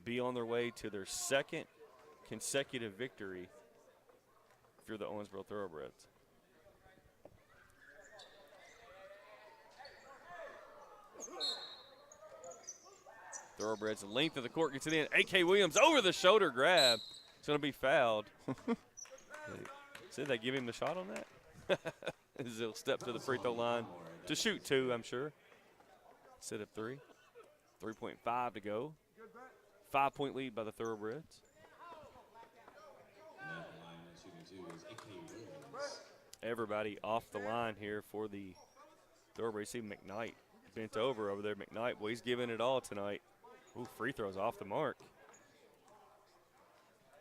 be on their way to their second consecutive victory if you're the Owensboro Thoroughbreds. Thoroughbreds, the length of the court gets it in. A.K. Williams over the shoulder grab. It's going to be fouled. Said they give him the shot on that? He'll step to the free throw line to shoot two, I'm sure. Set up three. 3.5 to go. 5-point lead by the Thoroughbreds. Everybody off the line here for the Thoroughbreds. See McKnight bent over there. McKnight, boy, he's giving it all tonight. Ooh, free throws off the mark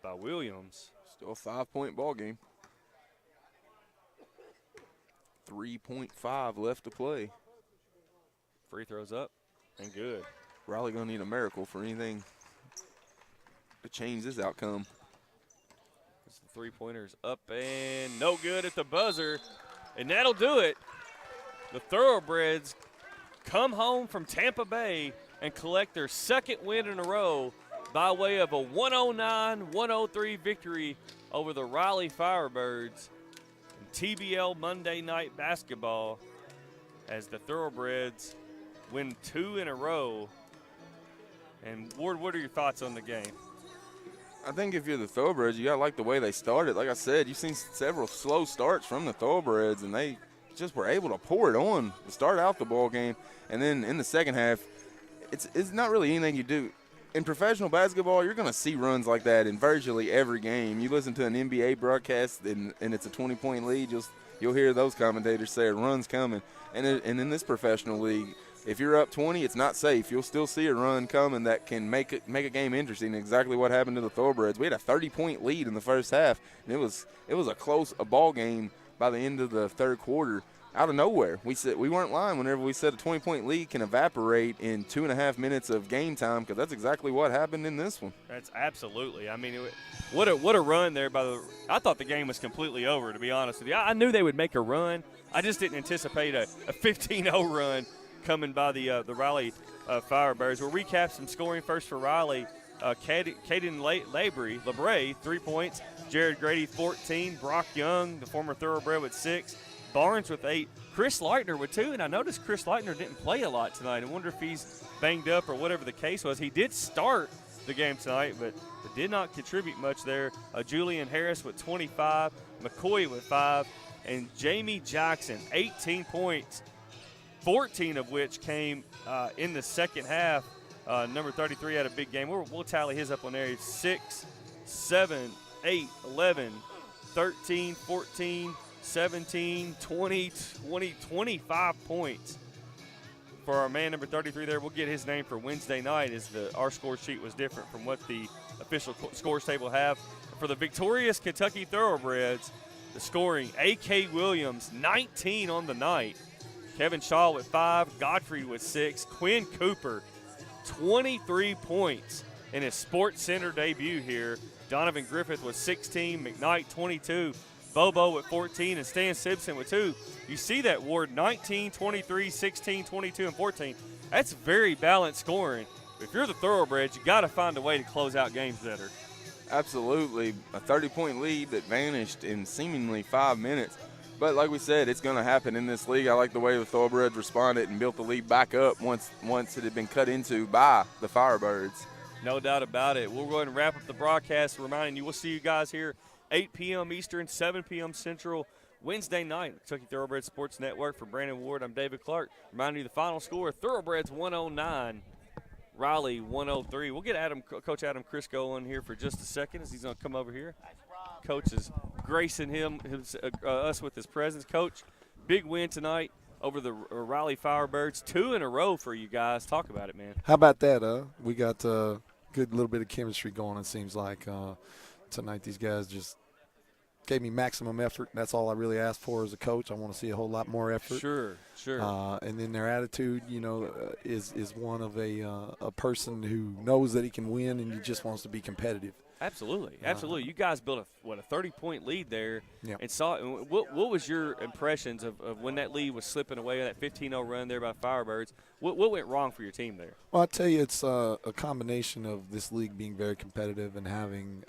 by Williams. Still a 5-point ball game. 3.5 left to play. Free throws up and good. Raleigh gonna need a miracle for anything to change this outcome. The three-pointers up and no good at the buzzer, and that'll do it. The Thoroughbreds come home from Tampa Bay and collect their second win in a row by way of a 109-103 victory over the Raleigh Firebirds in TBL Monday Night Basketball as the Thoroughbreds win 2 in a row. And, Ward, what are your thoughts on the game? I think if you're the Thoroughbreds, you got to like the way they started. Like I said, you've seen several slow starts from the Thoroughbreds, and they just were able to pour it on to start out the ball game. And then in the second half, it's not really anything you do. In professional basketball, you're going to see runs like that in virtually every game. You listen to an NBA broadcast, and it's a 20-point lead, you'll hear those commentators say a run's coming. And in this professional league, if you're up 20, it's not safe. You'll still see a run coming that can make a game interesting. Exactly what happened to the Thoroughbreds. We had a 30-point lead in the first half, and it was a ball game by the end of the third quarter. Out of nowhere, we weren't lying whenever we said a 20-point lead can evaporate in 2.5 minutes of game time, because that's exactly what happened in this one. That's absolutely. I mean, what a run there by the. I thought the game was completely over, to be honest with you. I knew they would make a run. I just didn't anticipate a 15-0 run coming by the Raleigh Firebirds. We'll recap some scoring first for Raleigh. Caden Labray, 3 points. Jared Grady, 14. Brock Young, the former Thoroughbred, with 6. Barnes with 8. Chris Leitner with 2. And I noticed Chris Leitner didn't play a lot tonight. I wonder if he's banged up or whatever the case was. He did start the game tonight, but did not contribute much there. Julian Harris with 25. McCoy with 5. And Jamie Jackson, 18 points. 14 of which came in the second half. Number 33 had a big game. We'll tally his up on there. 6, 7, 8, 11, 13, 14, 17, 20, 25 points for our man number 33 there. We'll get his name for Wednesday night, as our score sheet was different from what the official scores table have. For the victorious Kentucky Thoroughbreds, the scoring, A.K. Williams, 19 on the night. Kevin Shaw with 5, Godfrey with 6, Quin Cooper, 23 points in his Sports Center debut here. Donovan Griffith with 16, McKnight 22, Bobo with 14, and Stan Simpson with 2. You see that, Ward, 19, 23, 16, 22, and 14. That's very balanced scoring. If you're the Thoroughbreds, you got to find a way to close out games better. Absolutely. A 30-point lead that vanished in seemingly 5 minutes. But like we said, it's going to happen in this league. I like the way the Thoroughbreds responded and built the lead back up once it had been cut into by the Firebirds. No doubt about it. We'll go ahead and wrap up the broadcast, reminding you we'll see you guys here 8 p.m. Eastern, 7 p.m. Central, Wednesday night, Kentucky Thoroughbreds Sports Network. For Brandon Ward, I'm David Clark. Reminding you the final score, Thoroughbreds 109, Raleigh 103. We'll get Coach Adam Crisco on here for just a second, as he's going to come over here. Coach is gracing us with his presence. Coach, big win tonight. over the Raleigh Firebirds. 2 in a row for you guys. Talk about it, man. How about that, huh? We got a good little bit of chemistry going, it seems like. Tonight these guys just gave me maximum effort. That's all I really asked for as a coach. I want to see a whole lot more effort. Sure. And then their attitude, is one of a person who knows that he can win and he just wants to be competitive. Absolutely. You guys built a 30-point lead there. Yeah. And saw what was your impressions of when that lead was slipping away, that 15-0 run there by Firebirds? What went wrong for your team there? Well, I tell you, it's a combination of this league being very competitive and having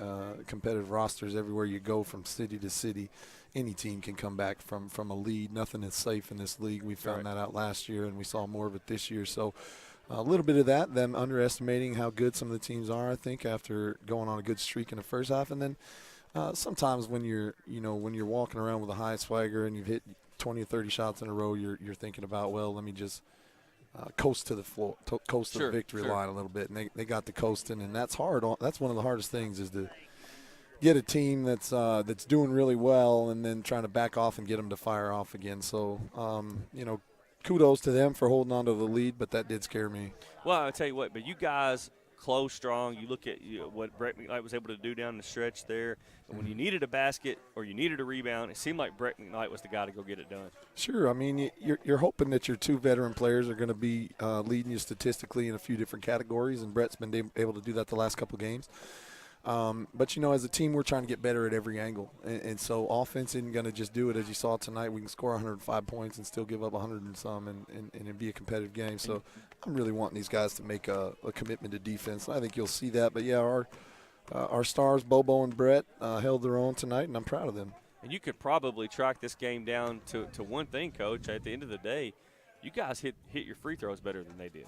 competitive rosters everywhere you go from city to city. Any team can come back from a lead. Nothing is safe in this league. We found that out last year, and we saw more of it this year. So a little bit of that, them underestimating how good some of the teams are, I think, after going on a good streak in the first half. And then sometimes when you're walking around with a high swagger and you've hit 20 or 30 shots in a row, you're thinking about, well, let me just coast to the floor, coast to the victory line a little bit. And they got the coasting, and that's hard. That's one of the hardest things is to get a team that's doing really well and then trying to back off and get them to fire off again. So, kudos to them for holding on to the lead, but that did scare me. Well, I'll tell you what, but you guys close strong. You look at what Brett McKnight was able to do down the stretch there. And when you needed a basket or you needed a rebound, it seemed like Brett McKnight was the guy to go get it done. Sure. I mean, you're hoping that your 2 veteran players are going to be leading you statistically in a few different categories, and Brett's been able to do that the last couple of games. But, as a team, we're trying to get better at every angle. And so offense isn't going to just do it. As you saw tonight, we can score 105 points and still give up 100 and some and it be a competitive game. So I'm really wanting these guys to make a commitment to defense. I think you'll see that. But, yeah, our stars, Bobo and Brett, held their own tonight, and I'm proud of them. And you could probably track this game down to one thing, Coach. At the end of the day, you guys hit your free throws better than they did.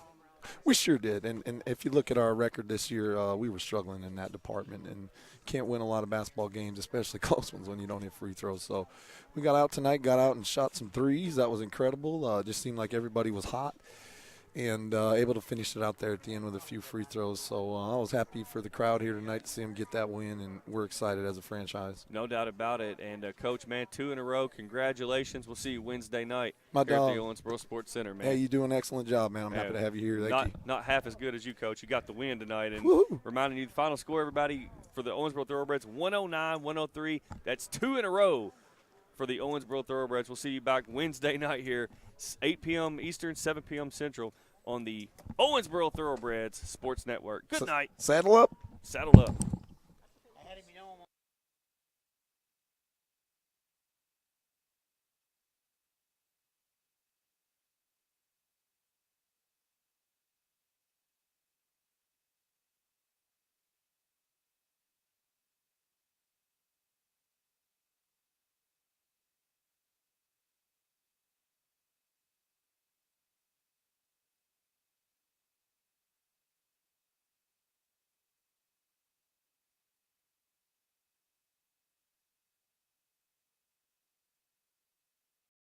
We sure did, and if you look at our record this year, we were struggling in that department and can't win a lot of basketball games, especially close ones when you don't hit free throws. So we got out tonight, got out and shot some threes. That was incredible. Just seemed like everybody was hot and able to finish it out there at the end with a few free throws. So I was happy for the crowd here tonight to see them get that win, and we're excited as a franchise. No doubt about it. And, Coach, man, 2 in a row. Congratulations. We'll see you Wednesday night My here dog. at the Owensboro Sports Center, man. Hey, you do an excellent job, man. I'm happy to have you here. Thank you. Not half as good as you, Coach. You got the win tonight. And Woo-hoo. reminding you the final score, everybody, for the Owensboro Thoroughbreds, 109-103. That's 2 in a row for the Owensboro Thoroughbreds. We'll see you back Wednesday night here, 8 p.m. Eastern, 7 p.m. Central, on the Owensboro Thoroughbreds Sports Network. Good night. Saddle up. Saddle up.